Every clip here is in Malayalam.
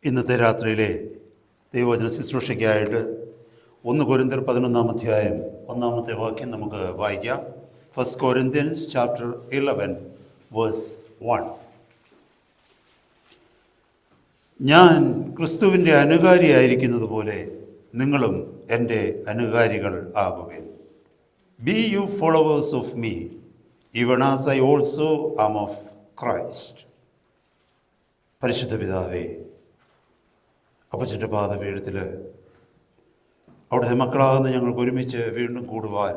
ഇന്നത്തെ രാത്രിയിലെ ദൈവവചന ശുശ്രൂഷയ്ക്കായിട്ട് 1 കൊരിന്ത്യർ 11 അധ്യായം 1 വാക്യം നമുക്ക് വായിക്കാം. 1 Corinthians chapter 11 verse 1. ഞാൻ ക്രിസ്തുവിൻ്റെ അനുകാരിയായിരിക്കുന്നത് പോലെ നിങ്ങളും എൻ്റെ അനുകാരികൾ ആകുവിൻ. Be you followers of me, even as I also am of Christ. പരിശുദ്ധ പിതാവേ, അപ്പച്ചൻ്റെ പാദപീഠത്തിൽ അവിടുത്തെ മക്കളാകുന്ന ഞങ്ങൾക്ക് ഒരുമിച്ച് വീണ്ടും കൂടുവാൻ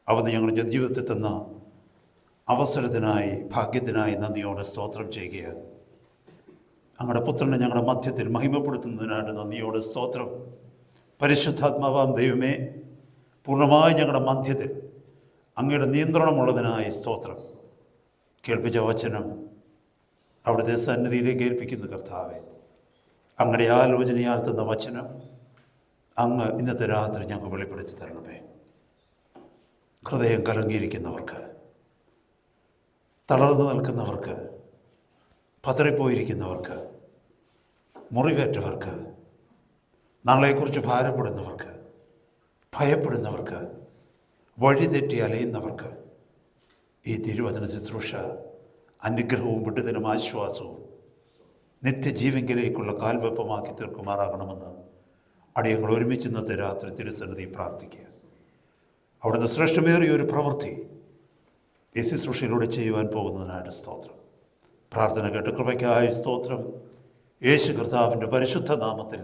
അവിടുന്ന് ഞങ്ങളുടെ ജീവിതത്തിൽ തന്ന അവസരത്തിനായി, ഭാഗ്യത്തിനായി നന്ദിയോടെ സ്തോത്രം ചെയ്യുകയാണ്. അങ്ങയുടെ പുത്രനെ ഞങ്ങളുടെ മധ്യത്തിൽ മഹിമപ്പെടുത്തുന്നതിനായിട്ട് നന്ദിയോടെ സ്തോത്രം. പരിശുദ്ധാത്മാവാം ദൈവമേ, പൂർണ്ണമായി ഞങ്ങളുടെ മധ്യത്തിൽ അങ്ങയുടെ നിയന്ത്രണമുള്ളതിനായി സ്തോത്രം. കേൾപ്പിച്ച വചനം അവിടുത്തെ സന്നിധിയിലേക്ക് ഏൽപ്പിക്കുന്ന കർത്താവേ, അങ്ങയുടെ ആലോചനയാൽ തന്ന വചനം അങ്ങ് ഇന്നത്തെ രാത്രി ഞങ്ങൾക്ക് വെളിപ്പെടുത്തി തരണമേ. ഹൃദയം കലങ്ങിയിരിക്കുന്നവർക്ക്, തളർന്നു നിൽക്കുന്നവർക്ക്, പതറിപ്പോയിരിക്കുന്നവർക്ക്, മുറിവേറ്റവർക്ക്, നാളെക്കുറിച്ച് ഭാരപ്പെടുന്നവർക്ക്, ഭയപ്പെടുന്നവർക്ക്, വഴിതെറ്റി അലയുന്നവർക്ക് ഈ തിരുവചന ശുശ്രൂഷ അനുഗ്രഹവും വിടുതലും ആശ്വാസവും നിത്യജീവങ്കിലേക്കുള്ള കാൽവെപ്പമാക്കി തീർക്കുമാറാകണമെന്ന് അടിയങ്ങൾ ഒരുമിച്ച് ഇന്നത്തെ രാത്രി തിരുസന്നിധി പ്രാർത്ഥിക്കുക. അവിടുന്ന് ശ്രേഷ്ഠമേറിയൊരു പ്രവൃത്തി ഈ ശുശ്രൂഷയിലൂടെ ചെയ്യുവാൻ പോകുന്നതിനായിട്ട് സ്തോത്രം. പ്രാർത്ഥന കേട്ട കൃപയ്ക്കായി സ്തോത്രം. യേശു കർത്താവിൻ്റെ പരിശുദ്ധ നാമത്തിൽ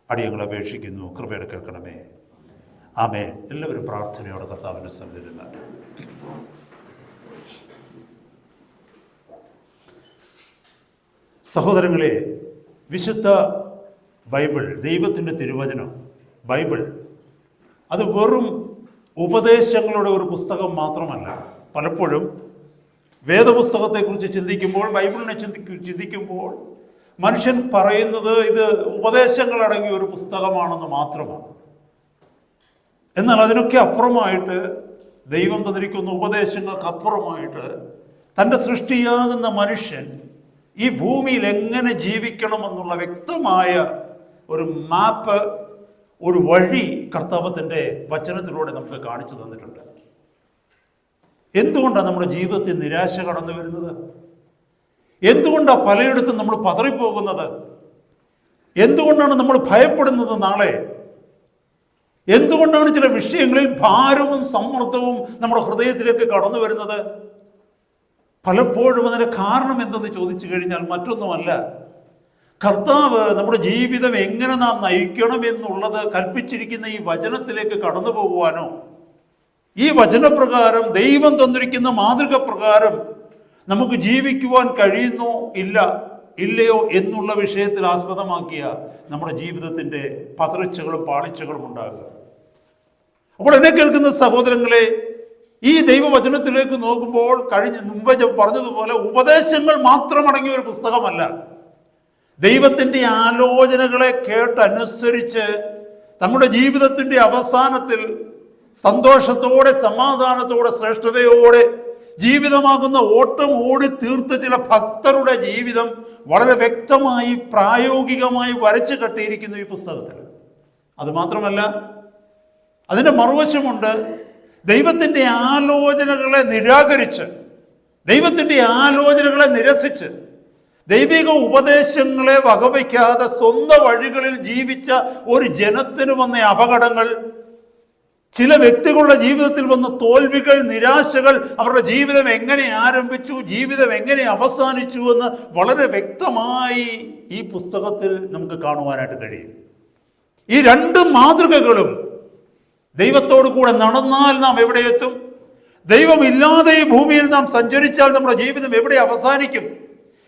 അടിയങ്ങൾ അപേക്ഷിക്കുന്നു. കൃപയുടെ കേൾക്കണമേ. ആമേൻ. എല്ലാവരും പ്രാർത്ഥനയോടെ കർത്താവിൻ്റെ സന്നിധിയിൽ നിന്നാണ്. സഹോദരങ്ങളെ, വിശുദ്ധ ബൈബിൾ, ദൈവത്തിൻ്റെ തിരുവചനം ബൈബിൾ, അത് വെറും ഉപദേശങ്ങളുടെ ഒരു പുസ്തകം മാത്രമല്ല. പലപ്പോഴും വേദപുസ്തകത്തെക്കുറിച്ച് ചിന്തിക്കുമ്പോൾ, ബൈബിളിനെ ചിന്തിക്കുമ്പോൾ മനുഷ്യൻ പറയുന്നത് ഇത് ഉപദേശങ്ങളടങ്ങിയ ഒരു പുസ്തകമാണെന്ന് മാത്രമാണ്. എന്നാൽ അതിനൊക്കെ അപ്പുറമായിട്ട്, ദൈവം തന്നിരിക്കുന്ന ഉപദേശങ്ങൾക്ക് അപ്പുറമായിട്ട് തൻ്റെ സൃഷ്ടിയാകുന്ന മനുഷ്യൻ ഈ ഭൂമിയിൽ എങ്ങനെ ജീവിക്കണമെന്നുള്ള വ്യക്തമായ ഒരു മാപ്പ്, ഒരു വഴി കർത്താവത്തിൻ്റെ വചനത്തിലൂടെ നമുക്ക് കാണിച്ചു തന്നിട്ടുണ്ട്. എന്തുകൊണ്ടാണ് നമ്മുടെ ജീവിതത്തിൽ നിരാശ കടന്നു വരുന്നത്? എന്തുകൊണ്ടാണ് പലയിടത്തും നമ്മൾ പതറിപ്പോകുന്നത്? എന്തുകൊണ്ടാണ് നമ്മൾ ഭയപ്പെടുന്നത് നാളെ? എന്തുകൊണ്ടാണ് ചില വിഷയങ്ങളിൽ ഭാരവും സമ്മർദ്ദവും നമ്മുടെ ഹൃദയത്തിലേക്ക് കടന്നു വരുന്നത്? പലപ്പോഴും അതിൻ്റെ കാരണം എന്തെന്ന് ചോദിച്ചു കഴിഞ്ഞാൽ മറ്റൊന്നുമല്ല, കർത്താവ് നമ്മുടെ ജീവിതം എങ്ങനെ നാം നയിക്കണം എന്നുള്ളത് കൽപ്പിച്ചിരിക്കുന്ന ഈ വചനത്തിലേക്ക് കടന്നു പോകുവാനോ, ഈ വചനപ്രകാരം ദൈവം തന്നിരിക്കുന്ന മാതൃക പ്രകാരം നമുക്ക് ജീവിക്കുവാൻ കഴിയുന്നോ ഇല്ലയോ എന്നുള്ള വിഷയത്തിൽ ആസ്പദമാക്കിയ നമ്മുടെ ജീവിതത്തിൻ്റെ പതർച്ചകളും പാളിച്ചകളും ഉണ്ടാകുക. അപ്പോൾ എന്നെ കേൾക്കുന്ന സഹോദരങ്ങളെ, ഈ ദൈവവചനത്തിലേക്ക് നോക്കുമ്പോൾ മുമ്പ് പറഞ്ഞതുപോലെ ഉപദേശങ്ങൾ മാത്രം അടങ്ങിയ ഒരു പുസ്തകമല്ല. ദൈവത്തിൻ്റെ ആലോചനകളെ കേട്ടനുസരിച്ച് നമ്മുടെ ജീവിതത്തിൻ്റെ അവസാനത്തിൽ സന്തോഷത്തോടെ, സമാധാനത്തോടെ, ശ്രേഷ്ഠതയോടെ ജീവിതമാകുന്ന ഓട്ടം ഓടി തീർത്ത ചില ഭക്തരുടെ ജീവിതം വളരെ വ്യക്തമായി, പ്രായോഗികമായി വരച്ചു കെട്ടിയിരിക്കുന്നു ഈ പുസ്തകത്തിൽ. അതുമാത്രമല്ല, അതിൻ്റെ മറുവശമുണ്ട്. ദൈവത്തിൻ്റെ ആലോചനകളെ നിരാകരിച്ച്, ദൈവത്തിൻ്റെ ആലോചനകളെ നിരസിച്ച്, ദൈവിക ഉപദേശങ്ങളെ വകവയ്ക്കാതെ സ്വന്തം വഴികളിൽ ജീവിച്ച ഒരു ജനത്തിന് വന്ന അപകടങ്ങൾ, ചില വ്യക്തികളുടെ ജീവിതത്തിൽ വന്ന തോൽവികൾ, നിരാശകൾ, അവരുടെ ജീവിതം എങ്ങനെ ആരംഭിച്ചു, ജീവിതം എങ്ങനെ അവസാനിച്ചു എന്ന് വളരെ വ്യക്തമായി ഈ പുസ്തകത്തിൽ നമുക്ക് കാണുവാനായിട്ട് കഴിയും. ഈ രണ്ട് മാതൃകകളും ദൈവത്തോടു കൂടെ നടന്നാൽ നാം എവിടെ എത്തും? ദൈവമില്ലാതെ ഈ ഭൂമിയിൽ നാം സഞ്ചരിച്ചാൽ നമ്മുടെ ജീവിതം എവിടെ അവസാനിക്കും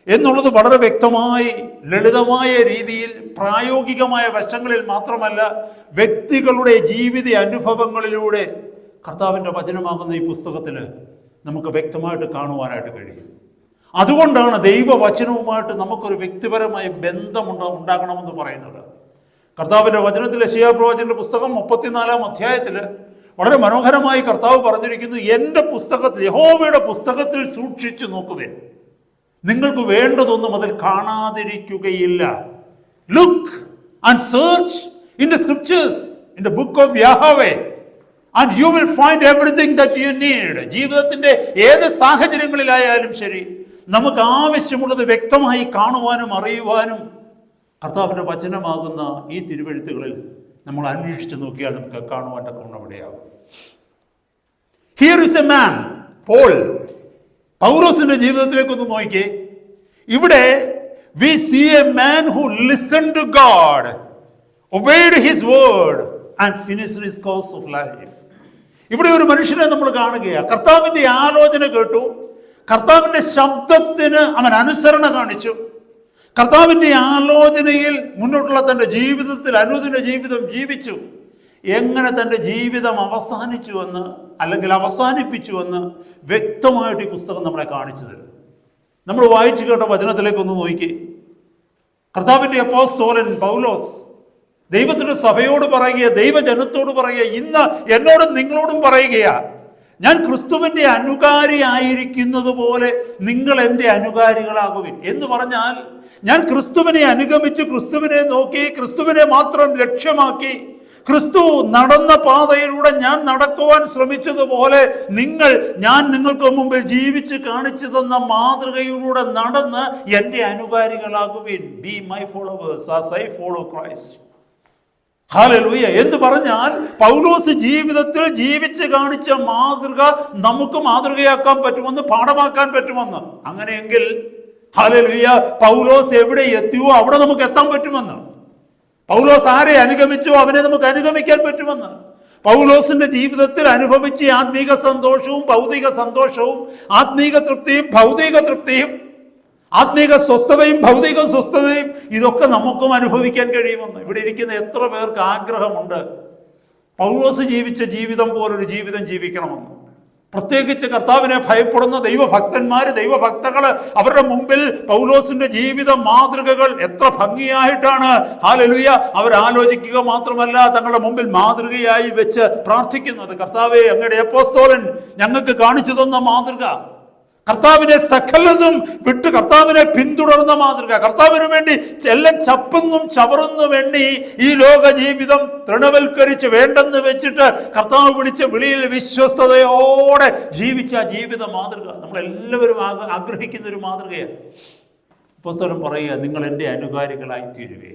എന്നുള്ളത് വളരെ വ്യക്തമായി, ലളിതമായ രീതിയിൽ, പ്രായോഗികമായ വശങ്ങളിൽ മാത്രമല്ല, വ്യക്തികളുടെ ജീവിത അനുഭവങ്ങളിലൂടെ കർത്താവിൻ്റെ വചനമാകുന്ന ഈ പുസ്തകത്തിൽ നമുക്ക് വ്യക്തമായിട്ട് കാണുവാനായിട്ട് കഴിയും. അതുകൊണ്ടാണ് ദൈവവചനവുമായിട്ട് നമുക്കൊരു വ്യക്തിപരമായ ബന്ധം ഉണ്ടാകണമെന്ന് പറയുന്നത്. കർത്താവിൻ്റെ വചനത്തിൽ യെശയ്യാ പ്രവാചകന്റെ പുസ്തകം 34 അധ്യായത്തിൽ വളരെ മനോഹരമായി കർത്താവ് പറഞ്ഞിരിക്കുന്നു, എൻ്റെ പുസ്തകത്തിൽ, യഹോവയുടെ പുസ്തകത്തിൽ സൂക്ഷിച്ചു നോക്കുവിൻ, നിങ്ങൾക്ക് വേണ്ടതൊന്നും അതിൽ കാണാതിരിക്കുകയില്ല Look and search in the scriptures, in the book of Yahweh, and you will find everything that you need. ജീവിതത്തിന്റെ ഏത് സാഹചര്യങ്ങളിലായാലും ശരി, നമുക്ക് ആവശ്യമുള്ളത് വ്യക്തമായി കാണുവാനും അറിയുവാനും കർത്താവിന്റെ വചനമാകുന്ന ഈ തിരുവെഴുത്തുകളിൽ നമ്മൾ അന്വേഷിച്ച് നോക്കിയാൽ നമുക്ക് കാണുവാൻ തക്കവണ്ണമിടയാകും. Here is a man, Paul. പൗലോസിന്റെ ജീവിതത്തിലേക്കൊന്ന് നോക്കിയേ. ഇവിടെ we see a man who listened to God, obeyed his word and finished his course of life. ഇവിടെ ഒരു മനുഷ്യനെ നമ്മൾ കാണുകയാണ്. കർത്താവിന്റെ ആലോചന കേട്ടു, കർത്താവിന്റെ ശബ്ദത്തിന് അവൻ അനുസരണ കാണിച്ചു, കർത്താവിന്റെ ആലോചനയിൽ മുന്നോട്ടുള്ള തൻ്റെ ജീവിതത്തിൽ അനുദിന ജീവിതം ജീവിച്ചു. എങ്ങനെ തൻ്റെ ജീവിതം അവസാനിച്ചുവെന്ന് അല്ലെങ്കിൽ അവസാനിപ്പിച്ചുവെന്ന് വ്യക്തമായിട്ട് ഈ പുസ്തകം നമ്മളെ കാണിച്ചു തരുന്നു. നമ്മൾ വായിച്ചു കേട്ട വചനത്തിലേക്കൊന്ന് നോക്കി. കർത്താവിന്റെ അപ്പോസ്തലൻ പൗലോസ് ദൈവത്തിന്റെ സഭയോട് പറയുക, ദൈവജനത്തോട് പറയുക, ഇന്ന് എന്നോടും നിങ്ങളോടും പറയുകയാ, ഞാൻ ക്രിസ്തുവിന്റെ അനുകാരി ആയിരിക്കുന്നത് പോലെ നിങ്ങൾ എൻ്റെ അനുകാരികളാകുവിൻ എന്ന് പറഞ്ഞാൽ, ഞാൻ ക്രിസ്തുവിനെ അനുഗമിച്ച്, ക്രിസ്തുവിനെ നോക്കി, ക്രിസ്തുവിനെ മാത്രം ലക്ഷ്യമാക്കി, ക്രിസ്തു നടന്ന പാതയിലൂടെ ഞാൻ നടക്കുവാൻ ശ്രമിച്ചതുപോലെ ഞാൻ നിങ്ങൾക്ക് മുമ്പിൽ ജീവിച്ച് കാണിച്ചു തന്ന മാതൃകയിലൂടെ നടന്ന് എൻ്റെ അനുകാരികളാകുവിൻ. Be my followers as I follow Christ. Hallelujah എന്ന് പറഞ്ഞാൽ പൗലോസ് ജീവിതത്തിൽ ജീവിച്ച് കാണിച്ച മാതൃക നമുക്ക് മാതൃകയാക്കാൻ പറ്റുമെന്ന്, പാഠമാക്കാൻ പറ്റുമെന്ന്. അങ്ങനെയെങ്കിൽ ഹല്ലേലൂയ പൗലോസ് എവിടെ എത്തിയോ അവിടെ നമുക്ക് എത്താൻ പറ്റുമെന്ന്. പൗലോസ് ആരെ അനുഗമിച്ചോ അവനെ നമുക്ക് അനുഗമിക്കാൻ പറ്റുമെന്ന്. പൗലോസിന്റെ ജീവിതത്തിൽ അനുഭവിച്ച ആത്മീക സന്തോഷവും ഭൗതിക സന്തോഷവും, ആത്മീക തൃപ്തിയും ഭൗതിക തൃപ്തിയും, ആത്മീക സ്വസ്ഥതയും ഭൗതിക സ്വസ്ഥതയും, ഇതൊക്കെ നമുക്കും അനുഭവിക്കാൻ കഴിയുമെന്ന്. ഇവിടെ ഇരിക്കുന്ന എത്ര പേർക്ക് ആഗ്രഹമുണ്ട് പൗലോസ് ജീവിച്ച ജീവിതം പോലൊരു ജീവിതം ജീവിക്കണമെന്ന്? പ്രത്യേകിച്ച് കർത്താവിനെ ഭയപ്പെടുന്ന ദൈവഭക്തന്മാര്, ദൈവഭക്തകള്, അവരുടെ മുമ്പിൽ പൗലോസിന്റെ ജീവിത മാതൃകകൾ എത്ര ഭംഗിയായിട്ടാണ് ഹല്ലേലൂയ അവർ ആലോചിക്കുക മാത്രമല്ല തങ്ങളുടെ മുമ്പിൽ മാതൃകയായി വെച്ച് പ്രാർത്ഥിക്കുന്നത്. കർത്താവേ, അങ്ങയുടെ അപ്പോസ്തലൻ ഞങ്ങൾക്ക് കാണിച്ചു തന്ന മാതൃക, കർത്താവിനെ സകലതും വിട്ട് കർത്താവിനെ പിന്തുടർന്ന മാതൃക, കർത്താവിന് വേണ്ടി എല്ലാം ചപ്പുന്നും ചവറുന്നും എണ്ണി ഈ ലോക ജീവിതം തൃണവൽക്കരിച്ച് വേണ്ടെന്ന് വെച്ചിട്ട് കർത്താവ് വിളിച്ച വിളിയിൽ വിശ്വസ്തയോടെ ജീവിച്ച ജീവിത മാതൃക നമ്മളെല്ലാവരും ആഗ്രഹിക്കുന്ന ഒരു മാതൃകയാണ്. അപ്പോസ്തലൻ പറയുക, നിങ്ങൾ എൻ്റെ അനുകാരികളായി തീരുവേ.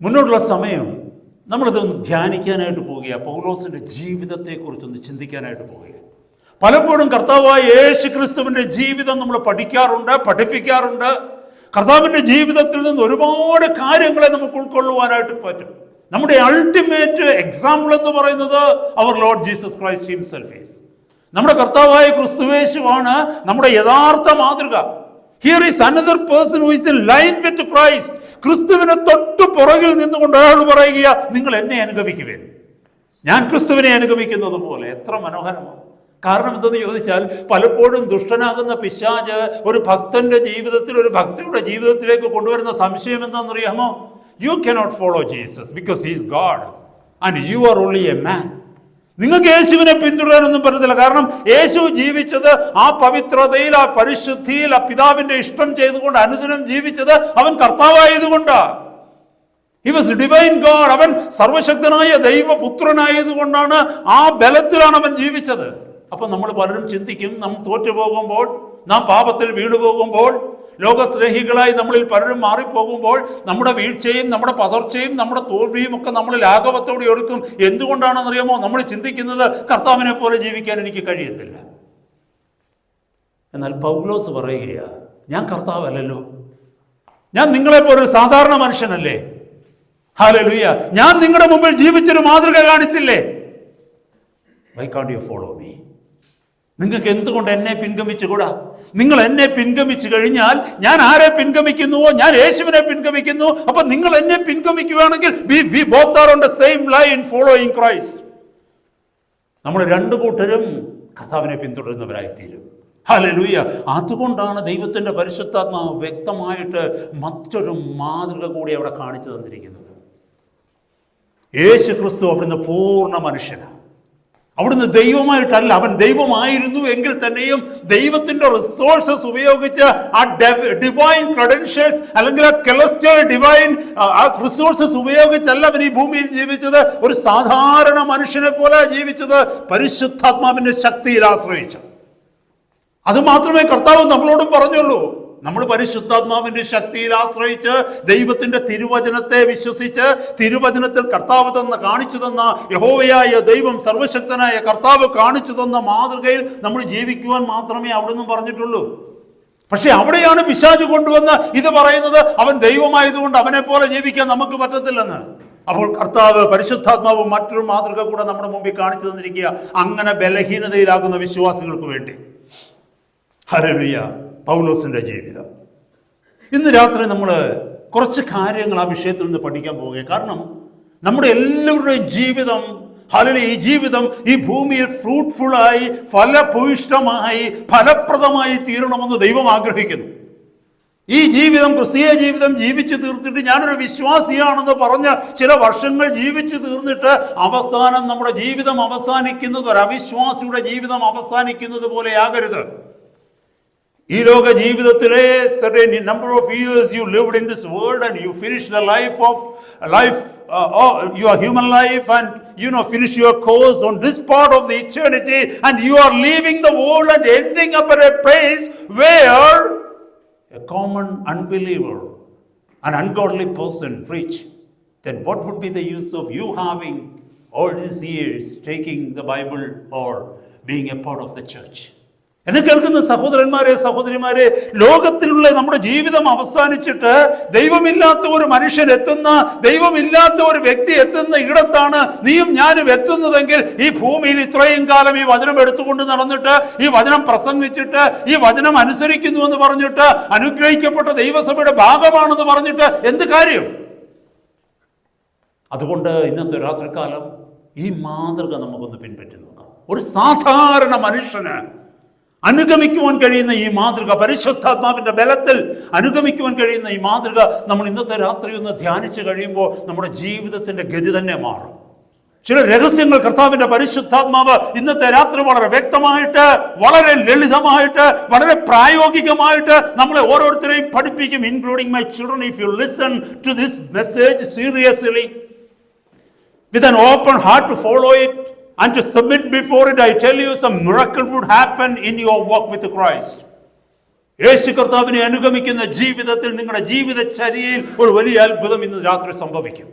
മുന്നോട്ടുള്ള സമയം നമ്മളിതൊന്ന് ധ്യാനിക്കാനായിട്ട് പോവുക, പൗലോസിന്റെ ജീവിതത്തെക്കുറിച്ചൊന്ന് ചിന്തിക്കാനായിട്ട് പോവുക. പലപ്പോഴും കർത്താവായ യേശു ക്രിസ്തുവിന്റെ ജീവിതം നമ്മൾ പഠിക്കാറുണ്ട്, പഠിപ്പിക്കാറുണ്ട്. കർത്താവിന്റെ ജീവിതത്തിൽ നിന്ന് ഒരുപാട് കാര്യങ്ങളെ നമുക്ക് ഉൾക്കൊള്ളുവാനായിട്ട് പറ്റും. നമ്മുടെ അൾട്ടിമേറ്റ് എക്സാമ്പിൾ എന്ന് പറയുന്നത് അവർ Lord Jesus Christ himself is. നമ്മുടെ കർത്താവായ ക്രിസ്തുയേശുവാണ് നമ്മുടെ യഥാർത്ഥ മാതൃക. Here is another person who is in line with Christ. ക്രിസ്തുവിനെ തൊട്ട് പുറകിൽ നിന്നുകൊണ്ട് അയാൾ പറയുക, നിങ്ങൾ എന്നെ അനുഗമിക്കുവിൻ, ഞാൻ ക്രിസ്തുവിനെ അനുഗമിക്കുന്നത് പോലെ. എത്ര മനോഹരമാണ്. കാരണം എന്തെന്ന് ചോദിച്ചാൽ, പലപ്പോഴും ദുഷ്ടനാകുന്ന പിശാച് ഒരു ഭക്തന്റെ ജീവിതത്തിൽ, ഒരു ഭക്തിയുടെ ജീവിതത്തിലേക്ക് കൊണ്ടുവരുന്ന സംശയം എന്താണെന്നറിയാമോ? You cannot follow Jesus because he is God and you are only a man. നിങ്ങൾക്ക് യേശുവിനെ പിന്തുടരാനൊന്നും പറ്റത്തില്ല. കാരണം യേശു ജീവിച്ചത് ആ പവിത്രതയിൽ, ആ പരിശുദ്ധിയിൽ, ആ പിതാവിന്റെ ഇഷ്ടം ചെയ്തുകൊണ്ട് അനുദിനം ജീവിച്ചത് അവൻ കർത്താവായതുകൊണ്ടാണ്. He was divine God. അവൻ സർവശക്തനായ ദൈവപുത്രനായതുകൊണ്ടാണ്, ആ ബലത്തിലാണ് അവൻ ജീവിച്ചത്. അപ്പൊ നമ്മൾ പലരും ചിന്തിക്കും, നാം തോറ്റുപോകുമ്പോൾ, നാം പാപത്തിൽ വീണുപോകുമ്പോൾ, ലോകസ്നേഹികളായി നമ്മളിൽ പലരും മാറിപ്പോകുമ്പോൾ, നമ്മുടെ വീഴ്ചയും നമ്മുടെ പതർച്ചയും നമ്മുടെ തോൽവിയും ഒക്കെ നമ്മൾ ലാഘവത്തോടെ എടുക്കും. എന്തുകൊണ്ടാണെന്നറിയാമോ? നമ്മൾ ചിന്തിക്കുന്നത് കർത്താവിനെ പോലെ ജീവിക്കാൻ എനിക്ക് കഴിയത്തില്ല. എന്നാൽ പൗലോസ് പറയുകയാ, ഞാൻ കർത്താവല്ലല്ലോ, ഞാൻ നിങ്ങളെപ്പോലെ ഒരു സാധാരണ മനുഷ്യനല്ലേ. ഹല്ലേലൂയ, ഞാൻ നിങ്ങളുടെ മുമ്പിൽ ജീവിച്ചൊരു മാതൃക കാണിച്ചില്ലേ. വൈ കാണ്ട് യു ഫോളോ മീ? നിങ്ങൾക്ക് എന്തുകൊണ്ട് എന്നെ പിൻഗമിച്ചുകൂടാ? നിങ്ങൾ എന്നെ പിൻഗമിച്ചു കഴിഞ്ഞാൽ ഞാൻ ആരെ പിൻഗമിക്കുന്നുവോ? ഞാൻ യേശുവിനെ പിൻഗമിക്കുന്നു. അപ്പൊ നിങ്ങൾ എന്നെ പിൻഗമിക്കുകയാണെങ്കിൽ we both are on the same line following Christ. നമ്മൾ രണ്ടു കൂട്ടരും കർത്താവിനെ പിന്തുടരുന്നവരായിത്തീരും. ഹല്ലേലൂയ. അതുകൊണ്ടാണ് ദൈവത്തിന്റെ പരിശുദ്ധാത്മാവ് വ്യക്തമായിട്ട് മറ്റൊരു മാതൃക കൂടി അവിടെ കാണിച്ചു തന്നിരിക്കുന്നത്. യേശു ക്രിസ്തു അവിടുന്ന് പൂർണ്ണ മനുഷ്യനാണ്. അവിടുന്ന് ദൈവമായിട്ടല്ല, അവൻ ദൈവമായിരുന്നു എങ്കിൽ തന്നെയും ദൈവത്തിന്റെ റിസോഴ്സസ് ഉപയോഗിച്ച് ആ ഡിവൈൻ ക്രെഡൻഷ്യൽസ് അല്ലെങ്കിൽ ആ കെലസ്റ്റൽ ഡിവൈൻ ആ റിസോഴ്സസ് ഉപയോഗിച്ചല്ല അവൻ ഈ ഭൂമിയിൽ ജീവിച്ചത്. ഒരു സാധാരണ മനുഷ്യനെ പോലെ ജീവിച്ചത്, പരിശുദ്ധാത്മാവിന്റെ ശക്തിയിൽ ആശ്രയിച്ചു. അത് മാത്രമേ കർത്താവ് നമ്മളോടും പറഞ്ഞുള്ളൂ. നമ്മൾ പരിശുദ്ധാത്മാവിന്റെ ശക്തിയിൽ ആശ്രയിച്ച് ദൈവത്തിന്റെ തിരുവചനത്തെ വിശ്വസിച്ച് തിരുവചനത്തിൽ കർത്താവ് കാണിച്ചു തന്ന യഹോവയായ ദൈവം, സർവശക്തനായ കർത്താവ് കാണിച്ചു തന്ന മാതൃകയിൽ നമ്മൾ ജീവിക്കുവാൻ മാത്രമേ അവിടുന്ന് പറഞ്ഞിട്ടുള്ളൂ. പക്ഷെ അവിടെയാണ് പിശാച് കൊണ്ടുവന്ന് ഇത് പറയുന്നത്, അവൻ ദൈവമായതുകൊണ്ട് അവനെ പോലെ ജീവിക്കാൻ നമുക്ക് പറ്റത്തില്ലെന്ന്. അപ്പോൾ കർത്താവ് പരിശുദ്ധാത്മാവ് മറ്റൊരു മാതൃക കൂടെ നമ്മുടെ മുമ്പിൽ കാണിച്ചു തന്നിരിക്കുക, അങ്ങനെ ബലഹീനതയിലാകുന്ന വിശ്വാസികൾക്ക് വേണ്ടി. ഹല്ലേലൂയ. പൗലോസിന്റെ ജീവിതം. ഇന്ന് രാത്രി നമ്മൾ കുറച്ച് കാര്യങ്ങൾ ആ വിഷയത്തിൽ നിന്ന് പഠിക്കാൻ പോവുക. കാരണം നമ്മുടെ എല്ലാവരുടെയും ജീവിതം, ഹല്ലേലൂയ, ഈ ജീവിതം ഈ ഭൂമിയിൽ ഫ്രൂട്ട്ഫുള്ളായി, ഫലഭൂയിഷ്ഠമായി, ഫലപ്രദമായി തീരണമെന്ന് ദൈവം ആഗ്രഹിക്കുന്നു. ഈ ജീവിതം, ക്രിസ്തീയ ജീവിതം ജീവിച്ചു തീർത്തിട്ട് ഞാനൊരു വിശ്വാസിയാണെന്ന് പറഞ്ഞ് ചില വർഷങ്ങൾ ജീവിച്ചു തീർന്നിട്ട് അവസാനം നമ്മുടെ ജീവിതം അവസാനിക്കുന്നത് ഒരു അവിശ്വാസിയുടെ ജീവിതം അവസാനിക്കുന്നത് പോലെ ആകരുത്. ഈ ലോക ജീവിതത്തിലെ certain number of years you lived in this world and you finished the your human life and finish your course on this part of the eternity, and you are leaving the world and ending up at a place where a common unbeliever, an ungodly person preach. Then what would be the use of you having all these years taking the Bible or being a part of the church? എന്നെ കേൾക്കുന്ന സഹോദരന്മാരെ, സഹോദരിമാരെ, ലോകത്തിലുള്ള നമ്മുടെ ജീവിതം അവസാനിച്ചിട്ട് ദൈവമില്ലാത്ത ഒരു മനുഷ്യൻ എത്തുന്ന, ദൈവമില്ലാത്ത ഒരു വ്യക്തി എത്തുന്ന ഇടത്താണ് നീയും ഞാനും എത്തുന്നതെങ്കിൽ ഈ ഭൂമിയിൽ ഇത്രയും കാലം ഈ വചനം എടുത്തുകൊണ്ട് നടന്നിട്ട്, ഈ വചനം പ്രസംഗിച്ചിട്ട്, ഈ വചനം അനുസരിക്കുന്നു എന്ന് പറഞ്ഞിട്ട്, അനുഗ്രഹിക്കപ്പെട്ട ദൈവസഭയുടെ ഭാഗമാണെന്ന് പറഞ്ഞിട്ട് എന്ത് കാര്യം? അതുകൊണ്ട് ഇന്നത്തെ രാത്രികാലം ഈ മാതൃക നമുക്കൊന്ന് പിൻപറ്റി നോക്കാം. ഒരു സാധാരണ മനുഷ്യന് അനുഗമിക്കുവാൻ കഴിയുന്ന ഈ മാതൃക, പരിശുദ്ധാത്മാവിന്റെ ബലത്തിൽ അനുഗമിക്കുവാൻ കഴിയുന്ന ഈ മാതൃക നമ്മൾ ഇന്നത്തെ രാത്രി ഒന്ന് ധ്യാനിച്ചു കഴിയുമ്പോൾ നമ്മുടെ ജീവിതത്തിന്റെ ഗതി തന്നെ മാറും. ചില രഹസ്യങ്ങൾ കർത്താവിന്റെ പരിശുദ്ധാത്മാവ് ഇന്നത്തെ രാത്രി വളരെ വ്യക്തമായിട്ട്, വളരെ ലളിതമായിട്ട്, വളരെ പ്രായോഗികമായിട്ട് നമ്മളെ ഓരോരുത്തരെയും പഠിപ്പിക്കും. Including my children, if you listen to this message seriously with an open heart to follow it and to submit before it, I tell you, some miracle would happen in your walk with Christ. യേശു കർത്താവിനെ അനുഗമിക്കുന്ന ജീവിതത്തിൽ നിങ്ങളുടെ ജീവിതചര്യയിൽ ഒരു വലിയ അത്ഭുതം ഇന്ന് രാത്രി സംഭവിക്കും.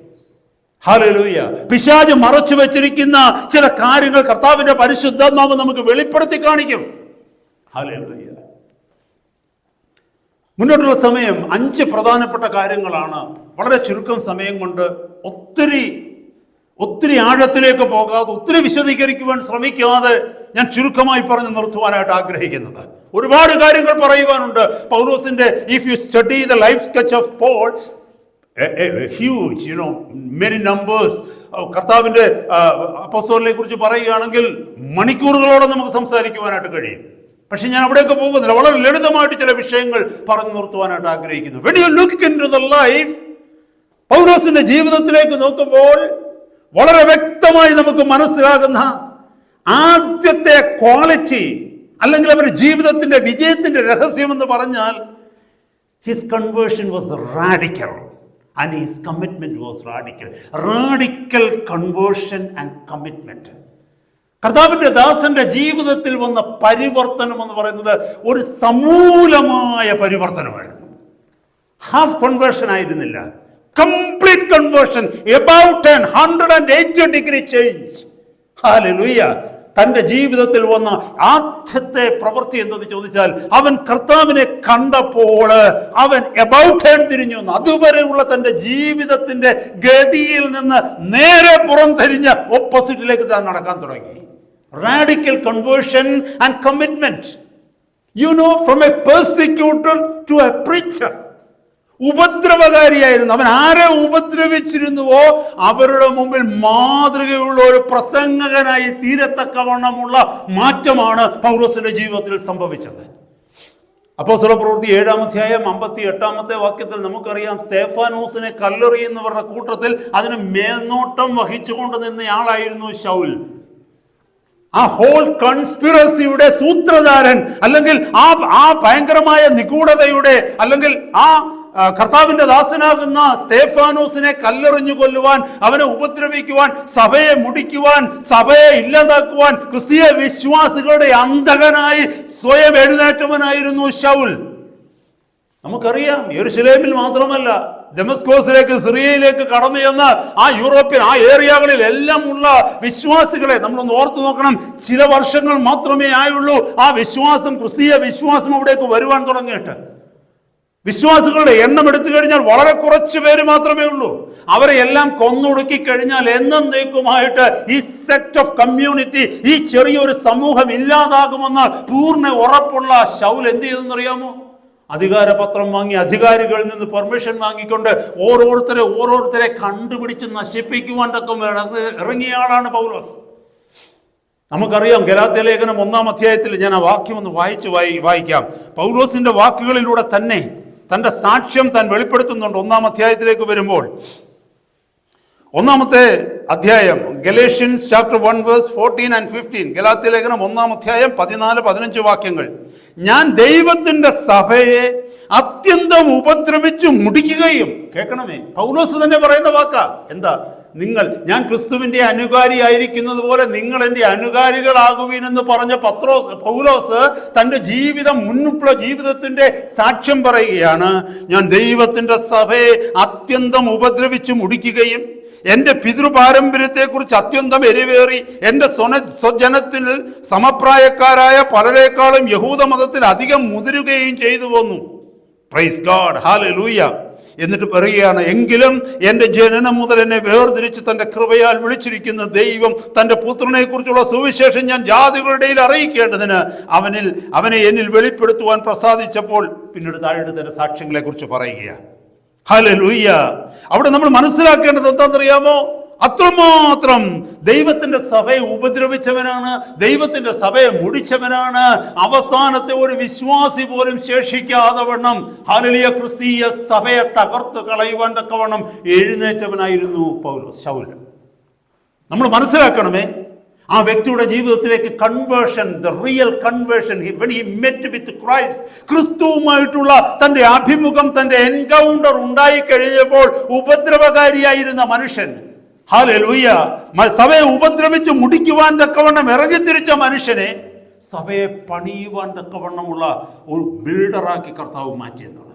ഹല്ലേലൂയ. പിശാച് മറച്ചു വെച്ചിരിക്കുന്ന ചില കാര്യങ്ങൾ കർത്താവിന്റെ പരിശുദ്ധാത്മാവ് നമുക്ക് വെളിപ്പെടുത്തി കാണിക്കും. ഹല്ലേലൂയ. മുന്നോട്ടുള്ള സമയം 5 പ്രധാനപ്പെട്ട കാര്യങ്ങളാണ്. വളരെ ചുരുക്കം സമയം കൊണ്ട് ഒത്തിരി ആഴത്തിലേക്ക് പോകാതെ, ഒത്തിരി വിശദീകരിക്കുവാൻ ശ്രമിക്കാതെ ഞാൻ ചുരുക്കമായി പറഞ്ഞ് നിർത്തുവാനായിട്ട് ആഗ്രഹിക്കുന്നത്. ഒരുപാട് കാര്യങ്ങൾ പറയുവാനുണ്ട് പൗലോസിന്റെ. If you study the life sketch of Paul, huge many numbers. കർത്താവിന്റെ അപ്പോസ്തലനെ കുറിച്ച് പറയുകയാണെങ്കിൽ മണിക്കൂറുകളോടെ നമുക്ക് സംസാരിക്കുവാനായിട്ട് കഴിയും. പക്ഷെ ഞാൻ അവിടെയൊക്കെ പോകുന്നില്ല. വളരെ ലളിതമായിട്ട് ചില വിഷയങ്ങൾ പറഞ്ഞു നിർത്തുവാനായിട്ട് ആഗ്രഹിക്കുന്നു. When you look into the life, പൗലോസിന്റെ ജീവിതത്തിലേക്ക് നോക്കുമ്പോൾ വളരെ വ്യക്തമായി നമുക്ക് മനസ്സിലാകുന്ന ആദ്യത്തെ ക്വാളിറ്റി, അല്ലെങ്കിൽ അവരുടെ ജീവിതത്തിന്റെ വിജയത്തിന്റെ രഹസ്യം എന്ന് പറഞ്ഞാൽ, his conversion was radical and his commitment was radical. Radical conversion and commitment. കർത്താവിന്റെ ദാസന്റെ ജീവിതത്തിൽ വന്ന പരിവർത്തനം എന്ന് പറയുന്നത് ഒരു സമൂലമായ പരിവർത്തനമായിരുന്നു. ഹാഫ് കൺവേർഷൻ ആയിരുന്നില്ല, complete conversion, about 180-degree change. Hallelujah. തന്റെ ജീവിതത്തിൽ വന്ന ആദ്യത്തെ പ്രവൃത്തി എന്തെന്ന് ചോദിച്ചാൽ, അവൻ കർത്താവിനെ കണ്ടപ്പോൾ അവൻ about turn തിരിഞ്ഞു. അതുവരെയുള്ള തന്റെ ജീവിതത്തിന്റെ ഗതിയിൽ നിന്ന് നേരെ പുറംതിരിഞ്ഞ് ഓപ്പോസിറ്റിലേക്ക് താൻ നടക്കാൻ തുടങ്ങി. Radical conversion and commitment. from a persecutor to a preacher. ഉപദ്രവകാരിയായിരുന്നു. അവൻ ആരെ ഉപദ്രവിച്ചിരുന്നുവോ അവരുടെ മുമ്പിൽ മാതൃകയുള്ള ഒരു പ്രസംഗകനായി തീരത്തക്കവണ്ണമുള്ള മാറ്റമാണ് പൗലോസിന്റെ ജീവിതത്തിൽ സംഭവിച്ചത്. അപ്പോസ്തലപ്രവൃത്തി 7-ാം അധ്യായം 58-ാമത്തെ വാക്യത്തിൽ നമുക്കറിയാം, സ്തെഫാനോസിനെ കല്ലെറിയുന്നവരുടെ കൂട്ടത്തിൽ അതിന് മേൽനോട്ടം വഹിച്ചുകൊണ്ട് നിന്നയാളായിരുന്നു ശൗൽ. ആ ഹോൾ കൺസ്പിറസിയുടെ സൂത്രധാരൻ, അല്ലെങ്കിൽ ആ ഭയങ്കരമായ നിഗൂഢതയുടെ, അല്ലെങ്കിൽ ആ കർത്താവിന്റെ ദാസനാകുന്ന സ്തേഫാനോസിനെ കല്ലെറിഞ്ഞു കൊല്ലുവാൻ, അവനെ ഉപദ്രവിക്കുവാൻ, സഭയെ മുടിക്കുവാൻ, സഭയെ ഇല്ലാതാക്കുവാൻ, ക്രിസ്തീയ വിശ്വാസികളുടെ അന്തകനായി സ്വയം എഴുന്നേറ്റവനായിരുന്നു ശൗൽ. നമുക്കറിയാം, യെരുശലേമിൽ മാത്രമല്ല, ദമസ്കോസിലേക്ക്, സിറിയയിലേക്ക് കടന്നു ചെന്ന് ആ യൂറോപ്യൻ, ആ ഏരിയകളിൽ എല്ലാം ഉള്ള വിശ്വാസികളെ നമ്മളൊന്ന് ഓർത്തു നോക്കണം. ചില വർഷങ്ങൾ മാത്രമേ ആയുള്ളൂ ആ വിശ്വാസം, ക്രിസ്തീയ വിശ്വാസം അവിടേക്ക് വരുവാൻ തുടങ്ങിയിട്ട്. വിശ്വാസികളുടെ എണ്ണം എടുത്തു കഴിഞ്ഞാൽ വളരെ കുറച്ച് പേര് മാത്രമേ ഉള്ളൂ. അവരെ എല്ലാം കൊന്നൊടുക്കി കഴിഞ്ഞാൽ എന്നേക്കുമായിട്ട് ഈ സെക്ട് ഓഫ് കമ്മ്യൂണിറ്റി, ഈ ചെറിയൊരു സമൂഹം ഇല്ലാതാകുമെന്ന് പൂർണ്ണ ഉറപ്പുള്ള ശൗൽ എന്ത് ചെയ്തെന്നറിയാമോ? അധികാരപത്രം വാങ്ങി, അധികാരികളിൽ നിന്ന് പെർമിഷൻ വാങ്ങിക്കൊണ്ട് ഓരോരുത്തരെ കണ്ടുപിടിച്ച് നശിപ്പിക്കുവാൻ ഇറങ്ങിയ ആളാണ് പൗലോസ്. നമുക്കറിയാം, ഗലാത്യ ലേഖനം 1-ാം അധ്യായത്തിൽ ഞാൻ ആ വാക്യം ഒന്ന് വായിക്കാം. പൗലോസിന്റെ വാക്കുകളിലൂടെ തന്നെ തന്റെ സാക്ഷ്യം താൻ വെളിപ്പെടുത്തുന്നുണ്ട്. 1-ാം അധ്യായത്തിലേക്ക് വരുമ്പോൾ, 1-ാമത്തെ അധ്യായം, Galatians chapter 1 verse 14 and 15, Galatia ലേഖനം 1-ാം അധ്യായം 14-15 വാക്യങ്ങൾ. ഞാൻ ദൈവത്തിന്റെ സഭയെ അത്യന്തം ഉപദ്രവിച്ചു മുടിക്കുകയും, കേൾക്കണമേ, പൗലോസ് തന്നെ പറയുന്ന വാക്കാ. എന്താ? ഞാൻ ക്രിസ്തുവിന്റെ അനുകാരിയായിരിക്കുന്നത് പോലെ നിങ്ങൾ എൻ്റെ അനുകാരികളാകുവീനെന്ന് പറഞ്ഞ പൗലോസ് തന്റെ മുൻപുള്ള ജീവിതത്തിന്റെ സാക്ഷ്യം പറയുകയാണ്. ഞാൻ ദൈവത്തിന്റെ സഭയെ അത്യന്തം ഉപദ്രവിച്ചു മുടിക്കുകയും എന്റെ പിതൃപാരമ്പര്യത്തെക്കുറിച്ച് അത്യന്തം എരിവേറി എന്റെ സ്വജനത്തിൽ സമപ്രായക്കാരായ പലരെക്കാളും യഹൂദ മതത്തിൽ അധികം മുതിരുകയും ചെയ്തു പോന്നു. Praise God, hallelujah. എന്നിട്ട് പറയുകയാണ്, എങ്കിലും എൻ്റെ ജനനം മുതൽ എന്നെ വേർതിരിച്ച് തൻ്റെ കൃപയാൽ വിളിച്ചിരിക്കുന്ന ദൈവം തൻ്റെ പുത്രനെ കുറിച്ചുള്ള സുവിശേഷം ഞാൻ ജാതികളുടെ ഇടയിൽ അറിയിക്കേണ്ടതിന് അവനെ എന്നിൽ വെളിപ്പെടുത്തുവാൻ പ്രസാദിച്ചപ്പോൾ, പിന്നീട് താഴെ തന്റെ സാക്ഷ്യങ്ങളെ കുറിച്ച് പറയുകയാണ്. ഹല്ലേലൂയ. അവിടെ നമ്മൾ മനസ്സിലാക്കേണ്ടത് എന്താണെന്നറിയാമോ? അത്രമാത്രം ദൈവത്തിന്റെ സഭയെ ഉപദ്രവിച്ചവനാണ്, ദൈവത്തിന്റെ സഭയെ മുടിച്ചവനാണ്. അവസാനത്തെ ഒരു വിശ്വാസി പോലും ശേഷിക്കാതെ വണ്ണം, ഹല്ലേലൂയ, ക്രിസ്തീയ സഭയെ തകർത്ത് കളയുവാൻ തക്കവണ്ണം എഴുന്നേറ്റവനായിരുന്നു ശൗൽ. നമ്മൾ മനസ്സിലാക്കണമേ, ആ വ്യക്തിയുടെ ജീവിതത്തിലേക്ക് conversion, the real conversion, when he met with Christ, ക്രിസ്തുവുമായിട്ടുള്ള തന്റെ അഭിമുഖം, തന്റെ എൻകൗണ്ടർ ഉണ്ടായി കഴിഞ്ഞപ്പോൾ ഉപദ്രവകാരിയായിരുന്ന മനുഷ്യൻ, ഹല്ലേലൂയ, സഭയെ ഉപദ്രവിച്ച് മുടിക്കുവാൻ തക്കവണ്ണം ഇറങ്ങിത്തിരിച്ച മനുഷ്യനെ സഭയെ പണിയുവാൻ തക്കവണ്ണമുള്ള ഒരു ബിൽഡറാക്കി കർത്താവ് മാറ്റി എന്നുള്ളത്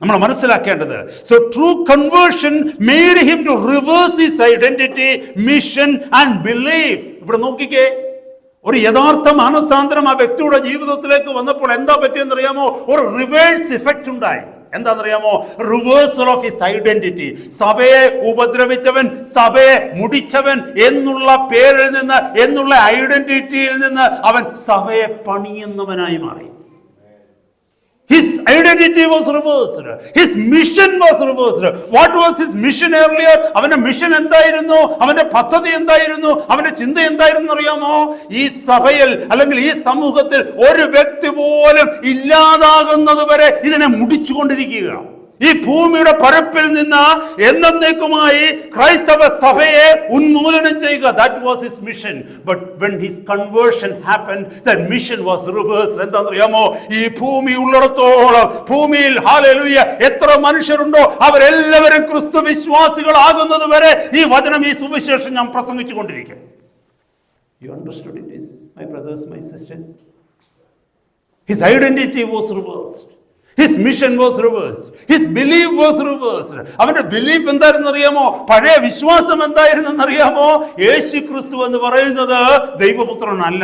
നമ്മൾ മനസ്സിലാക്കേണ്ടത്. So true conversion made him to reverse his identity, mission and belief. ഇവിടെ നോക്കിക്കേ, ഒരു യഥാർത്ഥ മാനസാന്തരം ആ വ്യക്തിയുടെ ജീവിതത്തിലേക്ക് വന്നപ്പോൾ എന്താ പറ്റിയെന്നറിയാമോ? ഒരു റിവേഴ്സ് ഇഫക്റ്റ് ഉണ്ടായി. എന്താണെന്നറിയാമോ? Reversal of his identity. സഭയെ ഉപദ്രവിച്ചവൻ, സഭയെ മുടിച്ചവൻ എന്നുള്ള പേരിൽ നിന്ന്, എന്നുള്ള ഐഡന്റിറ്റിയിൽ നിന്ന് അവൻ സഭയെ പണിയുന്നവനായി മാറി. His identity was reversed. His mission was reversed. What was his mission earlier? അവന്റെ മിഷൻ എന്തായിരുന്നു? അവന്റെ പദ്ധതി എന്തായിരുന്നു? അവന്റെ ചിന്ത എന്തായിരുന്നു അറിയാമോ? ഈ സഭയിൽ അല്ലെങ്കിൽ ഈ സമൂഹത്തിൽ ഒരു വ്യക്തി പോലും ഇല്ലാതാകുന്നത് വരെ ഇതിനെ മുടിച്ചുകൊണ്ടിരിക്കുക. ഈ ഭൂമിയുടെ പരപ്പിൽ നിന്ന് എന്നേക്കുമായി ക്രൈസ്തവ സഭയെ ഉന്മൂലനം ചെയ്യുക. That was his mission. But when his conversion happened, that mission was reversed. എന്താണെന്നറിയാമോ? ഈ ഭൂമി ഉള്ളിടത്തോളം, ഭൂമിയിൽ ഹല്ലേലൂയ എത്ര മനുഷ്യരുണ്ടോ അവരെല്ലാവരും ക്രിസ്തു വിശ്വാസികളാകുന്നത് വരെ ഈ വചനം, ഈ സുവിശേഷം ഞാൻ പ്രസംഗിച്ചു കൊണ്ടിരിക്കും. You understood it, my brothers, my sisters? His identity was reversed. His mission was reversed. His belief was reversed. അവന്റെ ബിലീഫ് എന്തായിരുന്നു അറിയാമോ? പഴയ വിശ്വാസം എന്തായിരുന്നു അറിയാമോ? യേശു ക്രിസ്തു എന്ന് പറയുന്നത് ദൈവപുത്രനല്ല.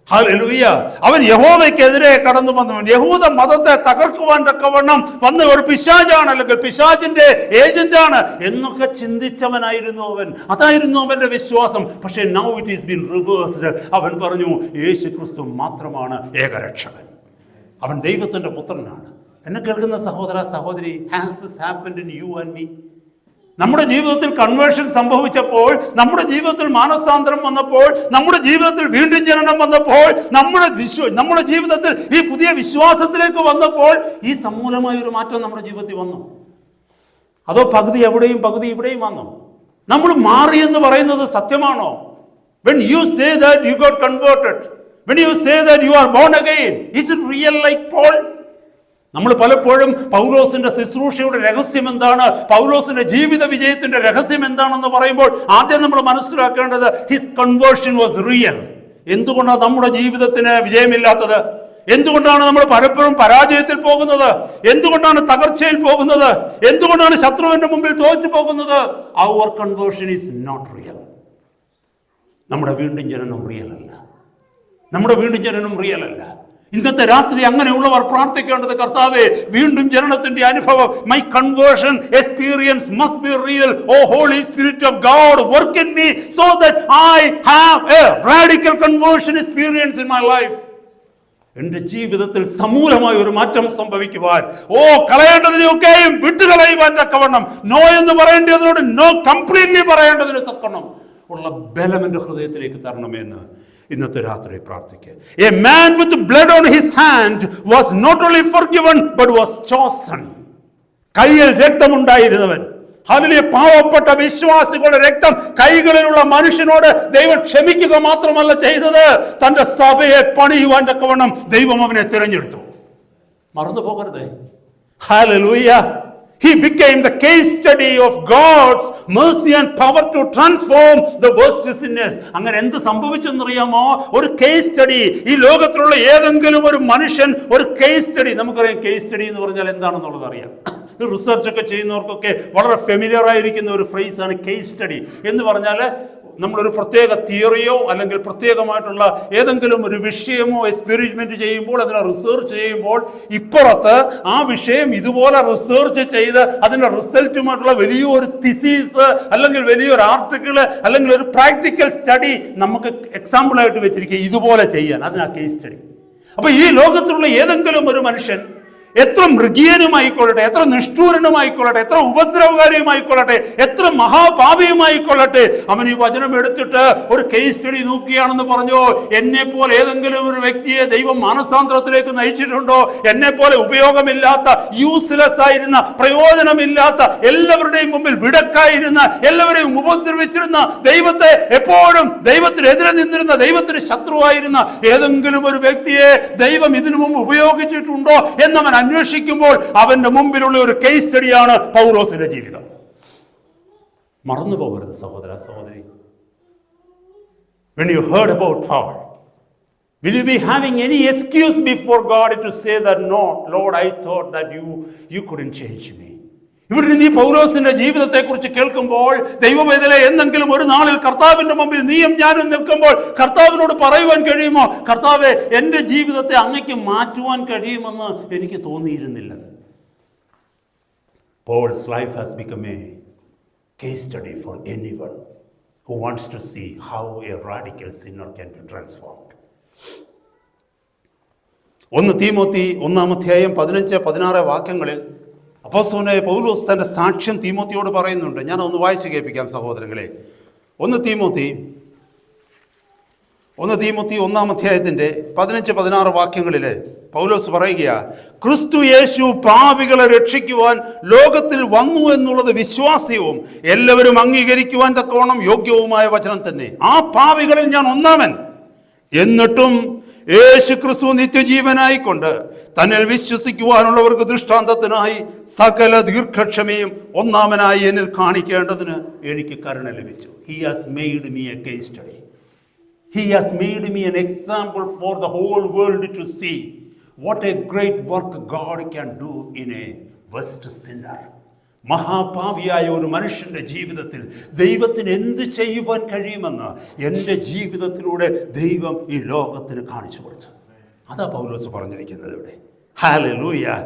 ഹല്ലേലൂയ. അവൻ യഹോവയ്ക്കെതിരെ കടന്നു വന്നവൻ, യഹൂദ മതത്തെ തകർക്കുവാൻ തക്കവണ്ണം വന്ന ഒരു പിശാചാണ്, അല്ലെങ്കിൽ പിശാചിന്റെ ഏജന്റാണ് എന്നൊക്കെ ചിന്തിച്ചവനായിരുന്നു അവൻ. അതായിരുന്നു അവന്റെ വിശ്വാസം. പക്ഷേ now it is been reversed. അവൻ പറഞ്ഞു, യേശു ക്രിസ്തു മാത്രമാണ് ഏകരക്ഷകൻ, അവൻ ദൈവത്തിന്റെ പുത്രനാണ്. എന്നെ കേൾക്കുന്ന സഹോദര സഹോദരി, has this happened in you and me? നമ്മുടെ ജീവിതത്തിൽ കൺവേർഷൻ സംഭവിച്ചപ്പോൾ, നമ്മുടെ ജീവിതത്തിൽ മാനസാന്തരം വന്നപ്പോൾ, നമ്മുടെ ജീവിതത്തിൽ വീണ്ടും ജനനം വന്നപ്പോൾ, നമ്മുടെ ജീവിതത്തിൽ ഈ പുതിയ വിശ്വാസത്തിലേക്ക് വന്നപ്പോൾ ഈ സമൂലമായ ഒരു മാറ്റം നമ്മുടെ ജീവിതത്തിൽ വന്നു? അതോ പകുതി എവിടെയും പകുതി ഇവിടെയും വന്നു? നമ്മൾ മാറിയെന്ന് പറയുന്നത് സത്യമാണോ? When you say that you got converted, when you say that you are born again, is it real like Paul? നമ്മൾ പലപ്പോഴും പൗലോസിന്റെ ശുശ്രൂഷയുടെ രഹസ്യം എന്താണ്, പൗലോസിന്റെ ജീവിത വിജയത്തിന്റെ രഹസ്യം എന്താണെന്ന് പറയുമ്പോൾ ആദ്യം നമ്മൾ മനസ്സിലാക്കേണ്ടത് ഹിസ് കൺവേർഷൻ വാസ് റിയൽ. എന്തുകൊണ്ടാണ് നമ്മുടെ ജീവിതത്തിന് വിജയമില്ലാത്തത്? എന്തുകൊണ്ടാണ് നമ്മൾ പലപ്പോഴും പരാജയത്തിൽ പോകുന്നത്? എന്തുകൊണ്ടാണ് തകർച്ചയിൽ പോകുന്നത്? എന്തുകൊണ്ടാണ് ശത്രുവിന്റെ മുമ്പിൽ തോറ്റു പോകുന്നത്? അവർ കൺവേർഷൻ ഈസ് നോട്ട് റിയൽ. നമ്മുടെ വീണ്ടും ജനനം റിയൽ അല്ല. നമ്മുടെ വീണ്ടും ജനനം റിയൽ അല്ല. ഇന്നത്തെ രാത്രി അങ്ങനെയുള്ളവർ പ്രാർത്ഥിക്കേണ്ടത്, കർത്താവേ, വീണ്ടും ജനനത്തിന്റെ അനുഭവം, my conversion experience must be real. O Holy Spirit of God, work in me so that I have a radical conversion experience in my life. എന്റെ ജീവിതത്തിൽ സമൂലമായ ഒരു മാറ്റം സംഭവിക്കുവാൻ, കളയേണ്ടതിനെയൊക്കെയും വിട്ടുകളയുവാൻ തക്കവണ്ണം, നോ എന്ന് പറയേണ്ടതിനോട് നോ കംപ്ലീറ്റ്ലി പറയേണ്ടതിന് തക്കവണ്ണം ഉള്ള ബലം എന്റെ ഹൃദയത്തിലേക്ക് തരണമെന്ന് ഇന്നത്തെ രാത്രി പ്രാർത്ഥിക്കുക. A man with blood on his hand was not only forgiven but was chosen. കയ്യിൽ രക്തമുണ്ടായിരുന്നവൻ, അതിലെ പാവപ്പെട്ട വിശ്വാസികളുടെ രക്തം കൈകളിലുള്ള മനുഷ്യനോട് ദൈവം ക്ഷമിക്കുക മാത്രമല്ല ചെയ്തത്, തന്റെ സഭയെ പണിയുവാൻ തക്കവണ്ണം ദൈവം അവനെ തിരഞ്ഞെടുത്തു. മറന്നു പോകരുത്. Hallelujah. He became the case study of God's mercy and power to transform the worst sinners. അങ്ങനെ എന്ത് സംഭവിച്ചെന്നറിയാമോ? ഒരു കേസ് സ്റ്റഡി. ഈ ലോകത്തിലുള്ള ഏതെങ്കിലും ഒരു മനുഷ്യൻ ഒരു കേസ് സ്റ്റഡി, നമുക്കറിയാം കേസ് സ്റ്റഡി എന്ന് പറഞ്ഞാൽ എന്താണെന്നുള്ളത് അറിയാം. റിസർച്ച് ഒക്കെ ചെയ്യുന്നവർക്കൊക്കെ വളരെ ഫെമിലിയർ ആയിരിക്കുന്ന ഒരു ഫ്രേസാണ് കേസ് സ്റ്റഡി എന്ന് പറഞ്ഞാൽ. നമ്മളൊരു പ്രത്യേക തിയറിയോ അല്ലെങ്കിൽ പ്രത്യേകമായിട്ടുള്ള ഏതെങ്കിലും ഒരു വിഷയമോ എക്സ്പെരിമെന്റ് ചെയ്യുമ്പോൾ, അതിനെ റിസർച്ച് ചെയ്യുമ്പോൾ, ഇപ്പുറത്ത് ആ വിഷയം ഇതുപോലെ റിസർച്ച് ചെയ്ത് അതിന്റെ റിസൾട്ടുമായിട്ടുള്ള വലിയൊരു തിസീസ് അല്ലെങ്കിൽ വലിയൊരു ആർട്ടിക്കിൾ അല്ലെങ്കിൽ ഒരു പ്രാക്ടിക്കൽ സ്റ്റഡി നമുക്ക് എക്സാമ്പിളായിട്ട് വെച്ചിരിക്കുക ഇതുപോലെ ചെയ്യാൻ. അതിനാ കേസ് സ്റ്റഡി. അപ്പൊ ഈ ലോകത്തിലുള്ള ഏതെങ്കിലും ഒരു മനുഷ്യൻ എത്ര മൃഗീയനുമായിക്കൊള്ളട്ടെ, എത്ര നിഷ്ഠൂരനുമായിക്കൊള്ളട്ടെ, എത്ര ഉപദ്രവകാരിയുമായിക്കൊള്ളട്ടെ, എത്ര മഹാപാപിയുമായിക്കൊള്ളട്ടെ, അവൻ ഈ വചനം എടുത്തിട്ട് ഒരു കേസ് സ്റ്റഡി നോക്കിയാണെന്ന് പറഞ്ഞോ, എന്നെ പോലെ ഏതെങ്കിലും ഒരു വ്യക്തിയെ ദൈവം മാനസാന്തരത്തിലേക്ക് നയിച്ചിട്ടുണ്ടോ? എന്നെ പോലെ ഉപയോഗമില്ലാത്ത, യൂസ്ലെസ് ആയിരുന്ന, പ്രയോജനമില്ലാത്ത, എല്ലാവരുടെയും മുമ്പിൽ വിടക്കായിരുന്ന, എല്ലാവരെയും ഉപദ്രവിച്ചിരുന്ന, ദൈവത്തെ എപ്പോഴും ദൈവത്തിനെതിരെ നിന്നിരുന്ന, ദൈവത്തിന് ശത്രുവായിരുന്ന ഏതെങ്കിലും ഒരു വ്യക്തിയെ ദൈവം ഇതിനു മുമ്പ് ഉപയോഗിച്ചിട്ടുണ്ടോ എന്നവൻ അന്വേഷിക്കുമ്പോൾ അവന്റെ മുമ്പിലുള്ള ഒരു കേസ് സ്റ്റഡിയാണ് പൗലോസിന്റെ ജീവിതം. മറന്നു പോകരുത് സഹോദര സഹോദരി. When you heard about Paul, will you be having any excuse before God to say that no, Lord, I thought that you couldn't change me? ഇവിടെ നീ പൗലോസിന്റെ ജീവിതത്തെ കുറിച്ച് കേൾക്കുമ്പോൾ, ദൈവവേദന എന്തെങ്കിലും ഒരു നാളിൽ കർത്താവിന്റെ മുമ്പിൽ നീയും ഞാനും നിൽക്കുമ്പോൾ കർത്താവിനോട് പറയുവാൻ കഴിയുമോ, കർത്താവെ, എന്റെ ജീവിതത്തെ അങ്ങയ്ക്ക് മാറ്റുവാൻ കഴിയുമെന്ന് എനിക്ക് തോന്നിയിരുന്നില്ല. Paul's life has become a case study for anyone who wants to see how a radical sinner can be transformed. 1 തീമോത്തി 1-ാം അധ്യായം 15-16 വാക്യങ്ങളിൽ അപ്പോസ്തലനായ പൗലോസ് തന്റെ സാക്ഷ്യം തീമോത്തിയോട് പറയുന്നുണ്ട്. ഞാൻ ഒന്ന് വായിച്ച് കേൾപ്പിക്കാം സഹോദരങ്ങളെ. 1 തീമോത്തി 1-ാം അധ്യായത്തിന്റെ 15-16 വാക്യങ്ങളിൽ പൗലോസ് പറയുക, ക്രിസ്തു യേശു പാപികളെ രക്ഷിക്കുവാൻ ലോകത്തിൽ വന്നു എന്നുള്ളത് വിശ്വാസ്യവും എല്ലാവരും അംഗീകരിക്കുവാൻ തക്കവണ്ണം യോഗ്യവുമായ വചനം തന്നെ. ആ പാപികളിൽ ഞാൻ ഒന്നാമൻ. എന്നിട്ടും യേശു ക്രിസ്തു നിത്യജീവനായിക്കൊണ്ട് തന്നിൽ വിശ്വസിക്കുവാനുള്ളവർക്ക് ദൃഷ്ടാന്തത്തിനായി സകല ദീർഘക്ഷമയും ഒന്നാമനായി എന്നിൽ കാണിക്കേണ്ടതിന് എനിക്ക് കരുണ ലഭിച്ചു. He has made me a case study. He has made me an example for the whole world to see what a great work God can do in a worst sinner. മഹാപാപിയായ ഒരു മനുഷ്യന്റെ ജീവിതത്തിൽ ദൈവത്തിന് എന്ത് ചെയ്യുവാൻ കഴിയുമെന്ന് എൻ്റെ ജീവിതത്തിലൂടെ ദൈവം ഈ ലോകത്തിന് കാണിച്ചു കൊടുത്തു. അതാ പൗലോസ് പറഞ്ഞിരിക്കുന്നത് ഇവിടെ. Hallelujah.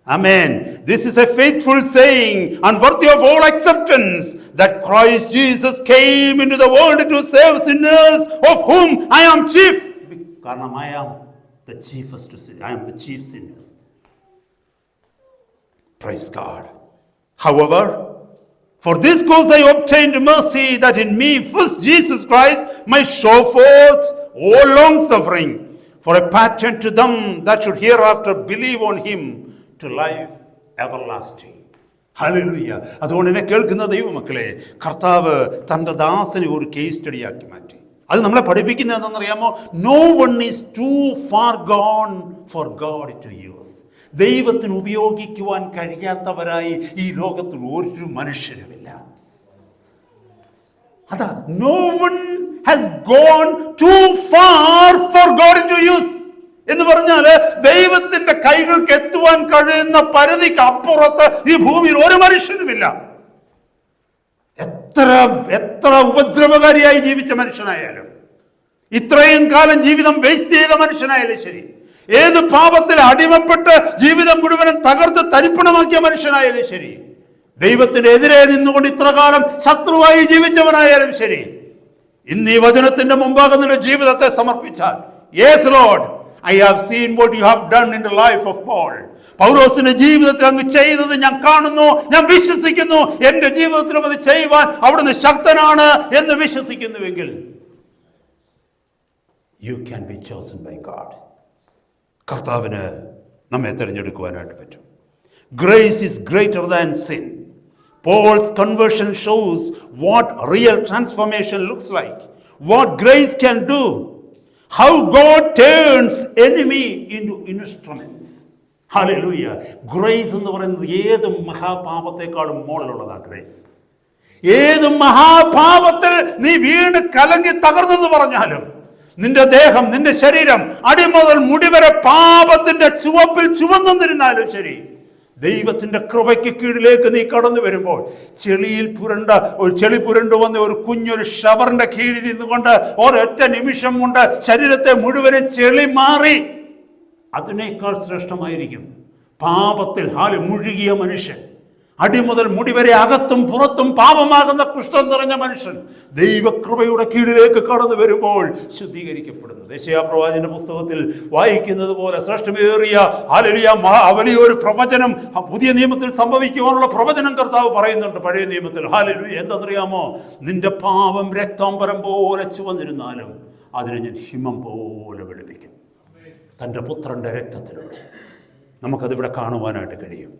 Amen. This is a faithful saying and worthy of all acceptance that Christ Jesus came into the world to save sinners, of whom I am chief. കാരണം I am the chiefest to sin. I am the chief sinners. Praise God. However, for this cause I obtained mercy, that in me first Jesus Christ might show forth all long suffering, for a pattern to them that should hereafter believe on him to life everlasting. Hallelujah. അതുകൊണ്ട് എന്നെ കേൾക്കുന്ന ദൈവമക്കളെ, കർത്താവ് തൻ്റെ ദാസനെ ഒരു കേസ് സ്റ്റഡിയാക്കി മാറ്റി. അത് നമ്മളെ പഠിപ്പിക്കുന്നത് എന്താണെന്നറിയാമോ? No one is too far gone for God to use. ദൈവത്തിന് ഉപയോഗിക്കുവാൻ കഴിയാത്തവരായി ഈ ലോകത്തിൽ ഒരു മനുഷ്യരുമില്ല. അതാ, no one has gone too far for God to use എന്ന് പറഞ്ഞാല് ദൈവത്തിന്റെ കൈകൾക്ക് എത്തുവാൻ കഴിയുന്ന പരിധിക്ക് അപ്പുറത്ത് ഈ ഭൂമിയിൽ ഒരു മനുഷ്യനുമില്ല. എത്ര ഉപദ്രവകാരിയായി ജീവിച്ച മനുഷ്യനായാലും, ഇത്രയും കാലം ജീവിതം വേസ്റ്റ് ചെയ്ത മനുഷ്യനായാലും ശരി, ഏത് പാപത്തിൽ അടിമപ്പെട്ട് ജീവിതം മുഴുവനും തകർത്ത് തരിപ്പണമാക്കിയ മനുഷ്യനായാലും ശരി, ദൈവത്തിനെതിരെ നിന്നുകൊണ്ട് ഇത്ര കാലം ശത്രുവായി ജീവിച്ചവനായാലും ശരി, ഇന്ന് ഈ വചനത്തിന്റെ മുമ്പാകെ നിന്റെ ജീവിതത്തെ സമർപ്പിച്ചാൽ, yes Lord, I have seen what you have done in the life of Paul. പൗലോസിന്റെ ജീവിതത്തിൽ അങ്ങ് ചെയ്തത് ഞാൻ കാണുന്നു, ഞാൻ വിശ്വസിക്കുന്നു. എന്റെ ജീവിതത്തിലും അത് ചെയ്യുവാൻ അവിടുന്ന് ശക്തനാണ് എന്ന് വിശ്വസിക്കുന്നുവെങ്കിൽ, you can be chosen by God. കർത്താവിന് നമ്മെ തിരഞ്ഞെടുക്കുവാനായിട്ട് പറ്റും. Grace is greater than sin. Paul's conversion shows what real transformation looks like, what grace can do, how God turns enemy into instruments. Hallelujah. Grace എന്ന് പറയുന്നത് ഏത് മഹാപാപത്തെക്കാളും മുകളിലുള്ളതാ ഗ്രേസ്. ഏത് മഹാപാപത്തിൽ നീ വീണ് കലങ്ങി തകർന്നെന്ന് പറഞ്ഞാലും, നിന്റെ ദേഹം, നിന്റെ ശരീരം അടിമുതൽ മുടിവരെ പാപത്തിന്റെ ചുവപ്പിൽ ചുവന്നിരുന്നാലും ശരി, ദൈവത്തിന്റെ കൃപയ്ക്ക് കീഴിലേക്ക് നീ കടന്നു വരുമ്പോൾ, ചെളി പുരണ്ടു വന്ന ഒരു കുഞ്ഞൊരു ഷവറിന്റെ കീഴിൽ നിന്നുകൊണ്ട് ഒരൊറ്റ നിമിഷം കൊണ്ട് ശരീരത്തെ മുഴുവനും ചെളി മാറി. അതിനേക്കാൾ ശ്രേഷ്ഠമായിരിക്കും പാപത്തിൽ മുഴുകിയ മനുഷ്യൻ, അടിമുതൽ മുടിവരെ അകത്തും പുറത്തും പാപമാകുന്ന കുഷ്ഠം നിറഞ്ഞ മനുഷ്യൻ ദൈവകൃപയുടെ കീഴിലേക്ക് കടന്നു വരുമ്പോൾ ശുദ്ധീകരിക്കപ്പെടുന്നു. യെശയ്യാ പ്രവാചകന്റെ പുസ്തകത്തിൽ വായിക്കുന്നത് പോലെ ശ്രേഷ്ഠമേറിയ വലിയൊരു പ്രവചനം പുതിയ നിയമത്തിൽ സംഭവിക്കുവാനുള്ള പ്രവചനം കർത്താവ് പറയുന്നുണ്ട് പഴയ നിയമത്തിൽ. ഹല്ലേലൂയ. എന്താണെന്നറിയാമോ? നിന്റെ പാപം രക്താംബരം പോലെ ചുവന്നിരുന്നാലും അതിനെ ഞാൻ ഹിമം പോലെ വെളുപ്പിക്കും. തൻ്റെ പുത്രന്റെ രക്തത്തിലൂടെ നമുക്കതിവിടെ കാണുവാനായിട്ട് കഴിയും.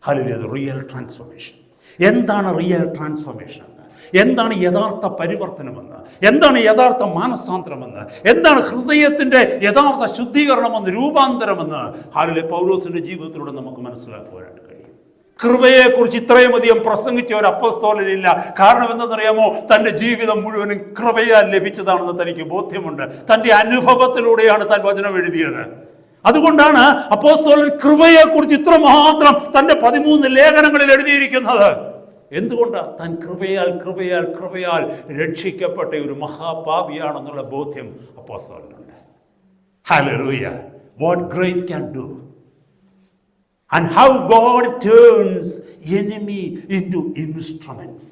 ഹല്ലേലൂയ. Real transformation. എന്താണ് റിയൽ ട്രാൻസ്ഫോർമേഷൻ എന്ന്? എന്താണ് യഥാർത്ഥ പരിവർത്തനമെന്ന്? എന്താണ് യഥാർത്ഥ മാനസാന്തരമെന്ന്? എന്താണ് ഹൃദയത്തിന്റെ യഥാർത്ഥ ശുദ്ധീകരണമെന്ന്, രൂപാന്തരമെന്ന് ഹല്ലേലൂയ പൗലോസിന്റെ ജീവിതത്തിലൂടെ നമുക്ക് മനസ്സിലാക്കുവാനായിട്ട് കഴിയും. കൃപയെക്കുറിച്ച് ഇത്രയും അധികം പ്രസംഗിച്ച ഒരു അപ്പോസ്തലനില്ല. കാരണം എന്തെന്നറിയാമോ? തൻ്റെ ജീവിതം മുഴുവനും കൃപയാൽ ലഭിച്ചതാണെന്ന് തനിക്ക് ബോധ്യമുണ്ട്. തൻ്റെ അനുഭവത്തിലൂടെയാണ് താൻ വചനം എഴുതിയത്. അതുകൊണ്ടാണ് അപ്പോസ്തലൻ കൃപയെക്കുറിച്ച് ഇത്രമാത്രം തൻ്റെ 13 ലേഖനങ്ങളിൽ എഴുതിയിരിക്കുന്നത്. എന്തുകൊണ്ടാണ്? താൻ കൃപയാൽ രക്ഷിക്കപ്പെട്ട ഒരു മഹാപാപിയാണെന്നുള്ള ബോധ്യം അപ്പോസ്തലനുണ്ട്. Hallelujah. What grace can do and how God turns enemy into instruments.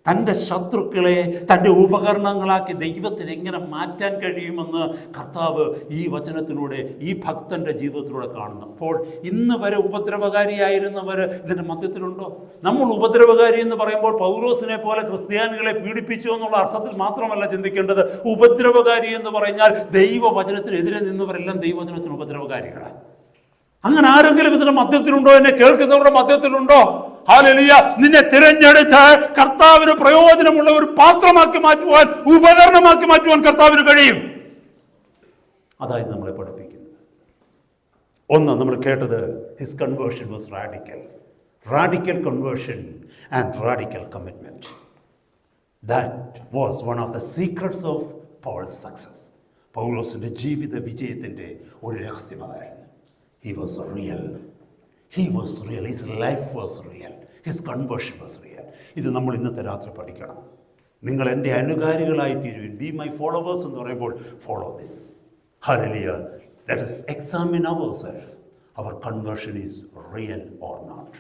തൻ്റെ ശത്രുക്കളെ തൻ്റെ ഉപകരണങ്ങളാക്കി ദൈവത്തിന് എങ്ങനെ മാറ്റാൻ കഴിയുമെന്ന് കർത്താവ് ഈ വചനത്തിലൂടെ, ഈ ഭക്തൻ്റെ ജീവിതത്തിലൂടെ കാണുന്നു. അപ്പോൾ ഇന്ന് വരെ ഉപദ്രവകാരിയായിരുന്നവർ ഇതിൻ്റെ മധ്യത്തിലുണ്ടോ? നമ്മൾ ഉപദ്രവകാരി എന്ന് പറയുമ്പോൾ പൗലോസിനെ പോലെ ക്രിസ്ത്യാനികളെ പീഡിപ്പിച്ചു എന്നുള്ള അർത്ഥത്തിൽ മാത്രമല്ല ചിന്തിക്കേണ്ടത്. ഉപദ്രവകാരി എന്ന് പറഞ്ഞാൽ ദൈവവചനത്തിനെതിരെ നിന്നവരെല്ലാം ദൈവവചനത്തിന് ഉപദ്രവകാരികളാണ്. അങ്ങനെ ആരെങ്കിലും ഇതിന്റെ മധ്യത്തിലുണ്ടോ? എന്നെ കേൾക്കുന്നവരുടെ മധ്യത്തിലുണ്ടോ? ഹല്ലേലൂയ. നിന്നെ തിരഞ്ഞെടുത്ത് കർത്താവിന് പ്രയോജനമുള്ള ഒരു പാത്രമാക്കി മാറ്റുവാൻ, ഉപകരണമാക്കി മാറ്റുവാൻ കർത്താവിന് കഴിയും. അതായത് നമ്മളെ പഠിപ്പിക്കുന്നത്. ഒന്ന്, നമ്മൾ കേട്ടത് his conversion was radical conversion and radical commitment. That was one of the secrets of Paul's success. പൗലോസിന്റെ ജീവിത വിജയത്തിന്റെ ഒരു രഹസ്യം അതായിരുന്നു. He was real. His life was real. His conversion was real. ഇത് നമ്മൾ ഇന്നത്തെ രാത്രി പഠിക്കണം. നിങ്ങൾ എൻ്റെ അനുകാരികളായി തീരുവിൻ. Be my followers എന്ന് പറയുമ്പോൾ follow this. Hallelujah. Let us examine ourselves. Our conversion is real or not.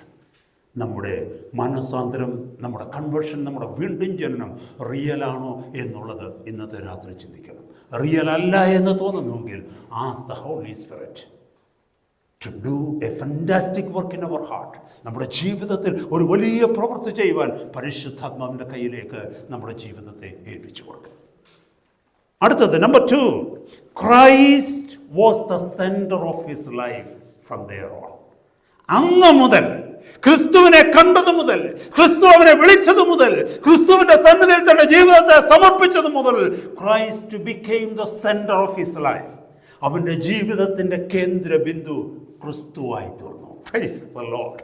നമ്മുടെ മനസ്സാന്തരം, നമ്മുടെ കൺവേർഷൻ, നമ്മുടെ വീണ്ടും ജനനം റിയൽ ആണോ എന്നുള്ളത് ഇന്നത്തെ രാത്രി ചിന്തിക്കണം. റിയൽ അല്ല എന്ന് തോന്നുന്നുവെങ്കിൽ ask the Holy Spirit to do a fantastic work in our heart. നമ്മുടെ ജീവിതത്തിൽ ഒരു വലിയ പ്രവൃത്തി ചെയ്യുവാൻ പരിശുദ്ധാത്മാവിൻ്റെ കയ്യിലേക്ക് നമ്മുടെ ജീവിതത്തെ ഏൽപ്പിച്ചു കൊടുക്കുക. അടുത്തത് number 2, Christ was the center of his life from there on. അങ്ങ് മുതൽ ക്രിസ്തുവിനെ കണ്ടത് മുതൽ, ക്രിസ്തു അവനെ വിളിച്ചത് മുതൽ, ക്രിസ്തുവിന്റെ സന്നിധിയിൽ തന്റെ ജീവിതത്തെ സമർപ്പിച്ചത് മുതൽ, Christ became the center of his life. അവന്റെ ജീവിതത്തിന്റെ കേന്ദ്ര ബിന്ദു ക്രിസ്തുവായി തീർന്നു. Praise the Lord.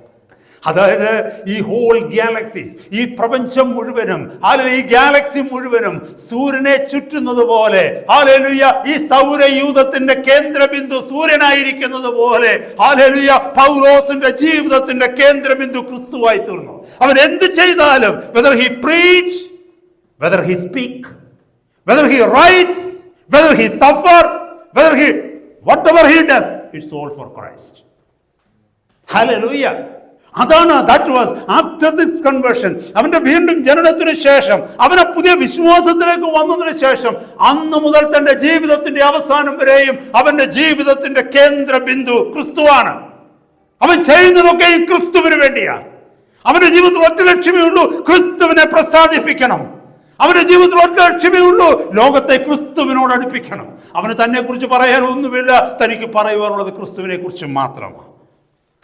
അതായത് ഈ ഹോൾ ഗാലക്സീസ്, ഈ പ്രപഞ്ചം മുഴുവനും, ഈ ഗാലക്സി മുഴുവനും സൂര്യനെ ചുറ്റുന്നത് പോലെ, ഈ സൗരയൂഥത്തിന്റെ കേന്ദ്രബിന്ദു സൂര്യനായിരിക്കുന്നത് പോലെ, പൗലോസിന്റെ ജീവിതത്തിന്റെ കേന്ദ്രബിന്ദു ക്രിസ്തുവായി തീർന്നു. അവൻ എന്ത് ചെയ്താലും, whether he preach, whether he speak, whether he writes, whether he suffer, whether he whatever he does, it's all for Christ. Hallelujah. അതാണ് that was after this conversion. അവന്റെ വീണ്ടും ജനനത്തിന് ശേഷം, അവനെ പുതിയ വിശ്വാസത്തിലേക്ക് വന്നതിന് ശേഷം, അന്ന് മുതൽ തന്റെ ജീവിതത്തിന്റെ അവസാനം വരെയും അവന്റെ ജീവിതത്തിന്റെ കേന്ദ്ര ബിന്ദു ക്രിസ്തുവാണ്. അവൻ ചെയ്യുന്നതൊക്കെയും ക്രിസ്തുവിന് വേണ്ടിയാണ്. അവന്റെ ജീവിതത്തിൽ ഒറ്റ ലക്ഷ്യമേ ഉള്ളൂ, ക്രിസ്തുവിനെ പ്രസാദിപ്പിക്കണം. അവന്റെ ജീവിതത്തിൽ ഒറ്റ ലക്ഷ്യമേ ഉള്ളൂ, ലോകത്തെ ക്രിസ്തുവിനോട് അടുപ്പിക്കണം. അവന് തന്നെ കുറിച്ച് പറയാനൊന്നുമില്ല, തനിക്ക് പറയുവാനുള്ളത് ക്രിസ്തുവിനെ കുറിച്ച് മാത്രമാണ്.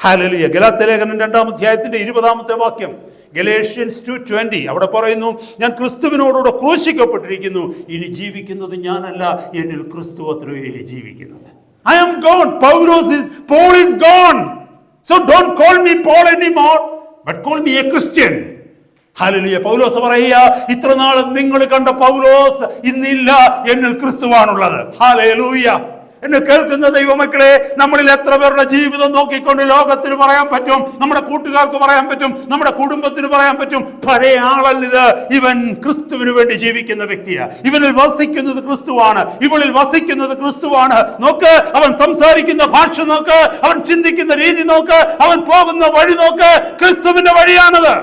ഹല്ലേലൂയ. ഗലാത്യലേഖനം 2-ാം അധ്യായത്തിന്റെ 20-ാമത്തെ വാക്യം, ഗലേഷ്യൻസ് 2:20, അവിടെ പറയുന്നു, ഞാൻ ക്രിസ്തുവിനോടുകൂടെ ക്രൂശിക്കപ്പെട്ടിരിക്കുന്നു, ഇനി ജീവിക്കുന്നത് ഞാനല്ല, എന്നിൽ ക്രിസ്തു അത്രയേ ജീവിക്കുന്നത്. I am gone. Paul is gone. So don't call me Paul anymore, but call me a Christian. Hallelujah. Paulose പറയുക, ഇത്ര നാളും നിങ്ങൾ കണ്ട പൗലോസ് ഇന്നില്ല, എന്നിൽ ക്രിസ്തുവാണുള്ളത്. ഹല്ലേലൂയ. എന്നെ കേൾക്കുന്ന ദൈവമക്കളെ, നമ്മളിൽ എത്ര പേരുടെ ജീവിതം നോക്കിക്കൊണ്ട് ലോകത്തിന് പറയാൻ പറ്റും, നമ്മുടെ കൂട്ടുകാർക്ക് പറയാൻ പറ്റും, നമ്മുടെ കുടുംബത്തിന് പറയാൻ പറ്റും, പഴയ ആളല്ലിത്, ഇവൻ ക്രിസ്തുവിന് വേണ്ടി ജീവിക്കുന്ന വ്യക്തിയാണ്, ഇവനിൽ വസിക്കുന്നത് ക്രിസ്തുവാണ്, ഇവളിൽ വസിക്കുന്നത് ക്രിസ്തുവാണ്. നോക്ക്, അവൻ സംസാരിക്കുന്ന ഭാഷ നോക്ക്, അവൻ ചിന്തിക്കുന്ന രീതി നോക്ക്, അവൻ പോകുന്ന വഴി നോക്ക്, ക്രിസ്തുവിന്റെ വഴിയാണത്.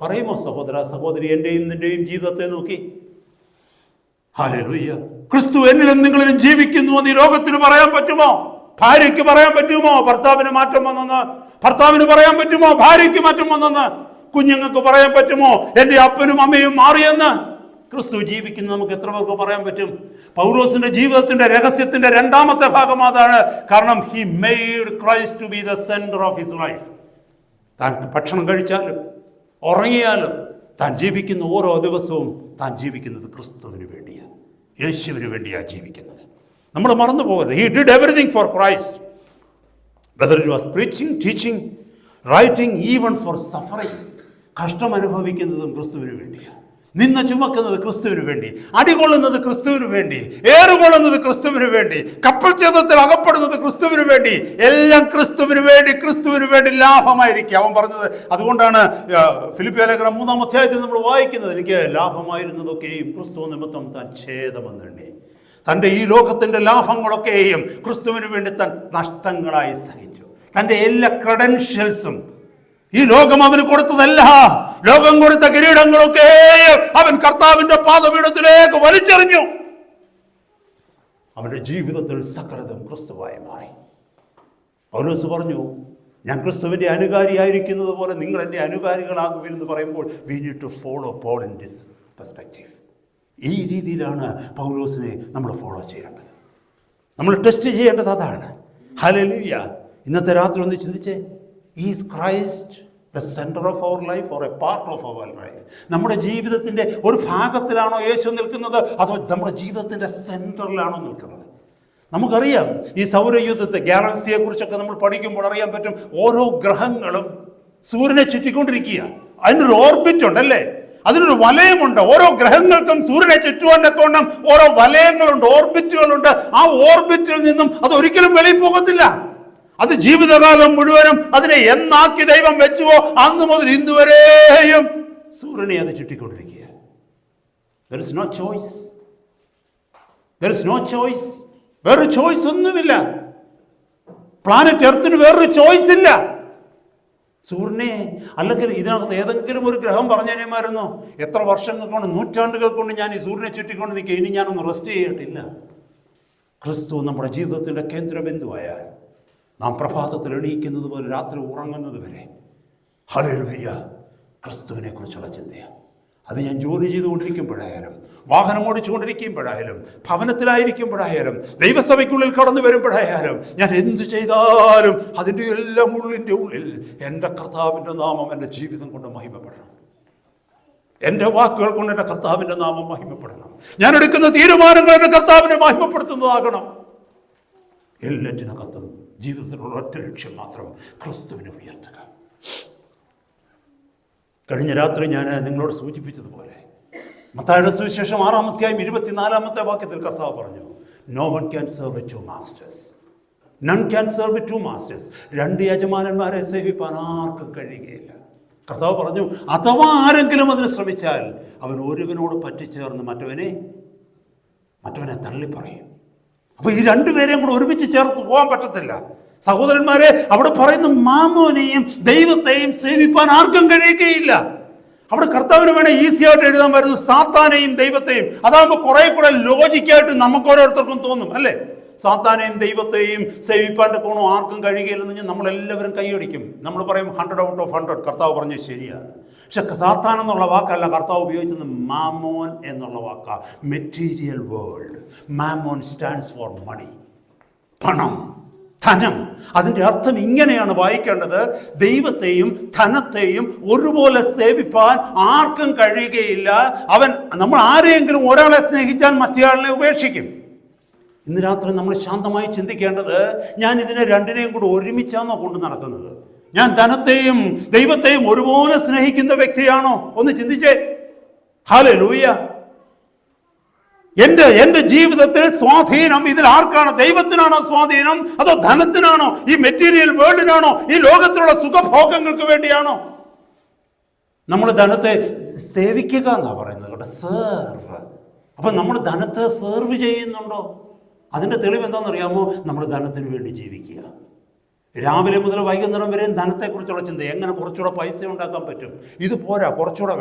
പറയുമോ സഹോദര സഹോദരി, എന്റെയും നിന്റെയും ജീവിതത്തെ നോക്കി? ഹല്ലേലൂയ. ക്രിസ്തു എന്നിലും നിങ്ങളിലും ജീവിക്കുന്നു എന്ന് ഈ ലോകത്തിന് പറയാൻ പറ്റുമോ? ഭാര്യയ്ക്ക് പറയാൻ പറ്റുമോ ഭർത്താവിന് മാറ്റം വന്നെന്ന്? ഭർത്താവിന് പറയാൻ പറ്റുമോ ഭാര്യയ്ക്ക് മാറ്റം വന്നെന്ന്? കുഞ്ഞുങ്ങൾക്ക് പറയാൻ പറ്റുമോ എന്റെ അപ്പനും അമ്മയും മാറിയെന്ന്? ക്രിസ്തു ജീവിക്കുന്ന നമുക്ക് എത്ര പേർക്ക് പറയാൻ പറ്റും? പൗലോസിന്റെ ജീവിതത്തിന്റെ രഹസ്യത്തിന്റെ 2-ാമത്തെ ഭാഗം അതാണ്. കാരണം he made Christ to be the center of his life. താൻ ഭക്ഷണം കഴിച്ചാലും ഉറങ്ങിയാലും താൻ ജീവിക്കുന്ന ഓരോ ദിവസവും താൻ ജീവിക്കുന്നത് ക്രിസ്തുവിന് വേണ്ടിയാണ്, യേശുവിന് വേണ്ടിയാണ് ജീവിക്കുന്നത്. നമ്മൾ മറന്നു പോകരുത്. He did everything for Christ. Whether it was preaching, teaching, writing, even for suffering. കഷ്ടം അനുഭവിക്കുന്നതും ക്രിസ്തുവിന് വേണ്ടിയാണ്. നിന്ന ചുമക്കുന്നത് ക്രിസ്തുവിന് വേണ്ടി, അടികൊള്ളുന്നത് ക്രിസ്തുവിന് വേണ്ടി, ഏറുകൊള്ളുന്നത് ക്രിസ്തുവിന് വേണ്ടി, കപ്പൽ ഛേദത്തിൽ അകപ്പെടുന്നത് ക്രിസ്തുവിന് വേണ്ടി, എല്ലാം ക്രിസ്തുവിന് വേണ്ടി, ക്രിസ്തുവിന് വേണ്ടി ലാഭമായിരിക്കും. അവൻ പറഞ്ഞത് അതുകൊണ്ടാണ് ഫിലിപ്പിയ ലേഖനം 3-ാം അധ്യായത്തിൽ നമ്മൾ വായിക്കുന്നത്, എനിക്ക് ലാഭമായിരുന്നതൊക്കെയും ക്രിസ്തു നിമിത്തം താൻ ഛേദമെന്നെണ്ണി. തൻ്റെ ഈ ലോകത്തിൻ്റെ ലാഭങ്ങളൊക്കെയും ക്രിസ്തുവിന് വേണ്ടി താൻ നഷ്ടങ്ങളായി സഹിച്ചു. തൻ്റെ എല്ലാ ക്രെഡൻഷ്യൽസും, ഈ ലോകം അവന് കൊടുത്തതല്ല, ലോകം കൊടുത്ത കിരീടങ്ങളൊക്കെ അവൻ കർത്താവിന്റെ പാദപീഠത്തിലേക്ക് വലിച്ചെറിഞ്ഞു. അവന്റെ ജീവിതത്തിൽ സകലതും ക്രിസ്തുവായി മാറി. പൗലോസ് പറഞ്ഞു, ഞാൻ ക്രിസ്തുവിന്റെ അനുകാരിയായിരിക്കുന്നത് പോലെ നിങ്ങൾ എൻ്റെ അനുകാരികളാകുമെന്ന് പറയുമ്പോൾ we need to follow Paul in this perspective. ഈ രീതിയിലാണ് പൗലോസിനെ നമ്മൾ ഫോളോ ചെയ്യേണ്ടത്, നമ്മൾ ടെസ്റ്റ് ചെയ്യേണ്ടത് അതാണ്. ഹല്ലേലൂയ. ഇന്നത്തെ രാത്രി ഒന്ന് ചിന്തിച്ചേ, is Christ the center of our life or a part of our life? നമ്മുടെ ജീവിതത്തിൻ്റെ ഒരു ഭാഗത്തിലാണോ യേശു നിൽക്കുന്നത്, അതോ നമ്മുടെ ജീവിതത്തിൻ്റെ സെൻറ്ററിലാണോ നിൽക്കുന്നത്? നമുക്കറിയാം, ഈ സൗരയൂഥത്തെ ഗാലക്സിയെ കുറിച്ചൊക്കെ നമ്മൾ പഠിക്കുമ്പോൾ അറിയാൻ പറ്റും, ഓരോ ഗ്രഹങ്ങളും സൂര്യനെ ചുറ്റിക്കൊണ്ടിരിക്കുക. അതിനൊരു ഓർബിറ്റ് ഉണ്ട് അല്ലേ, അതിനൊരു വലയമുണ്ട്. ഓരോ ഗ്രഹങ്ങൾക്കും സൂര്യനെ ചുറ്റുവാനൊക്കെ ഓരോ വലയങ്ങളുണ്ട്, ഓർബിറ്റുകളുണ്ട്. ആ ഓർബിറ്റിൽ നിന്നും അത് ഒരിക്കലും വെളിയിൽ പോകത്തില്ല. അത് ജീവിതകാലം മുഴുവനും അതിനെ എന്നാക്കി ദൈവം വെച്ചുവോ അന്ന് മുതൽ ഇന്നുവരെയും സൂര്യനെ അത് ചുറ്റിക്കൊണ്ടിരിക്കുക. There is no choice. There is no choice. വേറൊരു ചോയ്സ് ഒന്നുമില്ല. പ്ലാനറ്റ് എർത്തിന് വേറൊരു ചോയ്സ് ഇല്ല. സൂര്യനെ അല്ലെങ്കിൽ ഇതിനകത്ത് ഏതെങ്കിലും ഒരു ഗ്രഹം പറഞ്ഞേമായിരുന്നു, എത്ര വർഷങ്ങൾ കൊണ്ട്, നൂറ്റാണ്ടുകൾ കൊണ്ട് ഞാൻ ഈ സൂര്യനെ ചുറ്റിക്കൊണ്ട് നിൽക്കുക, ഇനി ഞാനൊന്ന് റെസ്റ്റ് ചെയ്യട്ടില്ല. ക്രിസ്തു നമ്മുടെ ജീവിതത്തിൻ്റെ കേന്ദ്രബിന്ദുവായാൽ നാം പ്രഭാതത്തിൽ എണീക്കുന്നത് പോലെ രാത്രി ഉറങ്ങുന്നത് വരെ ഹല്ലേലൂയ ക്രിസ്തുവിനെ കുറിച്ചുള്ള ചിന്തയാണ്. അത് ഞാൻ ജോലി ചെയ്തുകൊണ്ടിരിക്കുമ്പോഴായാലും, വാഹനം ഓടിച്ചുകൊണ്ടിരിക്കുമ്പോഴായാലും, ഭവനത്തിലായിരിക്കുമ്പോഴായാലും, ദൈവസഭയ്ക്കുള്ളിൽ കടന്നു വരുമ്പോഴായാലും, ഞാൻ എന്തു ചെയ്താലും അതിൻ്റെ എല്ലാം ഉള്ളിൻ്റെ ഉള്ളിൽ എൻ്റെ കർത്താവിൻ്റെ നാമം എൻ്റെ ജീവിതം കൊണ്ട് മഹിമപ്പെടണം. എൻ്റെ വാക്കുകൾ കൊണ്ട് എൻ്റെ കർത്താവിൻ്റെ നാമം മഹിമപ്പെടണം. ഞാൻ എടുക്കുന്ന തീരുമാനങ്ങൾ എൻ്റെ കർത്താവിനെ മഹിമപ്പെടുത്തുന്നതാകണം. എല്ലാറ്റിനകത്തും ജീവിതത്തിലുള്ള ഒറ്റ ലക്ഷ്യം മാത്രം, ക്രിസ്തുവിനെ ഉയർത്തുക. കഴിഞ്ഞ രാത്രി ഞാൻ നിങ്ങളോട് സൂചിപ്പിച്ചതുപോലെ മത്തായിയുടെ സുവിശേഷം 6-ാം അധ്യായം 24-ാമത്തെ വാക്യത്തിൽ കർത്താവ് പറഞ്ഞു, no one can serve two masters, none can serve two masters. രണ്ട് യജമാനന്മാരെ സേവിപ്പാൻ ആർക്കും കഴിയുകയില്ല. കർത്താവ് പറഞ്ഞു, അഥവാ ആരെങ്കിലും അതിന് ശ്രമിച്ചാൽ അവൻ ഒരുവനോട് പറ്റിച്ചേർന്ന് മറ്റവനെ തള്ളിപ്പറയും. അപ്പൊ ഈ രണ്ടുപേരെയും കൂടെ ഒരുമിച്ച് ചേർത്ത് പോകാൻ പറ്റത്തില്ല. സഹോദരന്മാരെ, അവിടെ പറയുന്ന മാമോനെയും ദൈവത്തെയും സേവിപ്പാൻ ആർക്കും കഴിയുകയില്ല. അവിടെ കർത്താവിന് വേണേ ഈസി ആയിട്ട് എഴുതാൻ വരുന്നത് സാത്താനെയും ദൈവത്തെയും. അതാകുമ്പോൾ കുറെ കൂടെ ലോജിക്കായിട്ട് നമുക്ക് ഓരോരുത്തർക്കും തോന്നും, അല്ലേ? സാത്താനെയും ദൈവത്തെയും സേവിപ്പാൻ്റെ കോണം ആർക്കും കഴിയുകയില്ലെന്ന് പറഞ്ഞാൽ നമ്മളെല്ലാവരും കൈയടിക്കും. നമ്മൾ പറയും 100 out of 100. കർത്താവ് പറഞ്ഞത് ശരിയാണ്. പക്ഷെ സാത്താൻ എന്നുള്ള വാക്കല്ല കർത്താവ് ഉപയോഗിച്ചത്, മാമോൻ എന്നുള്ള വാക്കാ. Material world. Mammon stands for money, പണം, ധനം. അതിൻ്റെ അർത്ഥം ഇങ്ങനെയാണ് വായിക്കേണ്ടത്: ദൈവത്തെയും ധനത്തെയും ഒരുപോലെ സേവിപ്പാൻ ആർക്കും കഴിയുകയില്ല. നമ്മൾ ആരെയെങ്കിലും ഒരാളെ സ്നേഹിച്ചാൽ മറ്റേയാളിനെ ഉപേക്ഷിക്കും. ഇന്ന് രാത്രി നമ്മൾ ശാന്തമായി ചിന്തിക്കേണ്ടത്, ഞാൻ ഇതിനെ രണ്ടിനെയും കൂടെ ഒരുമിച്ചാണോ കൊണ്ട് നടക്കുന്നത്? ഞാൻ ധനത്തെയും ദൈവത്തെയും ഒരുപോലെ സ്നേഹിക്കുന്ന വ്യക്തിയാണോ? ഒന്ന് ചിന്തിച്ചേ. ഹല്ലേലൂയ. എൻ്റെ ജീവിതത്തിൽ സ്വാധീനം ഇതിൽ ആർക്കാണ്? ദൈവത്തിനാണോ സ്വാധീനം, അതോ ധനത്തിനാണോ, ഈ മെറ്റീരിയൽ വേൾഡിനാണോ, ഈ ലോകത്തിലുള്ള സുഖഭോഗങ്ങൾക്ക് വേണ്ടിയാണോ? നമ്മൾ ധനത്തെ സേവിക്കുക എന്നാ പറയുന്നത്, സെർവ്. അപ്പൊ നമ്മൾ ധനത്തെ സെർവ് ചെയ്യുന്നുണ്ടോ? അതിൻ്റെ തെളിവ് എന്താണെന്നറിയാമോ? നമ്മൾ ധനത്തിന് വേണ്ടി ജീവിക്കുക. രാവിലെ മുതൽ വൈകുന്നേരം വരെയും ധനത്തെക്കുറിച്ചുള്ള ചിന്ത, എങ്ങനെ കുറച്ചുകൂടെ പൈസ ഉണ്ടാക്കാൻ പറ്റും, ഇത് പോരാ, കുറച്ചുകൂടെ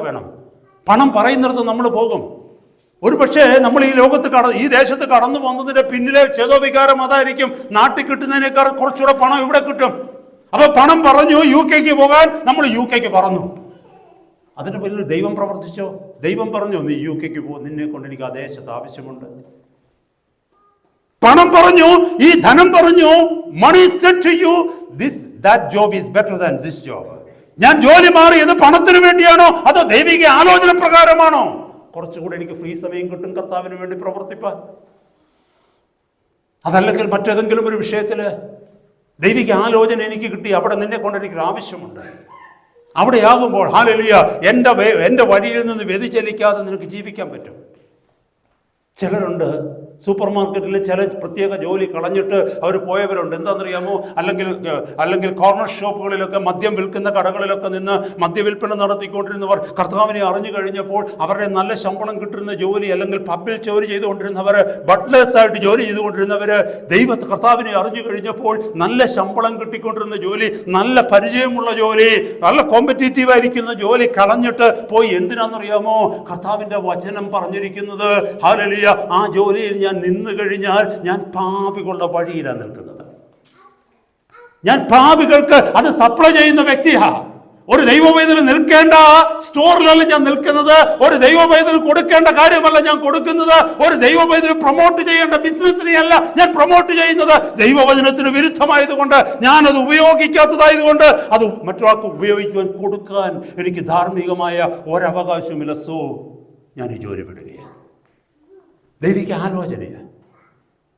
വേണം. പണം പറയുന്നിടത്ത് നമ്മൾ പോകും. ഒരു പക്ഷേ നമ്മൾ ഈ ദേശത്ത് കടന്നു പോകുന്നതിന്റെ പിന്നിലെ ചേതോവികാരം അതായിരിക്കും, നാട്ടിൽ കിട്ടുന്നതിനേക്കാൾ കുറച്ചുകൂടെ പണം ഇവിടെ കിട്ടും. അപ്പൊ പണം പറഞ്ഞു UK പോകാൻ, നമ്മൾ UK പറന്നു. അതിന്റെ പിന്നിൽ ദൈവം പ്രവർത്തിച്ചോ? ദൈവം പറഞ്ഞു, നീ UK പോകും, നിന്നെ കൊണ്ട് എനിക്ക് ആ ദേശത്ത് ആവശ്യമുണ്ട്. പണം പറഞ്ഞു, ഈ ധനം പറഞ്ഞു, money said to you that job is better than this job. ഞാൻ ജോലി മാറിയത് പണത്തിന് വേണ്ടിയാണോ, അതോ ദൈവിക ആലോചന പ്രകാരമാണോ? കുറച്ചുകൂടെ എനിക്ക് ഫ്രീ സമയം കിട്ടും കർത്താവിന് വേണ്ടി പ്രവർത്തിപ്പാൻ. അതല്ലെങ്കിൽ മറ്റേതെങ്കിലും ഒരു വിഷയത്തിൽ ദൈവിക ആലോചന എനിക്ക് കിട്ടി, അവിടെ നിന്നെ കൊണ്ട് എനിക്ക് ആവശ്യമുണ്ട്. അവിടെയാകുമ്പോൾ ഹല്ലേലൂയ, എൻ്റെ വഴിയിൽ നിന്ന് വ്യതിചലിക്കാതെ നിനക്ക് ജീവിക്കാൻ പറ്റും. ചിലരുണ്ട് സൂപ്പർ മാർക്കറ്റിൽ ചില പ്രത്യേക ജോലി കളഞ്ഞിട്ട് അവർ പോയവരുണ്ട്. എന്താണെന്നറിയാമോ? അല്ലെങ്കിൽ കോർണർ ഷോപ്പുകളിലൊക്കെ, മദ്യം വിൽക്കുന്ന കടകളിലൊക്കെ നിന്ന് മദ്യവിൽപ്പന നടത്തിക്കൊണ്ടിരുന്നവർ കർത്താവിനെ അറിഞ്ഞു കഴിഞ്ഞപ്പോൾ അവരുടെ നല്ല ശമ്പളം കിട്ടുന്ന ജോലി, അല്ലെങ്കിൽ പബ്ബിൽ ജോലി ചെയ്തുകൊണ്ടിരുന്നവർ, ബട്ട്ലേഴ്സായിട്ട് ജോലി ചെയ്തുകൊണ്ടിരുന്നവർ, കർത്താവിനെ അറിഞ്ഞു കഴിഞ്ഞപ്പോൾ നല്ല ശമ്പളം കിട്ടിക്കൊണ്ടിരുന്ന ജോലി, നല്ല പരിചയമുള്ള ജോലി, നല്ല കോമ്പറ്റീറ്റീവ് ആയിരിക്കുന്ന ജോലി കളഞ്ഞിട്ട് പോയി. എന്തിനാണെന്നറിയാമോ? കർത്താവിൻ്റെ വചനം പറഞ്ഞിരിക്കുന്നത്, ഹല്ലേലൂയ, ആ ജോലിയിൽ ഞാൻ നിന്ന് കഴിഞ്ഞാൽ ഞാൻ പാപികളുടെ വഴിയിലാണ് നിൽക്കുന്നത്. ഞാൻ പാപികൾക്ക് അത് സപ്ലൈ ചെയ്യുന്ന വ്യക്തിയാ. ഒരു ദൈവവേദന നിൽക്കേണ്ട സ്റ്റോറിലല്ല ഞാൻ നിൽക്കുന്നത്. ഒരു ദൈവവേദന കൊടുക്കേണ്ട കാര്യമല്ല ഞാൻ കൊടുക്കുന്നത്. ഒരു ദൈവവേദന പ്രൊമോട്ട് ചെയ്യേണ്ട ബിസിനസ്സിനെയല്ല ഞാൻ പ്രൊമോട്ട് ചെയ്യുന്നത്. ദൈവവചനത്തിന് വിരുദ്ധമായതുകൊണ്ട്, ഞാനത് ഉപയോഗിക്കാത്തതായതുകൊണ്ട്, അത് മറ്റൊരാൾക്ക് ഉപയോഗിക്കുവാൻ കൊടുക്കാൻ എനിക്ക് ധാർമ്മികമായ ഒരവകാശമില്ല. സോ ഞാൻ ഈ ജോലി വിടുകയാണ്. ദൈവിക ആലോചനയാണ്.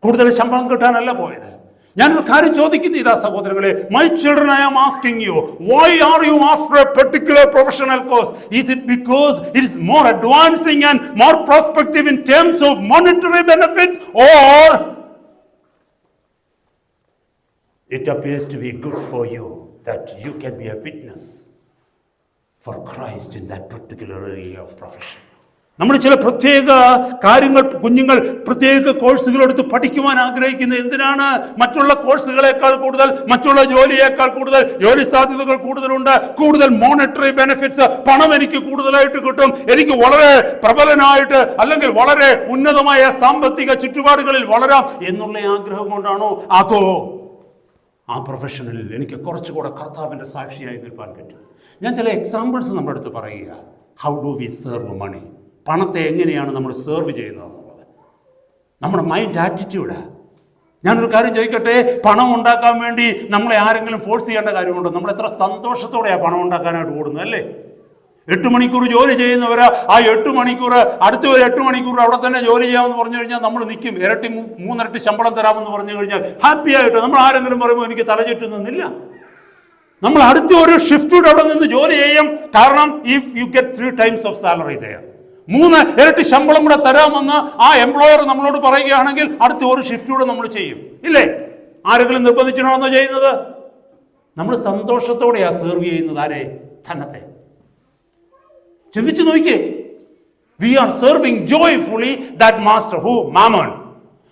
കൂടുതൽ ശമ്പളം കിട്ടാനല്ല പോയത്. ഞാനൊരു കാര്യം ചോദിക്കുന്നു ഇതാ സഹോദരങ്ങളെ, my children, I am asking you, why are you after a particular professional course? Is it because it is more advancing and more prospective in terms of monetary benefits, or it appears to be good for you that you can be a witness for Christ in that particular area of profession? നമ്മൾ ചില പ്രത്യേക കാര്യങ്ങൾ, കുഞ്ഞുങ്ങൾ പ്രത്യേക കോഴ്സുകൾ എടുത്ത് പഠിക്കുവാൻ ആഗ്രഹിക്കുന്നത് എന്തിനാണ്? മറ്റുള്ള കോഴ്സുകളെക്കാൾ കൂടുതൽ, മറ്റുള്ള ജോലിയേക്കാൾ കൂടുതൽ ജോലി സാധ്യതകൾ കൂടുതലുണ്ട്, കൂടുതൽ മോണിറ്ററി ബെനിഫിറ്റ്സ്, പണം എനിക്ക് കൂടുതലായിട്ട് കിട്ടും, എനിക്ക് വളരെ പ്രബലനായിട്ട് അല്ലെങ്കിൽ വളരെ ഉന്നതമായ സാമ്പത്തിക ചുറ്റുപാടുകളിൽ വളരാം എന്നുള്ള ആഗ്രഹം കൊണ്ടാണോ? അതോ ആ പ്രൊഫഷനിൽ എനിക്ക് കുറച്ചുകൂടെ കർത്താവിൻ്റെ സാക്ഷിയായി നിൽപ്പാൻ പറ്റും? ഞാൻ ചില എക്സാമ്പിൾസ് നമ്മുടെ അടുത്ത് പറയുക. ഹൗ ഡു വി സെർവ് മണി? പണത്തെ എങ്ങനെയാണ് നമ്മൾ സെർവ് ചെയ്യുന്നത് എന്നുള്ളത് നമ്മുടെ മൈൻഡ് ആറ്റിറ്റ്യൂഡാണ്. ഞാനൊരു കാര്യം ചോദിക്കട്ടെ, പണം ഉണ്ടാക്കാൻ വേണ്ടി നമ്മളെ ആരെങ്കിലും ഫോഴ്സ് ചെയ്യേണ്ട കാര്യമുണ്ടോ? നമ്മൾ എത്ര സന്തോഷത്തോടെയാണ് പണം ഉണ്ടാക്കാനായിട്ട് ഓടുന്നത് അല്ലേ? 8 മണിക്കൂർ ജോലി ചെയ്യുന്നവരാ, ആ 8 മണിക്കൂർ അടുത്ത ഒരു 8 മണിക്കൂർ അവിടെ തന്നെ ജോലി ചെയ്യാമെന്ന് പറഞ്ഞു കഴിഞ്ഞാൽ നമ്മൾ നിൽക്കും. 3 ഇരട്ടി ശമ്പളം തരാമെന്ന് പറഞ്ഞു കഴിഞ്ഞാൽ ഹാപ്പി ആയിട്ട് നമ്മൾ ആരെങ്കിലും പറയുമ്പോൾ എനിക്ക് തലചുറ്റുന്നില്ല. നമ്മൾ അടുത്ത ഒരു ഷിഫ്റ്റ് അവിടെ നിന്ന് ജോലി ചെയ്യും. കാരണം if you get 3 times of salary there, 3 ഇരട്ടി ശമ്പളം കൂടെ തരാമെന്ന് ആ എംപ്ലോയർ നമ്മളോട് പറയുകയാണെങ്കിൽ അടുത്ത ഒരു ഷിഫ്റ്റ് കൂടെ നമ്മൾ ചെയ്യും, ഇല്ലേ? ആരെങ്കിലും നിർബന്ധിച്ചിട്ടാണോ ചെയ്യുന്നത്? നമ്മൾ സന്തോഷത്തോടെയാണ് സെർവ് ചെയ്യുന്നത്. ആരെ? ധനത്തെ. ചിന്തിച്ചു നോക്കിയേ. We are serving joyfully that master who? Mammon.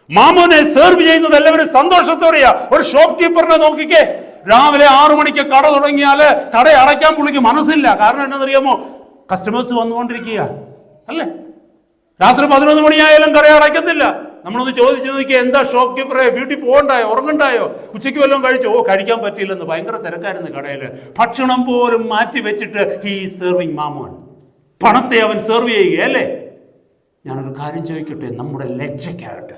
മാമോനെ സെർവ് ചെയ്യുന്നത് എല്ലാവരും സന്തോഷത്തോടെയാ. ഒരു ഷോപ്പ് കീപ്പറിനെ നോക്കിക്കേ, രാവിലെ 6 മണിക്ക് കട തുടങ്ങിയാൽ കട അടയ്ക്കാൻ പുള്ളിക്ക് മനസ്സില്ല. കാരണം എന്താണെന്നറിയാമോ? കസ്റ്റമേഴ്സ് വന്നുകൊണ്ടിരിക്കുക അല്ലേ? രാത്രി 11 മണിയായാലും കട അടയ്ക്കത്തില്ല. നമ്മളൊന്ന് ചോദിച്ചു നോക്കിയാൽ, എന്താ ഷോപ്പ് കീപ്പറെ, വീട്ടിൽ പോകണ്ടായോ, ഉറങ്ങണ്ടായോ, ഉച്ചയ്ക്ക് വല്ലതും കഴിച്ചു? ഓ, കഴിക്കാൻ പറ്റിയില്ലെന്ന്, ഭയങ്കര തിരക്കായിരുന്നു കടയിൽ. ഭക്ഷണം പോലും മാറ്റി വെച്ചിട്ട് ഹി ഈസ് സെർവിങ് മാമോൻ. പണത്തെ അവൻ സെർവ് ചെയ്യുക അല്ലേ? ഞാനൊരു കാര്യം ചോദിക്കട്ടെ, നമ്മുടെ ലജ്ജയ്ക്കായിട്ട്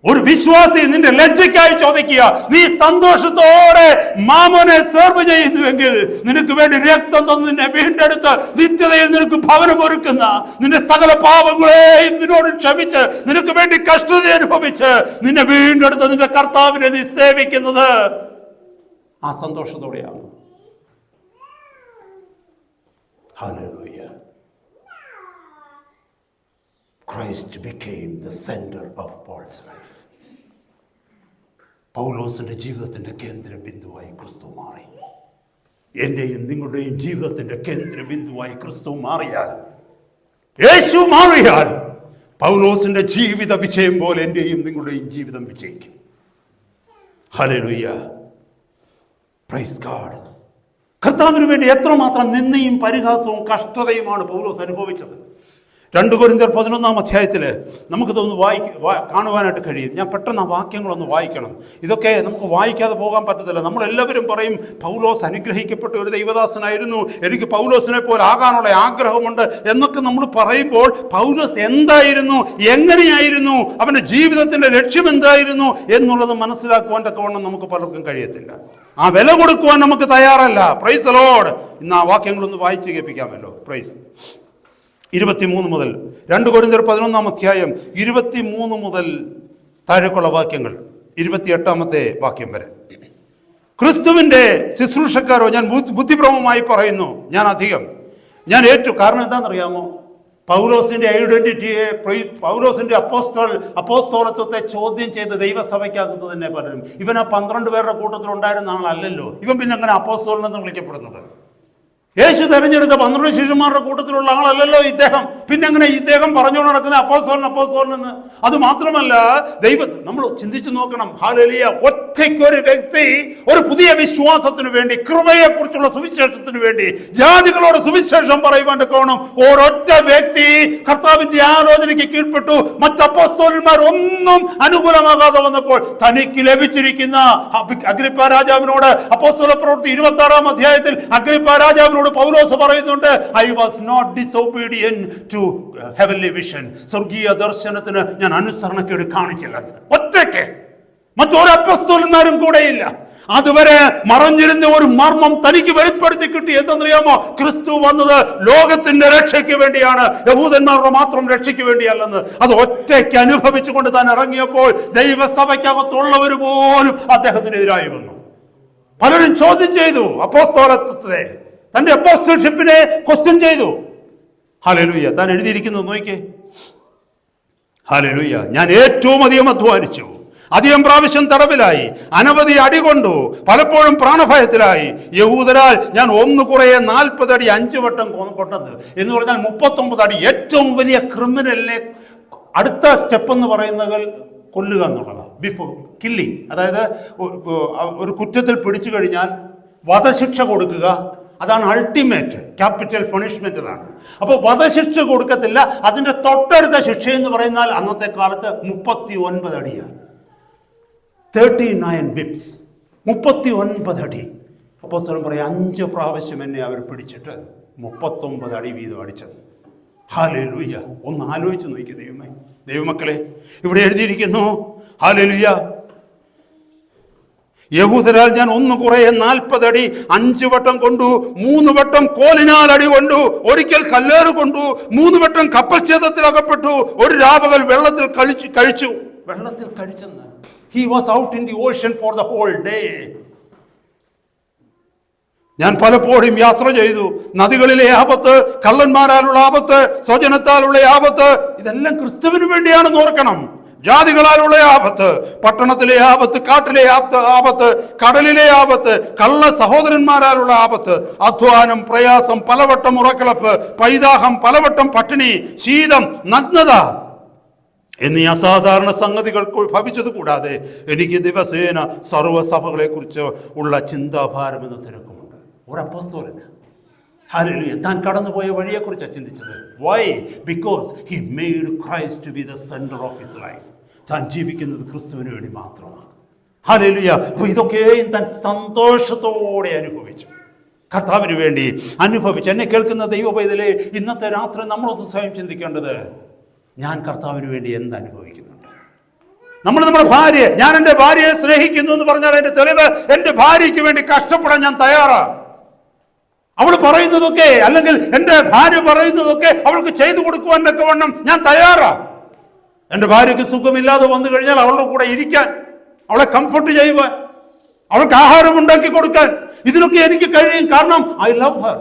ഒരു വിശ്വാസി നിന്റെ ലജ്ജയ്ക്കായി ചോദിക്കുക, നീ സന്തോഷത്തോടെ മാമോനെ സെർവ് ചെയ്യുന്നുവെങ്കിൽ നിനക്ക് വേണ്ടി രക്തം തന്ന് നിന്നെ വീണ്ടെടുത്ത് നിത്യതയിൽ നിനക്ക് ഭവനം ഒരുക്കുന്ന, നിന്റെ സകല പാപങ്ങളെയും നിന്നോട് ക്ഷമിച്ച് നിനക്ക് വേണ്ടി കഷ്ടത അനുഭവിച്ച് നിന്നെ വീണ്ടെടുത്ത് നിന്റെ കർത്താവിനെ നീ സേവിക്കുന്നത് ആ സന്തോഷത്തോടെയാണ്. Hallelujah. Christ became the center of Paul's life. പൗലോസിന്റെ ജീവിതത്തിന്റെ കേന്ദ്ര ബിന്ദുവായി ക്രിസ്തു മാറി. എന്റെയും നിങ്ങളുടെയും ജീവിതത്തിന്റെ കേന്ദ്ര ബിന്ദുവായി ക്രിസ്തു മാറിയാൽ, യേശു മാറിയാൽ, പൗലോസിന്റെ ജീവിത വിജയം പോലെ എന്റെയും നിങ്ങളുടെയും ജീവിതം വിജയിക്കും. ഹല്ലേലൂയ. Praise God. കർത്താവിന് വേണ്ടി എത്രമാത്രം നിന്ദയും പരിഹാസവും കഷ്ടതയുമാണ് പൗലോസ് അനുഭവിച്ചത്. 2 കൊരിന്ത്യർ 11-ാം അധ്യായത്തിൽ നമുക്കിതൊന്ന് കാണുവാനായിട്ട് കഴിയും. ഞാൻ പെട്ടെന്ന് ആ വാക്യങ്ങളൊന്ന് വായിക്കണം. ഇതൊക്കെ നമുക്ക് വായിക്കാതെ പോകാൻ പറ്റത്തില്ല. നമ്മളെല്ലാവരും പറയും പൗലോസ് അനുഗ്രഹിക്കപ്പെട്ട ഒരു ദൈവദാസനായിരുന്നു, എനിക്ക് പൗലോസിനെ പോലെ ആകാനുള്ള ആഗ്രഹമുണ്ട് എന്നൊക്കെ നമ്മൾ പറയുമ്പോൾ, പൗലോസ് എന്തായിരുന്നു, എങ്ങനെയായിരുന്നു, അവൻ്റെ ജീവിതത്തിൻ്റെ ലക്ഷ്യം എന്തായിരുന്നു എന്നുള്ളത് മനസ്സിലാക്കുവാൻ തക്കവണ്ണം നമുക്ക് പലർക്കും കഴിയത്തില്ല. ആ വില കൊടുക്കുവാൻ നമുക്ക് തയ്യാറല്ല. Praise the Lord. ഇന്ന് ആ വാക്യങ്ങളൊന്ന് വായിച്ച് കേൾപ്പിക്കാമല്ലോ. പ്രൈസ് 23 മുതൽ 2 കൊരിന്ത്യർ 11-ാം അധ്യായം 23 മുതൽ താഴേക്കുള്ള വാക്യങ്ങൾ 28-ാമത്തെ വാക്യം വരെ. ക്രിസ്തുവിൻ്റെ ശുശ്രൂഷക്കാരോ ഞാൻ ബുദ്ധിപൂർവമായി പറയുന്നു, ഞാൻ ഏറ്റു. കാരണം എന്താണെന്നറിയാമോ? പൗലോസിന്റെ ഐഡന്റിറ്റിയെ, പൗലോസിന്റെ അപ്പോസ്തലത്വത്തെ ചോദ്യം ചെയ്ത് ദൈവസഭയ്ക്കകത്ത് തന്നെ പലരും, ഇവൻ ആ 12 പേരുടെ കൂട്ടത്തിൽ ഉണ്ടായിരുന്ന ആളല്ലല്ലോ, ഇവൻ പിന്നെ അങ്ങനെ അപ്പോസ്തലൻ എന്ന് വിളിക്കപ്പെടുന്നത്? യേശു തെരഞ്ഞെടുത്ത 12 ശിഷ്യന്മാരുടെ കൂട്ടത്തിലുള്ള ആളല്ലല്ലോ ഇദ്ദേഹം. പിന്നെ അങ്ങനെ ഇദ്ദേഹം പറഞ്ഞുകൊണ്ട് നടക്കുന്ന അപ്പോസ്തലൻ എന്ന്? അത് മാത്രമല്ല, നമ്മൾ ചിന്തിച്ചു നോക്കണം. ഹല്ലേലൂയ. ഒറ്റയ്ക്കൊരു വ്യക്തി ഒരു പുതിയ വിശ്വാസത്തിന് വേണ്ടി, കൃപയെക്കുറിച്ചുള്ള സുവിശേഷത്തിന് വേണ്ടി, ജാതികളോട് സുവിശേഷം പറയുവാൻ കോണം ഒരൊറ്റ വ്യക്തി കർത്താവിന്റെ ആലോചനയ്ക്ക് കീഴ്പ്പെട്ടു. മറ്റ് അപ്പോസ്തലന്മാർ ഒന്നും അനുകൂലമാകാതെ വന്നപ്പോൾ തനിക്ക് ലഭിച്ചിരിക്കുന്ന അഗ്രിപ്പ രാജാവിനോട്, അപ്പോസ്തല പ്രവൃത്തി 26-ാം അധ്യായത്തിൽ അഗ്രിപ്പ രാജാവിനോട് പൗലോസ് പറയുന്നുണ്ട്, I was not disobedient to heavenly vision. സ്വർഗീയ ദർശനത്തിന് ഞാൻ അനുസരണക്കേട് കാണിച്ചില്ല. ഒറ്റയ്ക്ക്, മറ്റൊരു അപ്പോസ്തലന്മാരും കൂടെയില്ല. അതുവരെ മറഞ്ഞിരുന്ന ഒരു മർമ്മം തനിക്ക് വെളിപ്പെടുത്തി കിട്ടി. എന്തെന്നറിയാമോ? ക്രിസ്തു വന്നത് ലോകത്തിന്റെ രക്ഷയ്ക്ക് വേണ്ടിയാണ്, യഹൂദന്മാരുടെ മാത്രം രക്ഷയ്ക്ക് വേണ്ടിയല്ലെന്ന്. അത് ഒറ്റയ്ക്ക് അനുഭവിച്ചുകൊണ്ട് താൻ ഇറങ്ങിയപ്പോൾ ദൈവസഭയ്ക്കകത്തുള്ളവർ പോലും അദ്ദേഹത്തിനെതിരായി വന്നു. പലരും ചോദ്യം ചെയ്തു അപ്പോസ്തലത്വത്തെ, തന്റെ അപ്പോസ്റ്റൽഷിപ്പിനെ ക്വസ്റ്റ്യൻ ചെയ്തു. ഹല്ലേലൂയ. താൻ എഴുതിയിരിക്കുന്നത് നോക്കിക്കേ. ഹല്ലേലൂയ. ഞാൻ ഏറ്റവും അധികം അധ്വാനിച്ചു, അധികം പ്രാവശ്യം തടവിലായി, അനവധി അടികൊണ്ടു, പലപ്പോഴും പ്രാണഭയത്തിലായി. യഹൂദരാൽ ഞാൻ 1 കുറയെ 40 അടി 5 വട്ടം കൊണ്ടത് എന്ന് പറഞ്ഞാൽ 39 അടി. ഏറ്റവും വലിയ ക്രിമിനലിനെ അടുത്ത സ്റ്റെപ്പ് എന്ന് പറയുന്നത് കൊല്ലുക എന്നുള്ളതാണ്. ബിഫോർ കില്ലിങ്, അതായത് ഒരു കുറ്റത്തിൽ പിടിച്ചു കഴിഞ്ഞാൽ വധശിക്ഷ കൊടുക്കുക. അതാണ് അൾട്ടിമേറ്റ് ക്യാപിറ്റൽ പണിഷ്മെന്റ്. അതാണ്. അപ്പോൾ വധശിക്ഷ കൊടുക്കത്തില്ല. അതിന്റെ തൊട്ടടുത്ത ശിക്ഷ എന്ന് പറയുന്നാൽ അന്നത്തെ കാലത്ത് 39 അടിയാണ്. 39 whips, 39 അടി. അപ്പോസ്തലൻ പറയും 5 പ്രാവശ്യം എന്നെ അവർ പിടിച്ചിട്ട് 39 അടി വീതം അടിച്ചത്. ഹല്ലേലൂയ. ഒന്ന് ആലോചിച്ച് നോക്കി ദൈവമക്കളെ, ഇവിടെ എഴുതിയിരിക്കുന്നു, ഹല്ലേലൂയ, യഹൂദരാൽ ഞാൻ 1 കുറയെ 40 അടി 5 വട്ടം കൊണ്ടു, 3 വട്ടം കോലിനാൽ അടി കൊണ്ടു, ഒരിക്കൽ കല്ലേറ് കൊണ്ടു, 3 വട്ടം കപ്പൽ ഛേദത്തിൽ അകപ്പെട്ടു, ഒരു രാപകൽ വെള്ളത്തിൽ കഴിച്ചു. വെള്ളത്തിൽ കഴിച്ചെന്ന്. He was out in the ocean for the whole day. ഞാൻ പലപ്പോഴും യാത്ര ചെയ്തു. നദികളിലെ ആപത്ത്, കള്ളന്മാരാലുള്ള ആപത്ത്, സ്വജനത്താലുള്ള ആപത്ത്, ഇതെല്ലാം ക്രിസ്തുവിന് വേണ്ടിയാണെന്ന് ഓർക്കണം. ജാതികളാലുള്ള ആപത്ത്, പട്ടണത്തിലെ ആപത്ത്, കാട്ടിലെ ആപത്ത്, കടലിലെ ആപത്ത്, കള്ള സഹോദരന്മാരാലുള്ള ആപത്ത്, അധ്വാനം, പ്രയാസം, പലവട്ടം ഉറക്കളപ്പ്, പൈതാഹം, പലവട്ടം പട്ടിണി, ശീതം, നഗ്നത എന്നീ അസാധാരണ സംഗതികൾ ഭവിച്ചത് കൂടാതെ എനിക്ക് ദിവസേന സർവ്വസഭകളെ കുറിച്ച് ഉള്ള ചിന്താഭാരം എന്ന തിരക്കുമുണ്ട്. ഒരു അപ്പോസ്തലന് ഹല്ലേലൂയ താൻ കടന്നുപോയ വഴിയെക്കുറിച്ചാണ് ചിന്തിച്ചത്. Why? Because he made Christ to be the centre of his life. താൻ ജീവിക്കുന്നത് ക്രിസ്തുവിന് വേണ്ടി മാത്രമാണ്. ഹല്ലേലൂയ. അപ്പോൾ ഇതൊക്കെയും താൻ സന്തോഷത്തോടെ അനുഭവിച്ചു, കർത്താവിന് വേണ്ടി അനുഭവിച്ചു. എന്നെ കേൾക്കുന്ന ദൈവ പൈതലേ, ഇന്നത്തെ രാത്രി നമ്മളൊന്ന് സ്വയം ചിന്തിക്കേണ്ടത്, ഞാൻ കർത്താവിന് വേണ്ടി എന്ത് അനുഭവിക്കുന്നുണ്ട്? നമ്മുടെ ഭാര്യ, ഞാൻ എൻ്റെ ഭാര്യയെ സ്നേഹിക്കുന്നു എന്ന് പറഞ്ഞാൽ എൻ്റെ തെളിവ്, എൻ്റെ ഭാര്യയ്ക്ക് വേണ്ടി കഷ്ടപ്പെടാൻ ഞാൻ തയ്യാറാണ്. അവൾ പറയുന്നതൊക്കെ, അല്ലെങ്കിൽ എൻ്റെ ഭാര്യ പറയുന്നതൊക്കെ അവൾക്ക് ചെയ്തു കൊടുക്കുവാനൊക്കെ വണ്ണം ഞാൻ തയ്യാറാണ്. എൻ്റെ ഭാര്യയ്ക്ക് സുഖമില്ലാതെ വന്നു കഴിഞ്ഞാൽ അവളുടെ കൂടെ ഇരിക്കാൻ, അവളെ കംഫർട്ട് ചെയ്യുവാൻ, അവൾക്ക് ആഹാരം ഉണ്ടാക്കി കൊടുക്കാൻ, ഇതിനൊക്കെ എനിക്ക് കഴിയും. കാരണം ഐ ലവ് ഹർ.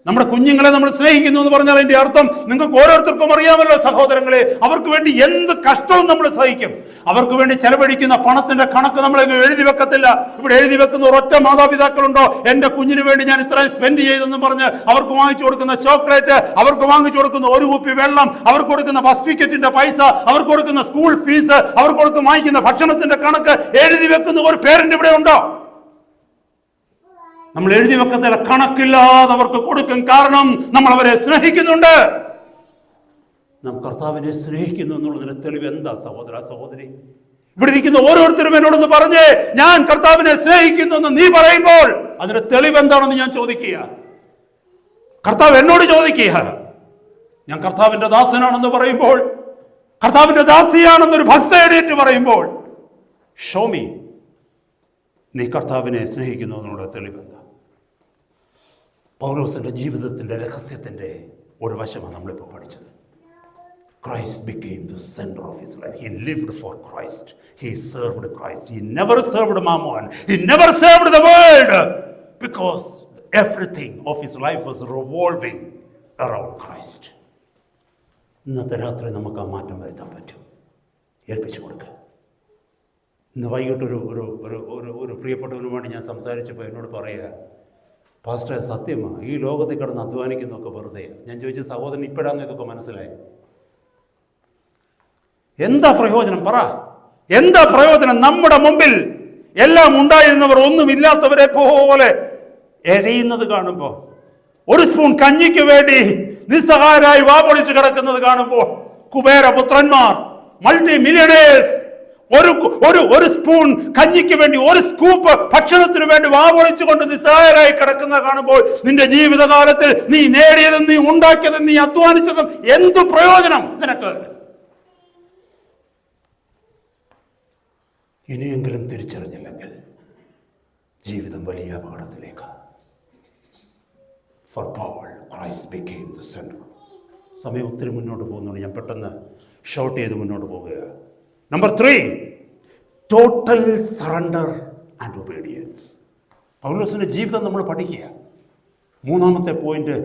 നമ്മുടെ കുഞ്ഞുങ്ങളെ നമ്മൾ സ്നേഹിക്കുന്നു എന്ന് പറഞ്ഞാൽ അതിന്റെ അർത്ഥം നിങ്ങൾക്ക് ഓരോരുത്തർക്കും അറിയാമല്ലോ സഹോദരങ്ങളെ, അവർക്ക് വേണ്ടി എന്ത് കഷ്ടവും നമ്മൾ സഹിക്കും. അവർക്ക് വേണ്ടി ചെലവഴിക്കുന്ന പണത്തിന്റെ കണക്ക് നമ്മൾ എഴുതി വെക്കത്തില്ല. ഇവിടെ എഴുതി വെക്കുന്ന ഒരൊറ്റ മാതാപിതാക്കളുണ്ടോ? എന്റെ കുഞ്ഞിന് വേണ്ടി ഞാൻ ഇത്രയും സ്പെൻഡ് ചെയ്തെന്ന് പറഞ്ഞ് അവർക്ക് വാങ്ങിച്ചു കൊടുക്കുന്ന ചോക്ലേറ്റ്, അവർക്ക് വാങ്ങിച്ചു കൊടുക്കുന്ന ഒരു കുപ്പി വെള്ളം, അവർക്ക് കൊടുക്കുന്ന ബസ് ടിക്കറ്റിന്റെ പൈസ, അവർക്ക് കൊടുക്കുന്ന സ്കൂൾ ഫീസ്, അവർക്ക് വാങ്ങിക്കുന്ന ഭക്ഷണത്തിന്റെ കണക്ക് എഴുതി വെക്കുന്ന ഒരു പേരന്റ് ഇവിടെ ഉണ്ടോ? നമ്മൾ എഴുതി വെക്കത്തില്ല, കണക്കില്ലാതെ അവർക്ക് കൊടുക്കും. കാരണം നമ്മൾ അവരെ സ്നേഹിക്കുന്നുണ്ട്. നാം കർത്താവിനെ സ്നേഹിക്കുന്നു എന്നുള്ളതിന് തെളിവ് എന്താ സഹോദര സഹോദരി? ഇവിടെ ഇരിക്കുന്ന ഓരോരുത്തരും എന്നോടൊന്ന് പറഞ്ഞേ, ഞാൻ കർത്താവിനെ സ്നേഹിക്കുന്നു എന്ന് നീ പറയുമ്പോൾ അതിന് തെളിവ് എന്താണെന്ന് ഞാൻ ചോദിക്കുക. കർത്താവ് എന്നോട് ചോദിക്കുക. ഞാൻ കർത്താവിന്റെ ദാസനാണെന്ന് പറയുമ്പോൾ, കർത്താവിന്റെ ദാസിയാണെന്നൊരു ഭക്തയേറ്റ് പറയുമ്പോൾ, ഷോ മീ നീ കർത്താവിനെ സ്നേഹിക്കുന്നു എന്നുള്ള തെളിവെന്താ? പൗലോസിന്റെ ജീവിതത്തിന്റെ രഹസ്യത്തിന്റെ ഒരു വശമാണ് നമ്മളിപ്പോൾ പഠിച്ചത്. Christ became the center of his life. He lived for Christ. He served Christ. He never served Mammon. He never served the world, because everything of his life was revolving around Christ. ഇന്നത്തെ രാത്രി നമുക്ക് ആ മാറ്റം വരുത്താൻ പറ്റും. ഏൽപ്പിച്ചു കൊടുക്കുക. ഇന്ന് വൈകിട്ട് ഒരു പ്രിയപ്പെട്ടവനുമായിട്ട് ഞാൻ സംസാരിച്ചപ്പോൾ എന്നോട് പറയുക, പാസ്റ്റർ സത്യമാണ്, ഈ ലോകത്തിൽ കിടന്ന് അധ്വാനിക്കുന്നതൊക്കെ വെറുതെ. ഞാൻ ചോദിച്ച സഹോദരൻ ഇപ്പോഴാണ് ഇതൊക്കെ മനസ്സിലായി. എന്താ പ്രയോജനം? പറ, എന്താ പ്രയോജനം? നമ്മുടെ മുമ്പിൽ എല്ലാം ഉണ്ടായിരുന്നവർ ഒന്നുമില്ലാത്തവരെ പോലെ എഴയുന്നത് കാണുമ്പോൾ, ഒരു സ്പൂൺ കഞ്ഞിക്ക് വേണ്ടി നിസ്സഹായരായി വാപൊളിച്ച് കിടക്കുന്നത് കാണുമ്പോൾ, കുബേരപുത്രന്മാർ, മൾട്ടി മില്യണേഴ്സ് ഒരു സ്പൂൺ കഞ്ഞിക്ക് വേണ്ടി, ഒരു സ്കൂപ്പ് ഭക്ഷണത്തിന് വേണ്ടി വാവൊളിച്ചുകൊണ്ട് നിസ്സഹായരായി കിടക്കുന്ന കാണുമ്പോൾ, നിന്റെ ജീവിതകാലത്തിൽ നീ നേടിയതും നീ ഉണ്ടാക്കിയതും നീ അധ്വാനിച്ചതും എന്തു പ്രയോജനം നിനക്ക്? ഇനിയെങ്കിലും തിരിച്ചറിഞ്ഞില്ലെങ്കിൽ ജീവിതം വലിയ അപകടത്തിലേക്ക്. For Paul, Christ became the center. സമയം ഒത്തിരി മുന്നോട്ട് പോകുന്നുണ്ട്, ഞാൻ പെട്ടെന്ന് ഷോർട്ട് ചെയ്ത് മുന്നോട്ട് പോകുക. Number 3, total surrender and obedience. പൗലോസിന്റെ ജീവിതം നമ്മൾ പഠിക്കുക. മൂന്നാമത്തെ പോയിന്റ്,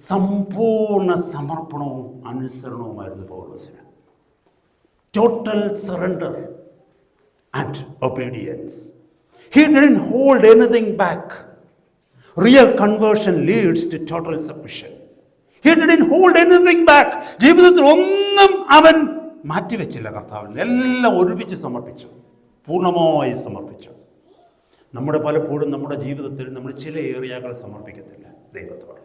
സമ്പൂർണ്ണ സമർപ്പണവും അനുസരണവുമായിരുന്നു പൗലോസിന്. Total surrender and obedience. He didn't hold anything back. Real conversion leads to total submission. He didn't hold anything back. ജീവിതത്തിൽ ഒന്നും അവൻ മാറ്റിവെച്ചില്ല. കർത്താവിന് എല്ലാം ഒരുമിച്ച് സമർപ്പിച്ചു, പൂർണ്ണമായി സമർപ്പിച്ചു. പലപ്പോഴും നമ്മുടെ ജീവിതത്തിൽ നമ്മൾ ചില ഏരിയകൾ സമർപ്പിക്കത്തില്ല ദൈവത്തോട്.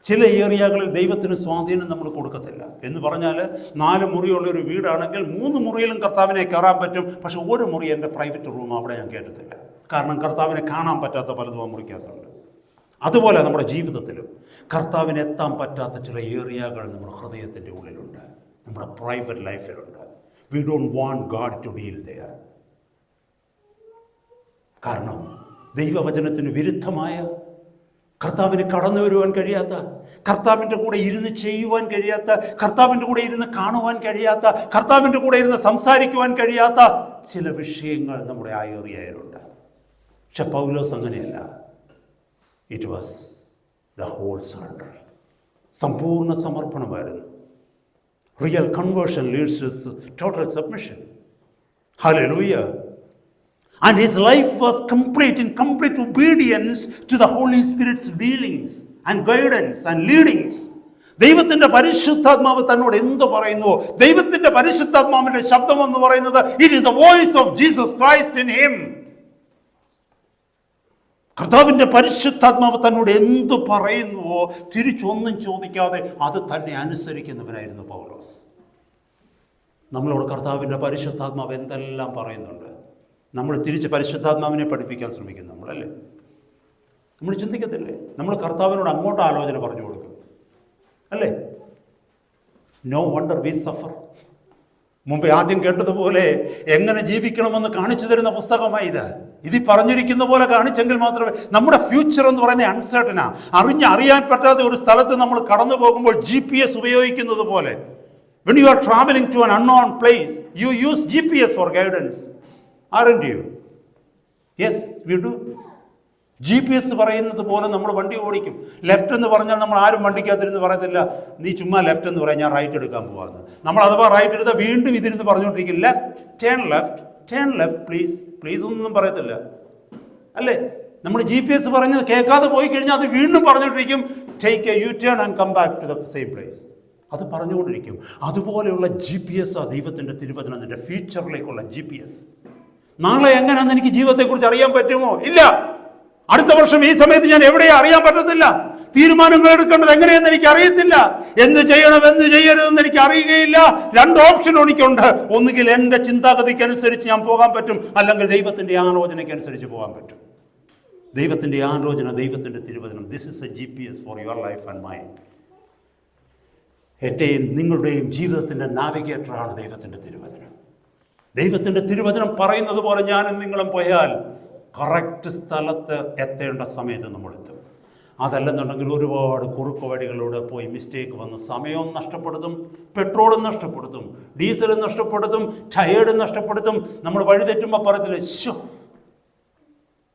ചില ഏരിയകളിൽ ദൈവത്തിന് സ്വാധീനം നമ്മൾ കൊടുക്കത്തില്ല. എന്ന് പറഞ്ഞാൽ 4 മുറിയുള്ള ഒരു വീടാണെങ്കിൽ 3 മുറിയിലും കർത്താവിനെ കയറാൻ പറ്റും. പക്ഷെ ഒരു മുറി എൻ്റെ പ്രൈവറ്റ് റൂം, അവിടെ ഞാൻ കയറ്റത്തില്ല. കാരണം കർത്താവിനെ കാണാൻ പറ്റാത്ത പലതും ആ മുറിക്കകത്തുണ്ട്. അതുപോലെ നമ്മുടെ ജീവിതത്തിലും കർത്താവിന് എത്താൻ പറ്റാത്ത ചില ഏരിയകൾ നമ്മുടെ ഹൃദയത്തിൻ്റെ ഉള്ളിലുണ്ട്, നമ്മുടെ പ്രൈവറ്റ് ലൈഫിലുണ്ട്. We don't want God to deal there. കാരണം ദൈവവചനത്തിന് വിരുദ്ധമായ, കർത്താവിന് കടന്നു വരുവാൻ കഴിയാത്ത, കർത്താവിൻ്റെ കൂടെ ഇരുന്ന് ചെയ്യുവാൻ കഴിയാത്ത, കർത്താവിൻ്റെ കൂടെ ഇരുന്ന് കാണുവാൻ കഴിയാത്ത, കർത്താവിൻ്റെ കൂടെ ഇരുന്ന് സംസാരിക്കുവാൻ കഴിയാത്ത ചില വിഷയങ്ങൾ നമ്മുടെ ആ ഏരിയയിലുണ്ട്. പക്ഷെ പൗലോസ് അങ്ങനെയല്ല. It was the whole surrender. സമ്പൂർണ്ണ സമർപ്പണമായിരുന്നു. Real conversion leads to total submission. Hallelujah. And his life was complete in complete obedience to the Holy Spirit's dealings and guidance and leadings. ദൈവത്തിൻ്റെ പരിശുദ്ധാത്മാവ് തന്നോട് എന്ത് പറയുന്നുവോ, ദൈവത്തിൻ്റെ പരിശുദ്ധാത്മാവിൻ്റെ ശബ്ദം എന്ന് പറയുന്നത് it is the voice of Jesus Christ in him. കർത്താവിൻ്റെ പരിശുദ്ധാത്മാവ് തന്നോട് എന്ത് പറയുന്നുവോ തിരിച്ചൊന്നും ചോദിക്കാതെ അത് തന്നെ അനുസരിക്കുന്നവനായിരുന്നു പൗലോസ്. നമ്മളോട് കർത്താവിൻ്റെ പരിശുദ്ധാത്മാവ് എന്തെല്ലാം പറയുന്നുണ്ട്, നമ്മൾ തിരിച്ച് പരിശുദ്ധാത്മാവിനെ പഠിപ്പിക്കാൻ ശ്രമിക്കും നമ്മളല്ലേ? നമ്മൾ ചിന്തിക്കത്തില്ലേ? നമ്മൾ കർത്താവിനോട് അങ്ങോട്ട് ആലോചന പറഞ്ഞു കൊടുക്കും അല്ലേ? No wonder we suffer. മുമ്പ് ആദ്യം കേട്ടതുപോലെ എങ്ങനെ ജീവിക്കണമെന്ന് കാണിച്ചു തരുന്ന പുസ്തകമായി ഇത് പറഞ്ഞിരിക്കുന്ന പോലെ കാണിച്ചെങ്കിൽ മാത്രമേ. നമ്മുടെ ഫ്യൂച്ചർ എന്ന് പറയുന്നത് അൺസർട്ടനാ. അറിയാൻ പറ്റാത്ത ഒരു സ്ഥലത്ത് നമ്മൾ കടന്നു പോകുമ്പോൾ GPS ഉപയോഗിക്കുന്നത് പോലെ, when you are traveling to an unknown place, you use GPS for guidance. Aren't you? Yes, we do. GPS പറയുന്നത് പോലെ നമ്മൾ വണ്ടി ഓടിക്കും. ലെഫ്റ്റ് എന്ന് പറഞ്ഞാൽ നമ്മൾ ആരും വണ്ടിക്കകത്തിരുന്ന് പറയത്തില്ല, നീ ചുമ്മാ ലെഫ്റ്റ് എന്ന് പറയാൻ ഞാൻ റൈറ്റ് എടുക്കാൻ പോവാന്ന്. നമ്മൾ അഥവാ റൈറ്റ് എടുത്താൽ വീണ്ടും ഇതിരുന്ന് പറഞ്ഞുകൊണ്ടിരിക്കും, ടേൺ ലെഫ്റ്റ് പ്ലീസ് ഒന്നും പറയത്തില്ല അല്ലേ? നമ്മൾ GPS പറഞ്ഞത് കേൾക്കാതെ പോയി കഴിഞ്ഞാൽ അത് വീണ്ടും പറഞ്ഞുകൊണ്ടിരിക്കും, take A U-turn and come back to the same place. അത് പറഞ്ഞുകൊണ്ടിരിക്കും. അതുപോലെയുള്ള GPS ആ ദൈവത്തിൻ്റെ തിരുവചനം, നിന്റെ ഫ്യൂച്ചറിലേക്കുള്ള GPS. നാളെ എങ്ങനെയാണെന്ന് എനിക്ക് ജീവിതത്തെക്കുറിച്ച് അറിയാൻ പറ്റുമോ? ഇല്ല. അടുത്ത വർഷം ഈ സമയത്ത് ഞാൻ എവിടെയാ അറിയാൻ പറ്റത്തില്ല. തീരുമാനങ്ങൾ എടുക്കേണ്ടത് എങ്ങനെയെന്ന് എനിക്ക് അറിയത്തില്ല. എന്ത് ചെയ്യണം എന്ത് ചെയ്യരുതെന്ന് എനിക്ക് അറിയുകയില്ല. രണ്ട് ഓപ്ഷൻ എനിക്കുണ്ട്. ഒന്നുകിൽ എൻ്റെ ചിന്താഗതിക്ക് അനുസരിച്ച് ഞാൻ പോകാൻ പറ്റും, അല്ലെങ്കിൽ ദൈവത്തിൻ്റെ ആലോചനയ്ക്ക് അനുസരിച്ച് പോകാൻ പറ്റും. ദൈവത്തിൻ്റെ ആലോചന, ദൈവത്തിൻ്റെ തിരുവചനം. This is A GPS for your life and mind. എൻ്റെയും നിങ്ങളുടെയും ജീവിതത്തിൻ്റെ നാവിഗേറ്ററാണ് ദൈവത്തിൻ്റെ തിരുവചനം. ദൈവത്തിൻ്റെ തിരുവചനം പറയുന്നത് പോലെ ഞാനും നിങ്ങളും പോയാൽ കറക്റ്റ് സ്ഥലത്ത് എത്തേണ്ട സമയത്ത് നമ്മളെത്തും. അതല്ലെന്നുണ്ടെങ്കിൽ ഒരുപാട് കുറുക്ക് വഴികളിലൂടെ പോയി മിസ്റ്റേക്ക് വന്ന് സമയവും നഷ്ടപ്പെടുത്തും, പെട്രോളും നഷ്ടപ്പെടുത്തും, ഡീസലും നഷ്ടപ്പെടുത്തും, ടയേർഡും നഷ്ടപ്പെടുത്തും. നമ്മൾ വഴിതെറ്റുമ്പോൾ പറയത്തില്ലേ, ശോ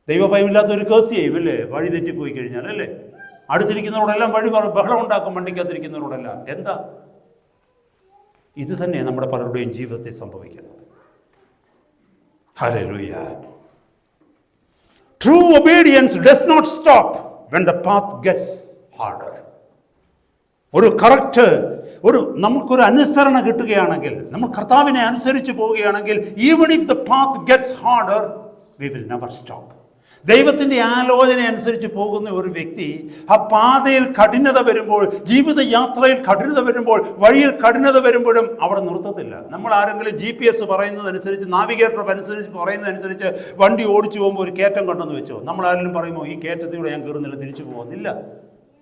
ദൈവഭയമില്ലാത്തൊരു കേസ് ചെയ്യും അല്ലേ വഴി തെറ്റിപ്പോയി കഴിഞ്ഞാൽ അല്ലേ? അടുത്തിരിക്കുന്നവരോടെല്ലാം ബഹളം ഉണ്ടാക്കും, വണ്ടിക്കകത്തിരിക്കുന്നവരോടെല്ലാം. എന്താ? ഇത് തന്നെ നമ്മുടെ പലരുടെയും ജീവിതത്തിൽ സംഭവിക്കുന്നത്. Hallelujah. True obedience does not stop when the path gets harder. നമുക്കൊരു അനുസരണ കിട്ടുകയാണെങ്കിൽ, നമ്മൾ കർത്താവിനെ അനുസരിച്ച് പോവുകയാണെങ്കിൽ, even if the path gets harder, we will never stop. ദൈവത്തിൻ്റെ ആലോചന അനുസരിച്ച് പോകുന്ന ഒരു വ്യക്തി ആ പാതയിൽ കഠിനത വരുമ്പോൾ, ജീവിതയാത്രയിൽ കഠിനത വരുമ്പോൾ, വഴിയിൽ കഠിനത വരുമ്പോഴും അവിടെ നിർത്തത്തില്ല. നമ്മൾ ആരെങ്കിലും GPS പറയുന്നതനുസരിച്ച്, നാവിഗേറ്റർ അനുസരിച്ച് പറയുന്നതനുസരിച്ച് വണ്ടി ഓടിച്ചു പോകുമ്പോൾ ഒരു കയറ്റം കണ്ടെന്ന് വെച്ചോ, നമ്മൾ ആരെങ്കിലും പറയുമോ ഈ കയറ്റത്തിലൂടെ ഞാൻ കയറുന്നില്ല തിരിച്ചു പോകുന്നില്ല?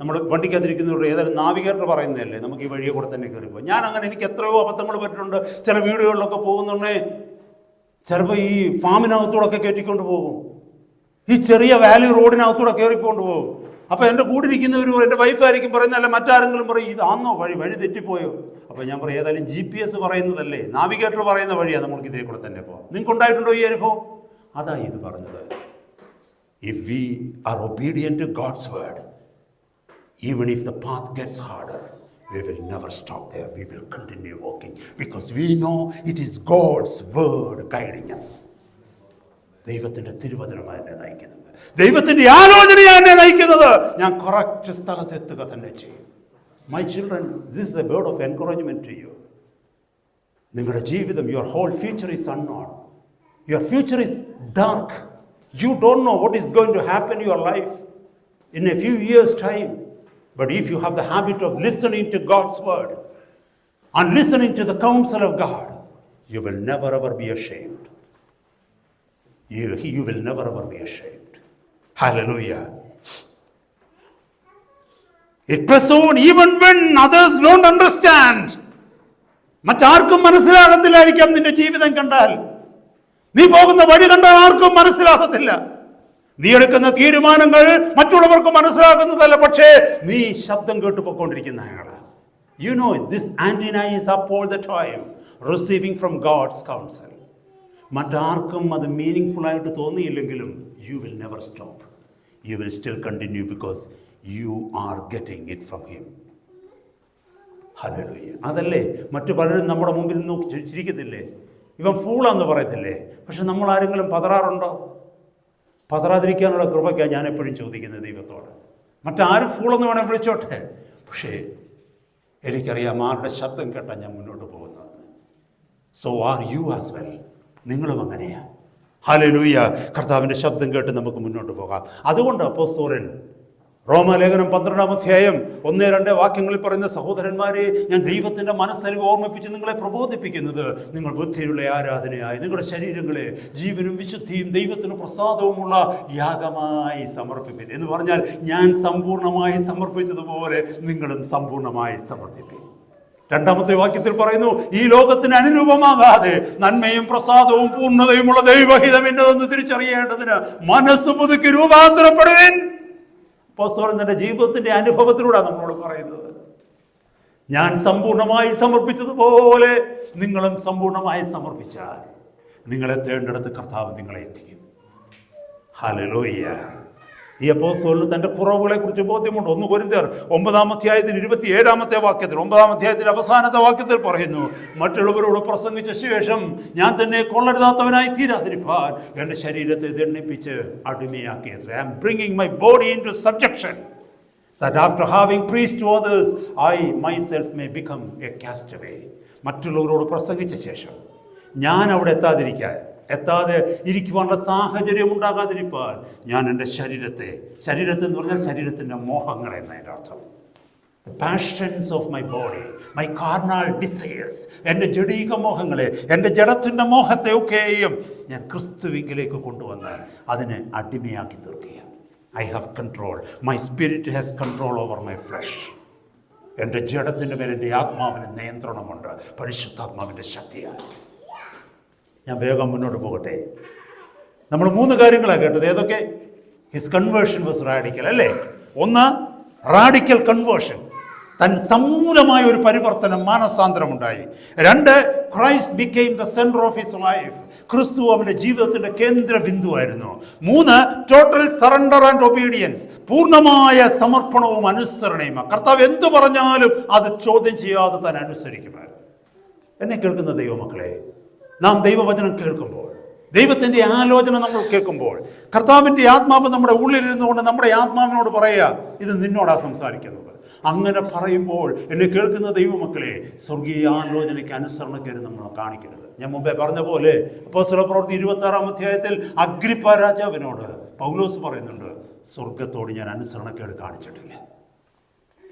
നമ്മൾ വണ്ടിക്കകത്തിരിക്കുന്നവരുടെ ഏതായാലും നാവിഗേറ്റർ പറയുന്നതല്ലേ നമുക്ക് ഈ വഴിയെ കൂടെ തന്നെ കയറിപ്പോൾ. എനിക്ക് എത്രയോ അബദ്ധങ്ങൾ പറ്റിയിട്ടുണ്ട്. ചില വീടുകളിലൊക്കെ പോകുന്നുണ്ടേ, ചിലപ്പോൾ ഈ ഫാമിനകത്തൂടൊക്കെ കയറ്റിക്കൊണ്ട് പോകും, ഈ ചെറിയ വാലി റോഡിനകത്തൂടെ കയറിക്കൊണ്ട് പോകും. അപ്പോൾ എൻ്റെ കൂടിരിക്കുന്നവരും എൻ്റെ വൈഫായിരിക്കും പറയുന്നത്, അല്ല മറ്റാരെങ്കിലും പറയും ഇതാണോ വഴി തെറ്റിപ്പോയോ? അപ്പോൾ ഞാൻ പറയും ഏതായാലും GPS പറയുന്നതല്ലേ, നാവിഗേറ്റർ പറയുന്ന വഴിയാണ്, നമ്മൾക്ക് ഇതിനെ കൂടെ തന്നെ പോകാം. നിങ്ങൾക്ക് ഉണ്ടായിട്ടുണ്ടോ ഈ അനുഭവം? അതാ ഇത് പറഞ്ഞത്. If we are obedient to God's word, even if the path gets harder, we will never stop there. We will continue walking because we know it is God's word guiding us. ദൈവത്തിൻ്റെ തിരുവചനമാണ് എന്നെ നയിക്കുന്നത്, ദൈവത്തിൻ്റെ ആലോചനയാണ് എന്നെ നയിക്കുന്നത്. ഞാൻ കറക്റ്റ് സ്ഥലത്ത് എത്തുക തന്നെ ചെയ്യും. My children, this is a word of encouragement to you. നിങ്ങളുടെ ജീവിതം, your whole future is unknown. Your future is dark. You don't know what is going to happen in your life in a few years' time. But if you have the habit of listening to God's word and listening to the counsel of God, you will never ever be ashamed. You will never ever be ashamed. Hallelujah. It pursues on even when others don't understand. മറ്റാർക്കും മനസ്സിലാകത്തില്ലായിരിക്കാം നിന്റെ ജീവിതം കണ്ടാൽ. നീ പോകുന്ന വഴി കണ്ടാൽ ആർക്കും മനസ്സിലാകത്തില്ല. നീ എടുക്കുന്ന തീരുമാനങ്ങൾ മറ്റുള്ളവർക്ക് മനസ്സിലാകുന്നതല്ല. പക്ഷേ നീ ശബ്ദം കേട്ട് പോയിക്കൊണ്ടിരിക്കുന്ന ആളാണ്. You know this antenna is up all the time receiving from God's counsel. മറ്റാർക്കും അത് മീനിങ്ഫുൾ ആയിട്ട് തോന്നിയില്ലെങ്കിലും you will never stop. You will still continue because you are getting it from him. Hallelujah. അതല്ലേ മറ്റു പലരും നമ്മുടെ മുമ്പിൽ നോക്കി ചിരിക്കത്തില്ലേ, ഇവൻ ഫൂളാന്ന് പറയത്തില്ലേ? പക്ഷെ നമ്മൾ ആരെങ്കിലും പതറാറുണ്ടോ? പതറാതിരിക്കാനുള്ള കൃപയ്ക്കാണ് ഞാൻ എപ്പോഴും ചോദിക്കുന്നത് ദൈവത്തോട്. മറ്റാരും ഫൂളെന്ന് വേണേൽ വിളിച്ചോട്ടെ, പക്ഷേ എനിക്കറിയാം ആരുടെ ശബ്ദം കേട്ടാൽ ഞാൻ മുന്നോട്ട് പോകുന്നത്. So are you as well. നിങ്ങളും അങ്ങനെയാ. ഹല്ലേലൂയ. കർത്താവിൻ്റെ ശബ്ദം കേട്ട് നമുക്ക് മുന്നോട്ട് പോകാം. അതുകൊണ്ട് അപ്പോസ്തലൻ റോമാലേഖനം 12-ാം അധ്യായം 1-2 വാക്യങ്ങളിൽ പറയുന്ന, സഹോദരന്മാരെ, ഞാൻ ദൈവത്തിൻ്റെ മനസ്സലിവ് ഓർമ്മിപ്പിച്ച് നിങ്ങളെ പ്രബോധിപ്പിക്കുന്നത് നിങ്ങൾ ബുദ്ധിയുള്ള ആരാധനയായി നിങ്ങളുടെ ശരീരങ്ങളെ ജീവനും വിശുദ്ധിയും ദൈവത്തിന് പ്രസാദവുമുള്ള യാഗമായി സമർപ്പിപ്പിൻ എന്ന് പറഞ്ഞാൽ, ഞാൻ സമ്പൂർണ്ണമായി സമർപ്പിച്ചതുപോലെ നിങ്ങളും സമ്പൂർണ്ണമായി സമർപ്പിപ്പിൻ. 2-ാമത്തെ വാക്യത്തിൽ പറയുന്നു, ഈ ലോകത്തിന് അനുരൂപമാകാതെ നന്മയും പ്രസാദവും പൂർണ്ണതയുമുള്ള ദൈവഹിതം എന്നതെന്ന് തിരിച്ചറിയേണ്ടതിന് മനസ്സ് പുതുക്കി രൂപാന്തരപ്പെടുവിൻ. അപ്പോസ്തലൻ തന്റെ ജീവിതത്തിന്റെ അനുഭവത്തിലൂടെ നമ്മളോട് പറയുന്നത്, ഞാൻ സമ്പൂർണ്ണമായി സമർപ്പിച്ചതുപോലെ നിങ്ങളും സമ്പൂർണ്ണമായി സമർപ്പിച്ചാൽ നിങ്ങളെ തേണ്ടടുത്ത് കർത്താവ് നിങ്ങളെ എത്തിക്കും. ഹല്ലേലൂയ. ഈ അപ്പോസ്തലന് തന്റെ കുറവുകളെ കുറിച്ച് ബോധ്യമുണ്ട്. 1 കൊരിന്ത്യർ 9-ാം അധ്യായത്തിൽ 27-ാമത്തെ വാക്യത്തിൽ 9-ാം അധ്യായത്തിൽ അവസാനത്തെ വാക്യത്തിൽ പറയുന്നു, മറ്റുള്ളവരോട് പ്രസംഗിച്ച ശേഷം ഞാൻ തന്നെ കൊള്ളരുതാത്തവനായി തീരാതിരിപ്പാൻ എൻ്റെ ശരീരത്തെ ദണ്ഡിപ്പിച്ച് അടിമയാക്കിയത്രേ. I am bringing my body into subjection that after having preached to others I myself may become a castaway. മറ്റുള്ളവരോട് പ്രസംഗിച്ച ശേഷം ഞാൻ അവിടെ എത്താതെ ഇരിക്കുവാനുള്ള സാഹചര്യം ഉണ്ടാകാതിരിക്കാൻ ഞാൻ എൻ്റെ ശരീരത്തെ എന്ന് പറഞ്ഞാൽ ശരീരത്തിൻ്റെ മോഹങ്ങൾ എന്നതിൻ്റെ അർത്ഥം, the passions of my body, my carnal desires, എൻ്റെ ജഡീക മോഹങ്ങളെ, എൻ്റെ ജഡത്തിൻ്റെ മോഹത്തെ ഒക്കെയും ഞാൻ ക്രിസ്തുവിലേക്ക് കൊണ്ടുവന്ന് അതിനെ അടിമയാക്കി തീർക്കുക. I have control. My spirit has control over my flesh. എൻ്റെ ജഡത്തിൻ്റെ മേൽ എൻ്റെ ആത്മാവിന് നിയന്ത്രണമുണ്ട് പരിശുദ്ധാത്മാവിൻ്റെ ശക്തിയാൽ. ഞാൻ വേഗം മുന്നോട്ട് പോകട്ടെ. നമ്മൾ 3 കാര്യങ്ങളാണ് കേട്ടത്. ഏതൊക്കെ? ഹിസ് കൺവേർഷൻ വാസ് റാഡിക്കൽ, അല്ലേ? 1, റാഡിക്കൽ കൺവേർഷൻ, തൻ സമൂലമായ ഒരു പരിവർത്തനം, മാനസാന്തരം ഉണ്ടായി. 2, Christ became the centre of his life, ക്രിസ്തു അവൻ്റെ ജീവിതത്തിൻ്റെ കേന്ദ്ര ബിന്ദുവായിരുന്നു. 3, ടോട്ടൽ സറണ്ടർ ആൻഡ് ഒബീഡിയൻസ്, പൂർണ്ണമായ സമർപ്പണവും അനുസരണയും. കർത്താവ് എന്തു പറഞ്ഞാലും അത് ചോദ്യം ചെയ്യാതെ തന്നെ അനുസരിക്കുമായിരുന്നു. എന്നെ കേൾക്കുന്ന ദൈവമക്കളെ, നാം ദൈവവചനം കേൾക്കുമ്പോൾ, ദൈവത്തിൻ്റെ ആലോചന നമ്മൾ കേൾക്കുമ്പോൾ, കർത്താവിൻ്റെ ആത്മാവ് നമ്മുടെ ഉള്ളിലിരുന്നുകൊണ്ട് നമ്മുടെ ആത്മാവിനോട് പറയുക, ഇത് നിന്നോടാ സംസാരിക്കുന്നത്. അങ്ങനെ പറയുമ്പോൾ എന്നെ കേൾക്കുന്ന ദൈവമക്കളെ, സ്വർഗീയ ആലോചനയ്ക്ക് അനുസരണക്കേട് നമ്മൾ കാണിക്കരുത്. ഞാൻ മുമ്പേ പറഞ്ഞ പോലെ അപ്പോസ്തലപ്രവൃത്തി 26-ാം അധ്യായത്തിൽ അഗ്രിപ്പ രാജാവിനോട് പൗലോസ് പറയുന്നുണ്ട്, സ്വർഗത്തോട് ഞാൻ അനുസരണക്കേട് കാണിച്ചിട്ടില്ല.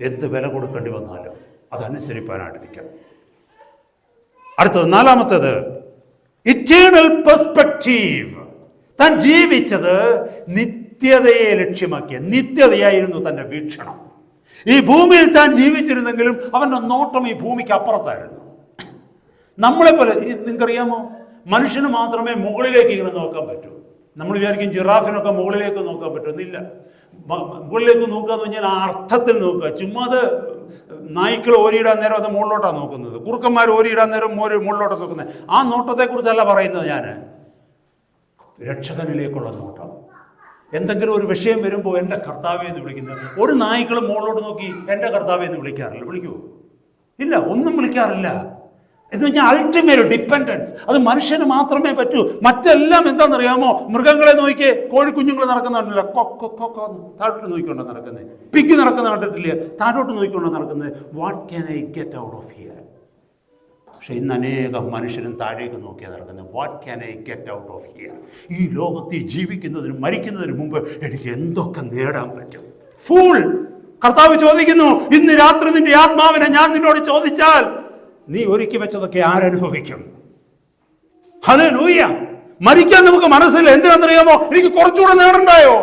എന്ത് വില കൊടുക്കേണ്ടി വന്നാലും അതനുസരിപ്പാനായിട്ട് നിൽക്കണം. അടുത്തത് 4-ാമത്തേത് ഇറ്റേണൽ പെർസ്പെക്റ്റീവ്. താൻ ജീവിച്ചത് നിത്യതയെ ലക്ഷ്യമാക്കിയ, നിത്യതയായിരുന്നു തൻ്റെ വീക്ഷണം. ഈ ഭൂമിയിൽ താൻ ജീവിച്ചിരുന്നെങ്കിലും അവൻ്റെ നോട്ടം ഈ ഭൂമിക്ക് അപ്പുറത്തായിരുന്നു. നമ്മളെപ്പോലെ, നിങ്ങൾക്കറിയാമോ, മനുഷ്യന് മാത്രമേ മുകളിലേക്ക് ഇങ്ങനെ നോക്കാൻ പറ്റൂ. നമ്മൾ വിചാരിക്കും ജിറാഫിനൊക്കെ മുകളിലേക്ക് നോക്കാൻ പറ്റുന്നില്ല. മുകളിലേക്ക് നോക്കുക എന്ന് പറഞ്ഞാൽ ആ അർത്ഥത്തിൽ നോക്കുക. ചുമ്മാ അത് നായ്ക്കൾ ഓരിയിടാൻ നേരം അത് മുകളിലോട്ടാണ് നോക്കുന്നത്, കുറുക്കന്മാർ ഓരിയിടാൻ നേരം മുകളിലോട്ടാണ് നോക്കുന്നത്. ആ നോട്ടത്തെക്കുറിച്ചല്ല പറയുന്നത് ഞാൻ, രക്ഷകനിലേക്കുള്ള നോട്ടം. എന്തെങ്കിലും ഒരു വിഷയം വരുമ്പോൾ എൻ്റെ കർത്താവേ എന്ന് വിളിക്കുന്നത്. ഒരു നായ്ക്കളും മുകളിലോട്ട് നോക്കി എൻ്റെ കർത്താവേ എന്ന് വിളിക്കാറില്ല. വിളിക്കുമോ? ഇല്ല, ഒന്നും വിളിക്കാറില്ല. എന്ന് പറഞ്ഞാൽ അൾട്ടിമേറ്റ് ഡിപ്പെൻഡൻസ്. അത് മനുഷ്യന് മാത്രമേ പറ്റൂ. മറ്റെല്ലാം എന്താണെന്നറിയാമോ? മൃഗങ്ങളെ നോക്കിയേ, കോഴിക്കുഞ്ഞുങ്ങൾ നടക്കുന്നുണ്ടല്ലോ, താഴോട്ട് നോക്കിക്കൊണ്ടോ നടക്കുന്നത്. പിഗ് നടക്കുന്ന കണ്ടിട്ടില്ല, താഴോട്ട് നോക്കിക്കൊണ്ടോ നടക്കുന്നത്. What can I get out of here? പക്ഷെ ഇന്ന് അനേകം മനുഷ്യരും താഴേക്ക് നോക്കിയാൽ നടക്കുന്നത്. What can I get out of here? ഈ ലോകത്തിൽ ജീവിക്കുന്നതിനും മരിക്കുന്നതിന് മുമ്പ് എനിക്ക് എന്തൊക്കെ നേടാൻ പറ്റും? ഫൂൾ! കർത്താവ് ചോദിക്കുന്നു, ഇന്ന് രാത്രി നിന്റെ ആത്മാവിനെ ഞാൻ നിന്നോട് ചോദിച്ചാൽ നീ ഒരുക്കി വെച്ചതൊക്കെ ആരനുഭവിക്കും? ഹല്ലേലൂയ! മരിക്കാൻ നമുക്ക് മനസ്സില്ല. എന്തിനാണെന്നറിയാമോ? എനിക്ക് കുറച്ചുകൂടെ നേടണ്ടായോ?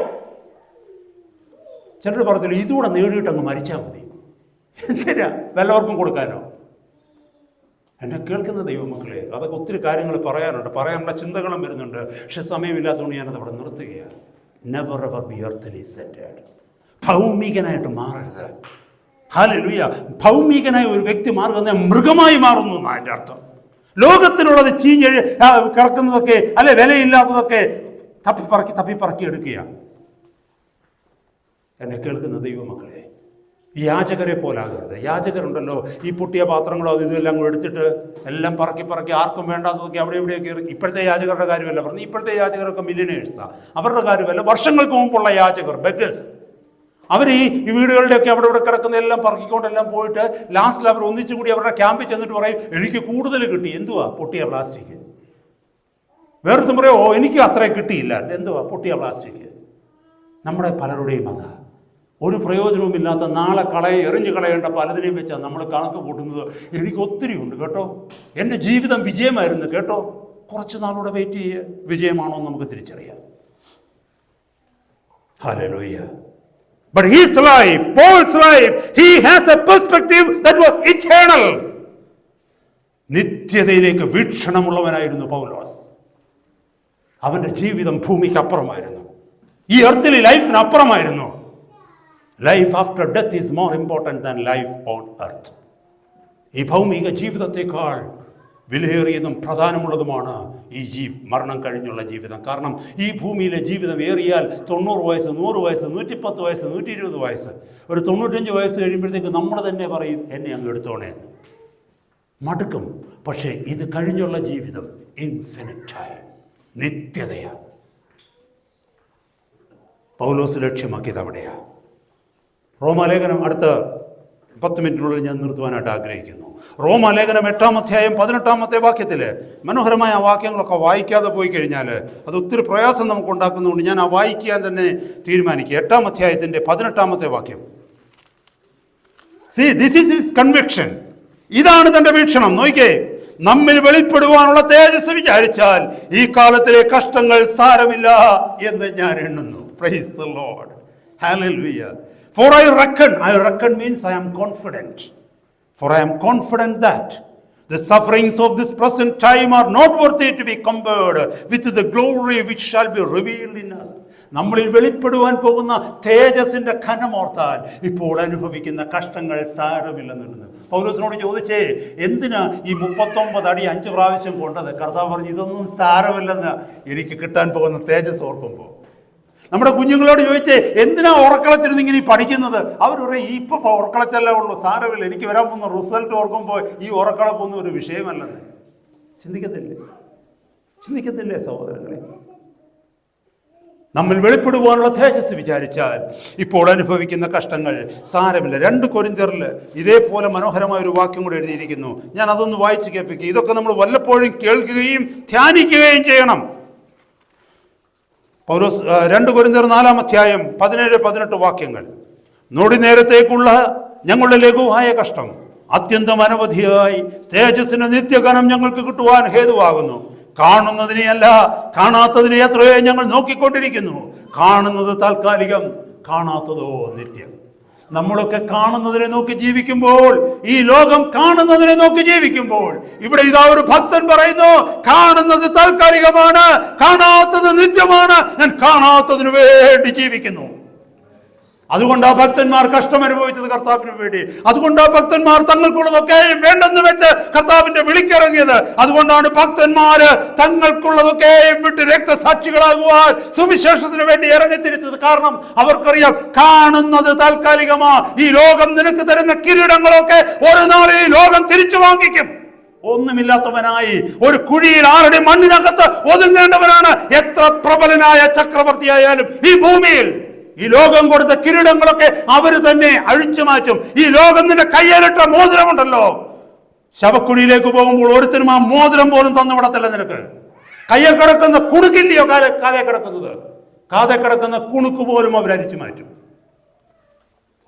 ചിലർ പറഞ്ഞില്ല, ഇതുകൂടെ നേടിയിട്ട് അങ്ങ് മരിച്ചാൽ മതി. എന്തിനാ? വല്ലവർക്കും കൊടുക്കാനോ? എന്നെ കേൾക്കുന്ന ദൈവമക്കളെ, അതൊക്കെ ഒത്തിരി കാര്യങ്ങൾ പറയാനുള്ള ചിന്തകളും വരുന്നുണ്ട്. പക്ഷെ സമയമില്ലാത്തതുകൊണ്ട് ഞാനത് അവിടെ നിർത്തുകയാണ്. Never ever be earthly centred. ഭൗമികനായിട്ട് മാറരുത്. ഹല്ലേലൂയ. ഭൗമികനായ ഒരു വ്യക്തി മാറുന്ന മൃഗമായി മാറുന്നു എന്നാണ് എൻ്റെ അർത്ഥം. ലോകത്തിലുള്ളത് ചീഞ്ഞഴി കിടക്കുന്നതൊക്കെ അല്ലെ വിലയില്ലാത്തതൊക്കെ തപ്പിപ്പറക്കി എടുക്കുക. എന്നെ കേൾക്കുന്ന ദൈവമക്കളെ, യാചകരെ പോലാകരുത്. യാചകരുണ്ടല്ലോ, ഈ പൊട്ടിയ പാത്രങ്ങളോ അത് ഇതെല്ലാം കൂടെ എടുത്തിട്ട് എല്ലാം പറക്കി ആർക്കും വേണ്ടാത്തതൊക്കെ അവിടെ ഇവിടെയൊക്കെ ഇറക്കി. ഇപ്പോഴത്തെ യാചകരുടെ കാര്യമല്ല പറഞ്ഞു, ഇപ്പോഴത്തെ യാചകരൊക്കെ മില്യനേഴ്സാണ്. അവരുടെ കാര്യമല്ല, വർഷങ്ങൾക്ക് മുമ്പുള്ള യാചകർ, ബെഗേഴ്സ്. അവർ ഈ വീടുകളുടെയൊക്കെ അവിടെ ഇവിടെ കിടക്കുന്ന എല്ലാം പറക്കിക്കൊണ്ടെല്ലാം പോയിട്ട് ലാസ്റ്റിൽ അവർ ഒന്നിച്ചുകൂടി അവരുടെ ക്യാമ്പിൽ ചെന്നിട്ട് പറയും, എനിക്ക് കൂടുതൽ കിട്ടി. എന്തുവാ? പൊട്ടിയ പ്ലാസ്റ്റിക്. വേറൊരുത്തും പറയോ, എനിക്ക് അത്രയും കിട്ടിയില്ല. എന്തുവാ? പൊട്ടിയ പ്ലാസ്റ്റിക്. നമ്മുടെ പലരുടെയും അതാ. ഒരു പ്രയോജനവുമില്ലാത്ത നാളെ എറിഞ്ഞു കളയേണ്ട പലതിനെയും വെച്ചാൽ നമ്മൾ കണക്ക് കൂട്ടുന്നത്. എനിക്ക് ഒത്തിരി ഉണ്ട് കേട്ടോ, എൻ്റെ ജീവിതം വിജയമായിരുന്നു കേട്ടോ. കുറച്ച് നാളൂടെ വെയിറ്റ് ചെയ്യുക, വിജയമാണോ എന്ന് നമുക്ക് തിരിച്ചറിയാം. Hallelujah. But his life, Paul's life, he has a perspective that was eternal. നിത്യതയിലേക്ക് വീക്ഷണമുള്ളവനായിരുന്നു പൗലോസ്. അവന്റെ ജീവിതം ഭൂമിക്ക് അപ്പുറമായിരുന്നു, ഈ എർത്തിലെ ലൈഫിന് അപ്പുറമായിരുന്നു. Life after death is more important than life on earth. ഈ ഭൗമിക ജീവിതത്തെക്കാൾ വിലയേറിയതും പ്രധാനമുള്ളതുമാണ് ഈ മരണം കഴിഞ്ഞുള്ള ജീവിതം. കാരണം ഈ ഭൂമിയിലെ ജീവിതം ഏറിയാൽ 90 വയസ്സ്, 100 വയസ്സ്, 110 വയസ്സ്, 120 വയസ്സ്, ഒരു 95 വയസ്സ് കഴിയുമ്പോഴത്തേക്ക് നമ്മൾ തന്നെ പറയും, എന്നെ അങ്ങ് എടുത്തോണേ എന്ന്. മടുക്കും. പക്ഷേ ഇത് കഴിഞ്ഞുള്ള ജീവിതം ഇൻഫിനിറ്റായ നിത്യതയാണ്. പൗലോസ് ലക്ഷ്യമാക്കിയത് അവിടെയാണ്. റോമാലേഖനം അടുത്ത 10 മിനിറ്റിനുള്ളിൽ ഞാൻ നിർത്തുവാനായിട്ട് ആഗ്രഹിക്കുന്നു. റോമാലേഖനം 8-ാം അധ്യായം 18-ാമത്തെ വാക്യത്തിൽ മനോഹരമായ ആ വാക്യങ്ങളൊക്കെ വായിക്കാതെ പോയി കഴിഞ്ഞാൽ അത് ഒത്തിരി പ്രയാസം നമുക്ക് ഉണ്ടാക്കുന്നതുകൊണ്ട് ഞാൻ ആ വായിക്കാൻ തന്നെ തീരുമാനിക്കുക. 8-ാം അധ്യായത്തിൻ്റെ 18-ാമത്തെ വാക്യം. See, this is his conviction. ഇതാണ് തൻ്റെ വീക്ഷണം. നോക്കിക്കേ, നമ്മിൽ വെളിപ്പെടുവാനുള്ള തേജസ് വിചാരിച്ചാൽ ഈ കാലത്തിലെ കഷ്ടങ്ങൾ സാരമില്ല എന്ന് ഞാൻ എണ്ണുന്നു. Praise the Lord. Hallelujah. For I reckon means I am confident. For I am confident that the sufferings of this present time are not worthy to be compared with the glory which shall be revealed in us. നമ്മളിൽ വെളിപ്പെടുവാൻ പോകുന്ന തേജസ്സിന്റെ ഘനമോർത്താൽ ഇപ്പോൾ അനുഭവിക്കുന്ന കഷ്ടങ്ങൾ സാരമില്ലെന്നിടുന്നു. പൗലോസിനോട് ചോദിച്ചേ, എന്തിനാ ഈ 39 അടി 5 പ്രാവശ്യം കൊണ്ടത്? കർത്താവ് പറഞ്ഞു, ഇതൊന്നും സാരമില്ലെന്ന് എനിക്ക് കിട്ടാൻ പോകുന്ന തേജസ് ഓർക്കുമ്പോൾ. നമ്മുടെ കുഞ്ഞുങ്ങളോട് ചോദിച്ചേ, എന്തിനാ ഉറക്കളത്തിരുന്ന് ഇങ്ങനെ പഠിക്കുന്നത്? അവർ പറയും, ഇപ്പൊ ഉറക്കളച്ചല്ലേ ഉള്ളൂ, സാരമില്ല, എനിക്ക് വരാൻ പോകുന്ന റിസൾട്ട് ഓർക്കുമ്പോൾ ഈ ഉറക്കളപ്പൊന്നും ഒരു വിഷയമല്ലെന്ന്. ചിന്തിക്കത്തില്ലേ സഹോദരങ്ങളെ? നമ്മൾ വെളിപ്പെടുവാനുള്ള തേജസ് വിചാരിച്ചാൽ ഇപ്പോൾ അനുഭവിക്കുന്ന കഷ്ടങ്ങൾ സാരമില്ല. 2 കൊരിന്ത്യരിൽ ഇതേപോലെ മനോഹരമായ ഒരു വാക്യം കൂടി എഴുതിയിരിക്കുന്നു. ഞാൻ അതൊന്ന് വായിച്ച് കേൾപ്പിക്കുക. ഇതൊക്കെ നമ്മൾ വല്ലപ്പോഴും കേൾക്കുകയും ധ്യാനിക്കുകയും ചെയ്യണം. പൗലോസ് 2 കൊരിന്ത്യർ 4-ാം അധ്യായം 17-18 വാക്യങ്ങൾ. നൊടി നേരത്തേക്കുള്ള ഞങ്ങളുടെ ലഘുവായ കഷ്ടം അത്യന്തം അനവധിയായി തേജസ്സിന് നിത്യഗനം ഞങ്ങൾക്ക് കിട്ടുവാൻ ഹേതുവാകുന്നു. കാണുന്നതിനെയല്ല, കാണാത്തതിനെ എത്രയോ ഞങ്ങൾ നോക്കിക്കൊണ്ടിരിക്കുന്നു. കാണുന്നത് താൽക്കാലികം, കാണാത്തതോ നിത്യം. നമ്മളൊക്കെ കാണുന്നതിനെ നോക്കി ജീവിക്കുമ്പോൾ, ഈ ലോകം കാണുന്നതിനെ നോക്കി ജീവിക്കുമ്പോൾ, ഇവിടെ ഇതാ ഒരു ഭക്തൻ പറയുന്നു, കാണുന്നത് താൽക്കാലികമാണ്, കാണാത്തത് നിത്യമാണ്. ഞാൻ കാണാത്തതിനു വേണ്ടി ജീവിക്കുന്നു. അതുകൊണ്ട് ആ ഭക്തന്മാർ കഷ്ടം അനുഭവിച്ചത് കർത്താവിന് വേണ്ടി. അതുകൊണ്ട് ആ ഭക്തന്മാർ തങ്ങൾക്കുള്ളതൊക്കെ വേണ്ടെന്ന് വെച്ച് കർത്താവിന്റെ വിളിക്കിറങ്ങിയത്. അതുകൊണ്ടാണ് ഭക്തന്മാര് തങ്ങൾക്കുള്ളതൊക്കെയും വിട്ട് രക്തസാക്ഷികളാകുവാൻ സുവിശേഷത്തിന് വേണ്ടി ഇറങ്ങിത്തിരിച്ചത്. കാരണം അവർക്കറിയാം, കാണുന്നത് താൽക്കാലികമാ. ഈ ലോകം നിനക്ക് തരുന്ന കിരീടങ്ങളൊക്കെ ഒരു നാളിൽ ഈ ലോകം തിരിച്ചു വാങ്ങിക്കും. ഒന്നുമില്ലാത്തവനായി ഒരു കുഴിയിൽ ആരുടെ മണ്ണിനകത്ത് ഒതുങ്ങേണ്ടവനാണ് എത്ര പ്രബലനായ ചക്രവർത്തിയായാലും ഈ ഭൂമിയിൽ. ഈ ലോകം കൊടുത്ത കിരീടങ്ങളൊക്കെ അവര് തന്നെ അഴിച്ചു മാറ്റും. ഈ ലോകം നിന്റെ കയ്യിലിട്ട മോതിരമുണ്ടല്ലോ, ശവക്കുഴിയിലേക്ക് പോകുമ്പോൾ ഒരുത്തരും ആ മോതിരം പോലും തന്നുവിടത്തില്ല നിനക്ക്. കയ്യിൽ കിടക്കുന്ന കുണുക്കില്ലയോ കാതെ കിടക്കുന്നത്? കാതെ കിടക്കുന്ന കുണുക്ക് പോലും അവർ അരിച്ചു മാറ്റും.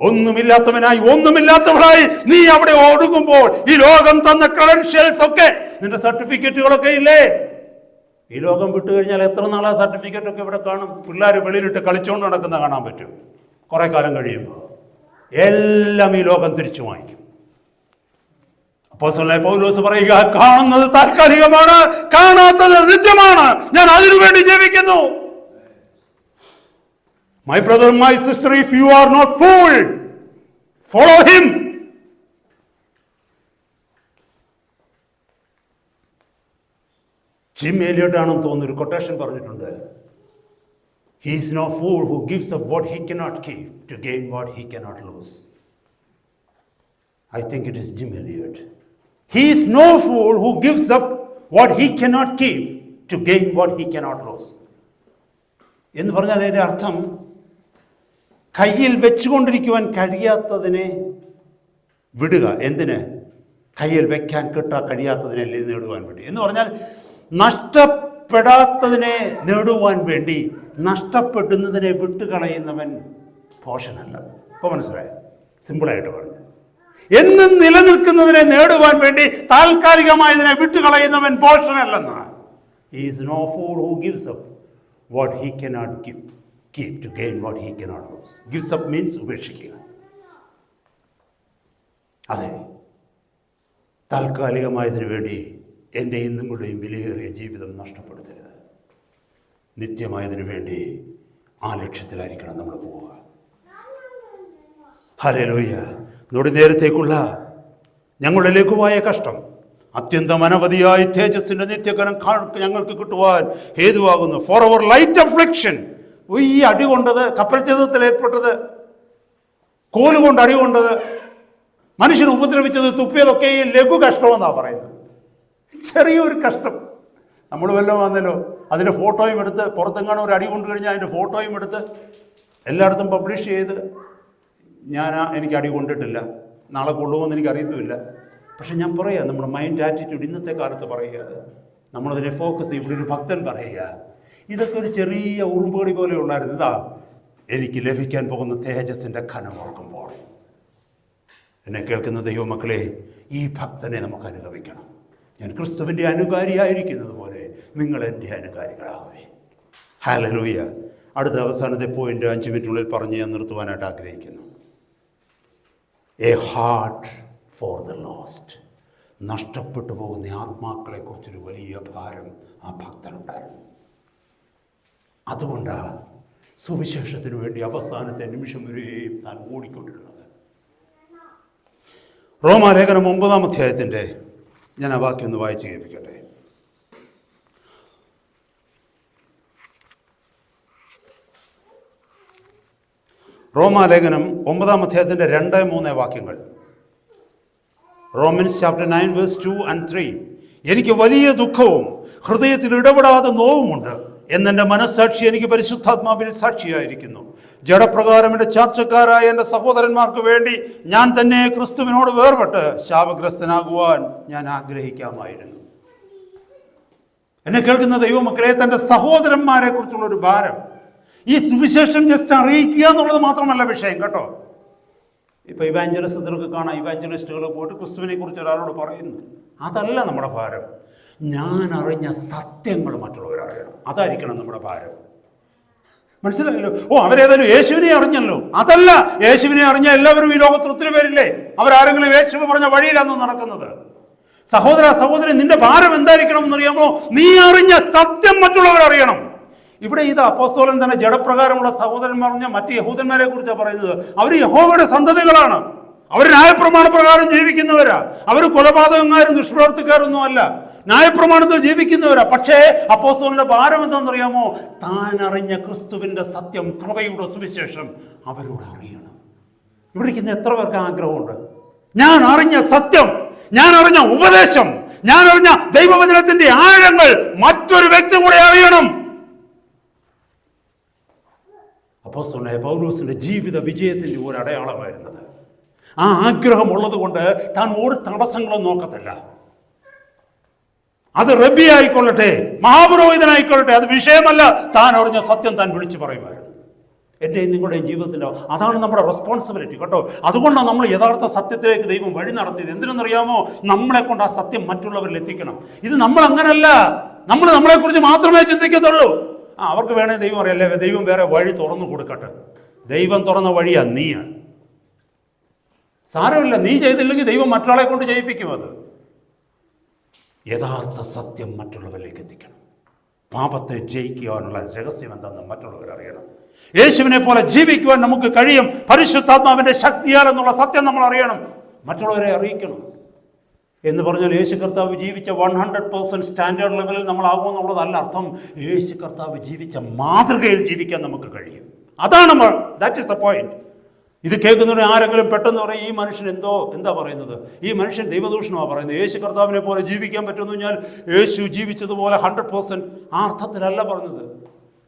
ഒന്നുമില്ലാത്തവനായി ഒന്നുമില്ലാത്തവളായി നീ അവിടെ ഒടുങ്ങുമ്പോൾ ഈ ലോകം തന്ന ക്രെഡൻഷ്യൽസ് ഒക്കെ, നിന്റെ സർട്ടിഫിക്കറ്റുകളൊക്കെ ഇല്ലേ, ഈ ലോകം വിട്ടു കഴിഞ്ഞാൽ എത്ര നാളാ സർട്ടിഫിക്കറ്റ് ഒക്കെ ഇവിടെ കാണും. പിള്ളേർ വെളിയിലിട്ട് കളിച്ചുകൊണ്ട് നടക്കുന്ന കാണാൻ പറ്റും. കുറെ കാലം കഴിയുമ്പോൾ എല്ലാം ഈ ലോകം തിരിച്ചു വാങ്ങിക്കും. അപ്പോസ്തലനായ പൗലോസ് പറയുക, കാണുന്നത് താൽക്കാലികമാണ്, കാണാത്തത് നിത്യമാണ്, ഞാൻ അതിനുവേണ്ടി ജീവിക്കുന്നു. My brother, my sister, if you are not fooled, follow him. Jim Elliot ആണെന്ന് തോന്നുന്നു ഒരു കൊട്ടേഷൻ പറഞ്ഞിട്ടുണ്ട്. He is no fool who gives up what he cannot keep to gain what he cannot lose. I think it is Jim Elliot. He is no fool who gives up what he cannot keep to gain what he cannot lose. എന്ന് പറഞ്ഞാൽ അതിൻ്റെ അർത്ഥം, കയ്യിൽ വെച്ചുകൊണ്ടിരിക്കുവാൻ കഴിയാത്തതിനെ വിടുക. എന്തിന്? കയ്യിൽ വെക്കാൻ കഴിയാത്തതിനെ നേടുവാൻ വേണ്ടി. എന്ന് പറഞ്ഞാൽ നഷ്ടപ്പെടാത്തതിനെ നേടുവാൻ വേണ്ടി നഷ്ടപ്പെടുന്നതിനെ വിട്ടുകളയുന്നവൻ ഭോഷനല്ല. ഇപ്പോൾ മനസ്സിലായോ? സിമ്പിളായിട്ട് പറഞ്ഞു. എന്നും നിലനിൽക്കുന്നതിനെ നേടുവാൻ വേണ്ടി താൽക്കാലികമായതിനെ വിട്ടുകളയുന്നവൻ ഭോഷനല്ലെന്ന്. He is no fool who gives up what he cannot keep to gain what he cannot lose. Gives up means ഉപേക്ഷിക്കുക. അതെ, താൽക്കാലികമായതിനു വേണ്ടി എൻ്റെയും നിങ്ങളുടെയും വിലയേറിയ ജീവിതം നഷ്ടപ്പെടുത്തരുത്. നിത്യമായതിനു വേണ്ടി ആ ലക്ഷ്യത്തിലായിരിക്കണം നമ്മൾ പോവുക. ഹല്ലേലൂയ. നമ്മുടെ നേരത്തേക്കുള്ള ഞങ്ങളുടെ ലഘുവായ കഷ്ടം അത്യന്തം അനവധിയായ തേജസ്സിൻ്റെ നിത്യകരം ഞങ്ങൾക്ക് കിട്ടുവാൻ ഹേതുവാകുന്നു. ഫോർ അവർ ലൈറ്റ് അഫ്ലിക്ഷൻ, ഈ അടി കൊണ്ടത്, കപ്പൽച്ചേതത്തിൽ ഏർപ്പെട്ടത്, കോലുകൊണ്ട് അടി കൊണ്ടത്, മനുഷ്യനെ ഉപദ്രവിച്ചത്, തുപ്പിയതൊക്കെ ഈ ലഘു കഷ്ടമെന്നാണ് പറയുന്നത്. ചെറിയൊരു കഷ്ടം. നമ്മൾ വല്ലതും വന്നല്ലോ അതിൻ്റെ ഫോട്ടോയും എടുത്ത്, പുറത്തെങ്ങാനും ഒരു അടി കൊണ്ടു കഴിഞ്ഞാൽ അതിൻ്റെ ഫോട്ടോയും എടുത്ത് എല്ലായിടത്തും പബ്ലിഷ് ചെയ്ത്, എനിക്ക് അടി കൊണ്ടിട്ടില്ല, നാളെ കൊള്ളുമെന്ന് എനിക്കറിയത്തുമില്ല. പക്ഷെ ഞാൻ പറയുക, നമ്മുടെ മൈൻഡ് ആറ്റിറ്റ്യൂഡ് ഇന്നത്തെ കാലത്ത് പറയുക, നമ്മളതിനെ ഫോക്കസ് ചെയ്യും. ഇവിടെ ഒരു ഭക്തൻ പറയുക, ഇതൊക്കെ ഒരു ചെറിയ ഉറുമ്പുകടി പോലെ ഉണ്ടായിരുന്നു, ഇതാ എനിക്ക് ലഭിക്കാൻ പോകുന്ന തേജസ്സിൻ്റെ ഘനം ഓർക്കുമ്പോൾ. എന്നെ കേൾക്കുന്ന ദൈവമക്കളെ, ഈ ഭക്തനെ നമുക്ക് അനുഗമിക്കണം. ഞാൻ ക്രിസ്തുവിൻ്റെ അനുകാരിയായിരിക്കുന്നത് പോലെ നിങ്ങൾ എൻ്റെ അനുകാരികളാവേ. ഹല്ലേലൂയ. അടുത്ത അവസാനത്തെ പോയിന്റ് 5 മിനിറ്റിനുള്ളിൽ പറഞ്ഞ് ഞാൻ നിർത്തുവാനായിട്ട് ആഗ്രഹിക്കുന്നു. A heart for the lost. നഷ്ടപ്പെട്ടു പോകുന്ന ആത്മാക്കളെക്കുറിച്ചൊരു വലിയ ഭാരം ആ ഭക്തനുണ്ടായിരുന്നു. അതുകൊണ്ടാണ് സുവിശേഷത്തിന് വേണ്ടി അവസാനത്തെ നിമിഷം വരെയും താൻ ഓടിക്കൊണ്ടിരുന്നത്. റോമാലേഖനം 9-ാം അധ്യായത്തിൻ്റെ ഞാൻ ആ വാക്യം ഒന്ന് വായിച്ച് കേൾപ്പിക്കട്ടെ. റോമാലേഖനം 9-ാം അധ്യായത്തിൻ്റെ 2-3 വാക്യങ്ങൾ. Romans chapter 9 verse 2 and 3. എനിക്ക് വലിയ ദുഃഖവും ഹൃദയത്തിൽ ഇടപെടാതെ നോവുമുണ്ട് എന്നെൻ്റെ മനസ്സാക്ഷി എനിക്ക് പരിശുദ്ധാത്മാവിൽ സാക്ഷിയായിരിക്കുന്നു. ജഡപ്രകാരം എൻ്റെ ചാർച്ചക്കാരായ എൻ്റെ സഹോദരന്മാർക്ക് വേണ്ടി ഞാൻ തന്നെ ക്രിസ്തുവിനോട് വേർപെട്ട് ശാപഗ്രസ്തനാകുവാൻ ഞാൻ ആഗ്രഹിക്കാമായിരുന്നു. എന്നെ കേൾക്കുന്ന ദൈവമക്കളെ, തൻ്റെ സഹോദരന്മാരെ കുറിച്ചുള്ളൊരു ഭാരം. ഈ സുവിശേഷം ജസ്റ്റ് അറിയിക്കുക എന്നുള്ളത് മാത്രമല്ല വിഷയം കേട്ടോ. ഇപ്പോൾ ഇവാഞ്ചലിസത്തിലൊക്കെ കാണാം, ഇവാഞ്ചലിസ്റ്റുകൾ പോയിട്ട് ക്രിസ്തുവിനെ കുറിച്ച് ഒരാളോട് പറയുന്നു. അതല്ല നമ്മുടെ ഭാരം. ഞാൻ അറിഞ്ഞ സത്യങ്ങൾ മറ്റുള്ളവരറിയണം, അതായിരിക്കണം നമ്മുടെ ഭാരം. മനസ്സിലായല്ലോ? അവരേതായാലും യേശുവിനെ അറിഞ്ഞല്ലോ. അതല്ല, യേശുവിനെ അറിഞ്ഞ എല്ലാവരും ഈ ലോകത്തിൽ ഒത്തിരി പേരില്ലേ, അവരാരെങ്കിലും യേശുവിനെ പറഞ്ഞ വഴിയിലാണോ നടക്കുന്നത്? സഹോദരി, നിന്റെ ഭാരം എന്തായിരിക്കണം എന്നറിയാമോ? നീ അറിഞ്ഞ സത്യം മറ്റുള്ളവരറിയണം. ഇവിടെ ഇത് അപ്പോസ്തലൻ തന്നെ ജഡപ്രകാരമുള്ള സഹോദരന്മാർ പറഞ്ഞ മറ്റ് യഹൂദന്മാരെ കുറിച്ചാണ് പറയുന്നത്. അവർ യഹോവയുടെ സന്തതികളാണ്, അവർ ന്യായപ്രമാണ പ്രകാരം ജീവിക്കുന്നവരാ, അവർ കൊലപാതകക്കാരും ദുഷ്പ്രവർത്തിക്കാരൊന്നും അല്ല, ന്യായപ്രമാണത്തിൽ ജീവിക്കുന്നവരാ. പക്ഷേ അപ്പോസ്തലന്റെ ഭാരം എന്താണെന്നറിയാമോ? താൻ അറിഞ്ഞ ക്രിസ്തുവിന്റെ സത്യം, കൃപയുടെ സുവിശേഷം അവരോട് അറിയണം. ഇവിടെ ഇരിക്കുന്ന എത്ര പേർക്ക് ആഗ്രഹമുണ്ട്? ഞാൻ അറിഞ്ഞ സത്യം, ഞാൻ അറിഞ്ഞ ഉപദേശം, ഞാൻ അറിഞ്ഞ ദൈവവചനത്തിന്റെ ആഴങ്ങൾ മറ്റൊരു വ്യക്തി കൂടെ അറിയണം. അപ്പോസ്തലനായ പൗലോസിന്റെ ജീവിത വിജയത്തിന്റെ ഒരു അടയാളമായിരുന്നത്. ആ ആഗ്രഹമുള്ളത് കൊണ്ട് താൻ ഒരു തടസ്സങ്ങളും നോക്കത്തില്ല. അത് റബ്ബി ആയിക്കൊള്ളട്ടെ, മഹാപുരോഹിതനായിക്കൊള്ളട്ടെ, അത് വിഷയമല്ല. താൻ അറിഞ്ഞ സത്യം താൻ വിളിച്ചു പറയുമായിരുന്നു. എൻ്റെയും നിങ്ങളുടെയും ജീവിതത്തിൻ്റെ അതാണ് നമ്മുടെ റെസ്പോൺസിബിലിറ്റി കേട്ടോ. അതുകൊണ്ടാണ് നമ്മൾ യഥാർത്ഥ സത്യത്തിലേക്ക് ദൈവം വഴി നടത്തിയത്. എന്തിനെന്നറിയാമോ? നമ്മളെ കൊണ്ട് ആ സത്യം മറ്റുള്ളവരിൽ എത്തിക്കണം. ഇത് നമ്മൾ അങ്ങനല്ല, നമ്മൾ നമ്മളെക്കുറിച്ച് മാത്രമേ ചിന്തിക്കത്തുള്ളൂ. അവർക്ക് വേണേൽ ദൈവം അറിയാല്ലേ, ദൈവം വേറെ വഴി തുറന്നു കൊടുക്കട്ടെ. ദൈവം തുറന്ന വഴിയാണ് നീയാണ്. സാരമില്ല, നീ ചെയ്തില്ലെങ്കിൽ ദൈവം മറ്റൊരാളെ കൊണ്ട് ചെയ്യിപ്പിക്കും. അത് യഥാർത്ഥ സത്യം മറ്റുള്ളവരിലേക്ക് എത്തിക്കണം. പാപത്തെ ജയിക്കുവാനുള്ള രഹസ്യം എന്താണെന്ന് മറ്റുള്ളവർ അറിയണം. യേശുവിനെ പോലെ ജീവിക്കുവാൻ നമുക്ക് കഴിയും പരിശുദ്ധാത്മാവിന്റെ ശക്തിയാൽ എന്നുള്ള സത്യം നമ്മൾ അറിയണം, മറ്റുള്ളവരെ അറിയിക്കണം. എന്ന് പറഞ്ഞാൽ യേശു കർത്താവ് ജീവിച്ച 100% സ്റ്റാൻഡേർഡ് ലെവലിൽ നമ്മളാകുമെന്നുള്ളതല്ല അർത്ഥം. യേശു കർത്താവ് ജീവിച്ച മാതൃകയിൽ ജീവിക്കാൻ നമുക്ക് കഴിയും. അതാണ് ദാറ്റ് ഈസ് ദ പോയിന്റ്. ഇത് കേൾക്കുന്നവരെ ആരെങ്കിലും പെട്ടെന്ന് പറയും, ഈ മനുഷ്യൻ എന്താ പറയുന്നത്, ഈ മനുഷ്യൻ ദൈവദൂഷണമാണ് പറയുന്നത്, യേശു കർത്താവിനെ പോലെ ജീവിക്കാൻ പറ്റുമെന്ന് പറഞ്ഞാൽ യേശു ജീവിച്ചതുപോലെ 100% ആ അർത്ഥത്തിലല്ല പറഞ്ഞത്.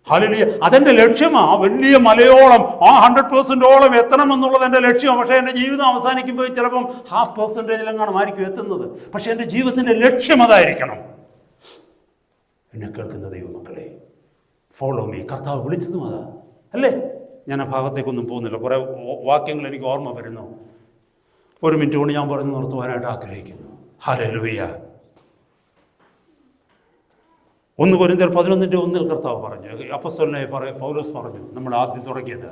ഹല്ലേലൂയ, അതെൻ്റെ ലക്ഷ്യമാണ്. വലിയ മലയോളം ആ 100%ഓളം എത്തണമെന്നുള്ളത് എൻ്റെ ലക്ഷ്യമാണ്. പക്ഷേ എൻ്റെ ജീവിതം അവസാനിക്കുമ്പോൾ ചിലപ്പം 0.5% ആയിരിക്കും എത്തുന്നത്. പക്ഷേ എൻ്റെ ജീവിതത്തിൻ്റെ ലക്ഷ്യം അതായിരിക്കണം. എന്നെ കേൾക്കുന്ന ദൈവമക്കളെ, ഫോളോ മീ. കർത്താവ് വിളിച്ചതും അതാ അല്ലേ? ഞാൻ ആ ഭാഗത്തേക്കൊന്നും പോകുന്നില്ല. കുറേ വാക്യങ്ങൾ എനിക്ക് ഓർമ്മ വരുന്നു. 1 മിനിറ്റ് കൊണ്ട് ഞാൻ പറഞ്ഞു നിർത്തുവാനായിട്ട് ആഗ്രഹിക്കുന്നു. ഹല്ലേലൂയ. 1 കൊരിന്ത്യർ 11:1 കർത്താവ് പറഞ്ഞു, അപ്പോസ്തലനായ പൗലോസ് പറഞ്ഞു, നമ്മൾ ആദ്യം തുടങ്ങിയത്,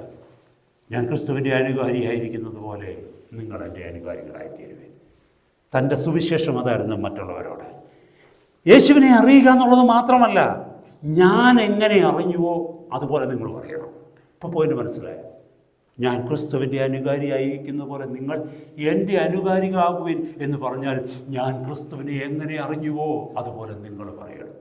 ഞാൻ ക്രിസ്തുവിൻ്റെ അനുകാരിയായിരിക്കുന്നത് പോലെ നിങ്ങൾ എൻ്റെ അനുകാരികളായിത്തീരുവേ. തൻ്റെ സുവിശേഷം അതായിരുന്നു മറ്റുള്ളവരോട്. യേശുവിനെ അറിയുക എന്നുള്ളത് മാത്രമല്ല, ഞാൻ എങ്ങനെ അറിഞ്ഞുവോ അതുപോലെ നിങ്ങൾ അറിയണം. ഇപ്പോൾ പോയിന്റ് മനസ്സിലായോ? ഞാൻ ക്രിസ്തുവിൻ്റെ അനുകാരിയായിരിക്കുന്ന പോലെ നിങ്ങൾ എൻ്റെ അനുകാരികളാകുവിൻ എന്ന് പറഞ്ഞാൽ, ഞാൻ ക്രിസ്തുവിനെ എങ്ങനെ അറിഞ്ഞുവോ അതുപോലെ നിങ്ങൾ പറയണം.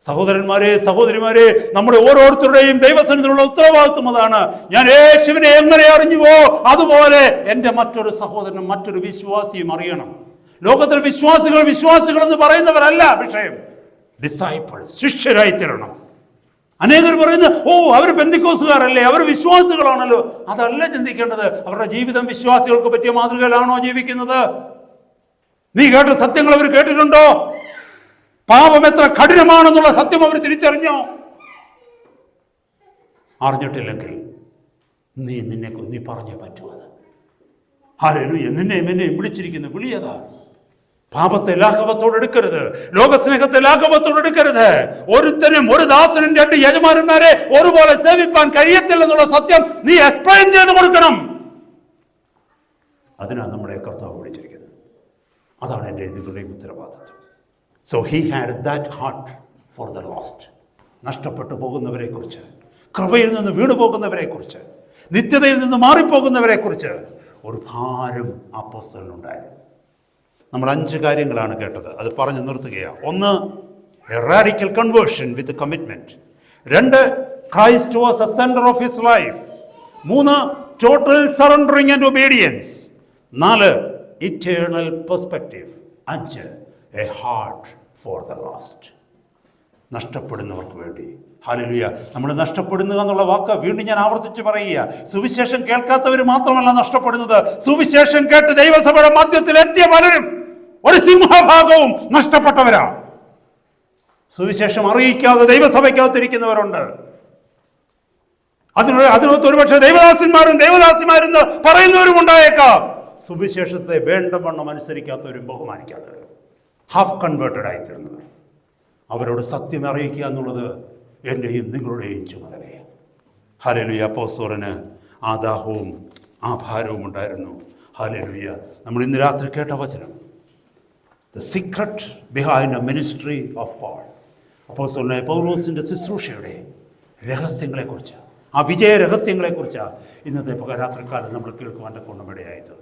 സഹോദരന്മാരെ, സഹോദരിമാരെ, നമ്മുടെ ഓരോരുത്തരുടെയും ദൈവസന്നിധിയിലുള്ള ഉത്തരവാദിത്വം അതാണ്. ഞാൻ യേശുവിനെ എങ്ങനെ അറിഞ്ഞുവോ അതുപോലെ എൻ്റെ മറ്റൊരു സഹോദരനും മറ്റൊരു വിശ്വാസിയും അറിയണം. ലോകത്തിലെ വിശ്വാസികൾ എന്ന് പറയുന്നവരല്ല വിഷയം. ഡിസൈപ്പിൾസ്, ശിഷ്യരായി തീരണം. അനേകർ പറയുന്നു, അവർ പെന്തിക്കോസുകാരല്ലേ, അവർ വിശ്വാസികളാണല്ലോ. അതല്ല ചിന്തിക്കേണ്ടത്. അവരുടെ ജീവിതം വിശ്വാസികൾക്ക് പറ്റിയ മാതൃകയിലാണോ ജീവിക്കുന്നത്? നീ കേട്ട സത്യങ്ങൾ അവർ കേട്ടിട്ടുണ്ടോ? പാപം എത്ര കഠിനമാണെന്നുള്ള സത്യം അവർ തിരിച്ചറിഞ്ഞോ? അറിഞ്ഞിട്ടില്ലെങ്കിൽ നീ പറഞ്ഞേ പറ്റുമത്. ഹല്ലേലൂയ. നിന്നെയും വിളിച്ചിരിക്കുന്നു വിളിയതാ. പാപത്തെ ലാഘവത്തോടെ എടുക്കരുത്, ലോകസ്നേഹത്തെ ലാഘവത്തോടെ എടുക്കരുത്. ഒരുത്തനും ഒരു ദാസനും 2 യജമാനന്മാരെ ഒരുപോലെ സേവിപ്പാൻ കഴിയത്തില്ലെന്നുള്ള സത്യം നീ എക്സ്പ്ലെയിൻ ചെയ്ത് കൊടുക്കണം. അതിനാണ് നമ്മളെ കർത്താവ് വിളിച്ചിരിക്കുന്നത്. അതാണ് എൻ്റെ നിങ്ങളുടെയും ഉത്തരവാദിത്വം. So he had that heart for the lost. നഷ്ടപ്പെട്ടു പോകുന്നവരെ കുറിച്ച്, കൃപയിൽ നിന്ന് വീണു പോകുന്നവരെ കുറിച്ച്, നിത്യതയിൽ നിന്ന് മാറിപ്പോകുന്നവരെ കുറിച്ച് ഒരു ഭാരം അപ്പോസ്തലനുണ്ടായിരുന്നു. നമ്മൾ 5 കാര്യങ്ങളാണ് കേട്ടത്. അത് പറഞ്ഞു നിർത്തുകയാണ്. 1, a radical conversion with commitment. 2, Christ was a centre of his life. 3, total surrendering and obedience. 4, eternal perspective. 5, a heart for the lost. നഷ്ടപ്പെടുന്നവർക്ക് വേണ്ടി. ഹല്ലേലൂയ. നമ്മൾ നഷ്ടപ്പെടുക എന്നുള്ള വാക്ക് വീണ്ടും ഞാൻ ആവർത്തിച്ച് പറയുക. സുവിശേഷം കേൾക്കാത്തവർ മാത്രമല്ല നഷ്ടപ്പെടുന്നത്, സുവിശേഷം കേട്ട് ദൈവസഭയുടെ മധ്യത്തിൽ എത്തിയ പലരും, ഒരു സിംഹഭാഗവും നഷ്ടപ്പെട്ടവരാണ്. സുവിശേഷം അറിയിക്കാതെ ദൈവസഭയ്ക്കകത്തിരിക്കുന്നവരുണ്ട്. അതിനകത്ത് ഒരുപക്ഷെ ദൈവദാസിമാരെന്ന് പറയുന്നവരും ഉണ്ടായേക്കാം. സുവിശേഷത്തെ വേണ്ടവണ്ണം അനുസരിക്കാത്തവരും ബഹുമാനിക്കാത്തവരും, ഹാഫ് കൺവേർട്ടഡ് ആയിത്തീർന്നവർ. അവരോട് സത്യം അറിയിക്കുക എന്നുള്ളത് എൻ്റെയും നിങ്ങളുടെയും ചുമതലയാണ്. ഹല്ലേലൂയ. അപ്പോസ്തലന് ആ ദാഹവും ആ ഭാരവും ഉണ്ടായിരുന്നു. ഹല്ലേലൂയ. നമ്മൾ ഇന്ന് രാത്രി കേട്ട വചനം, the secret behind a ministry of Paul. അപ്പോസ്തലനായ പൗലോസിൻ്റെ ശുശ്രൂഷയുടെ രഹസ്യങ്ങളെക്കുറിച്ച്, ആ വിജയ രഹസ്യങ്ങളെക്കുറിച്ച് ഇന്നത്തെ രാത്രിക്കാലം നമ്മൾ കേൾക്കുവാൻ്റെ കൊണ്ടമിടയായത്.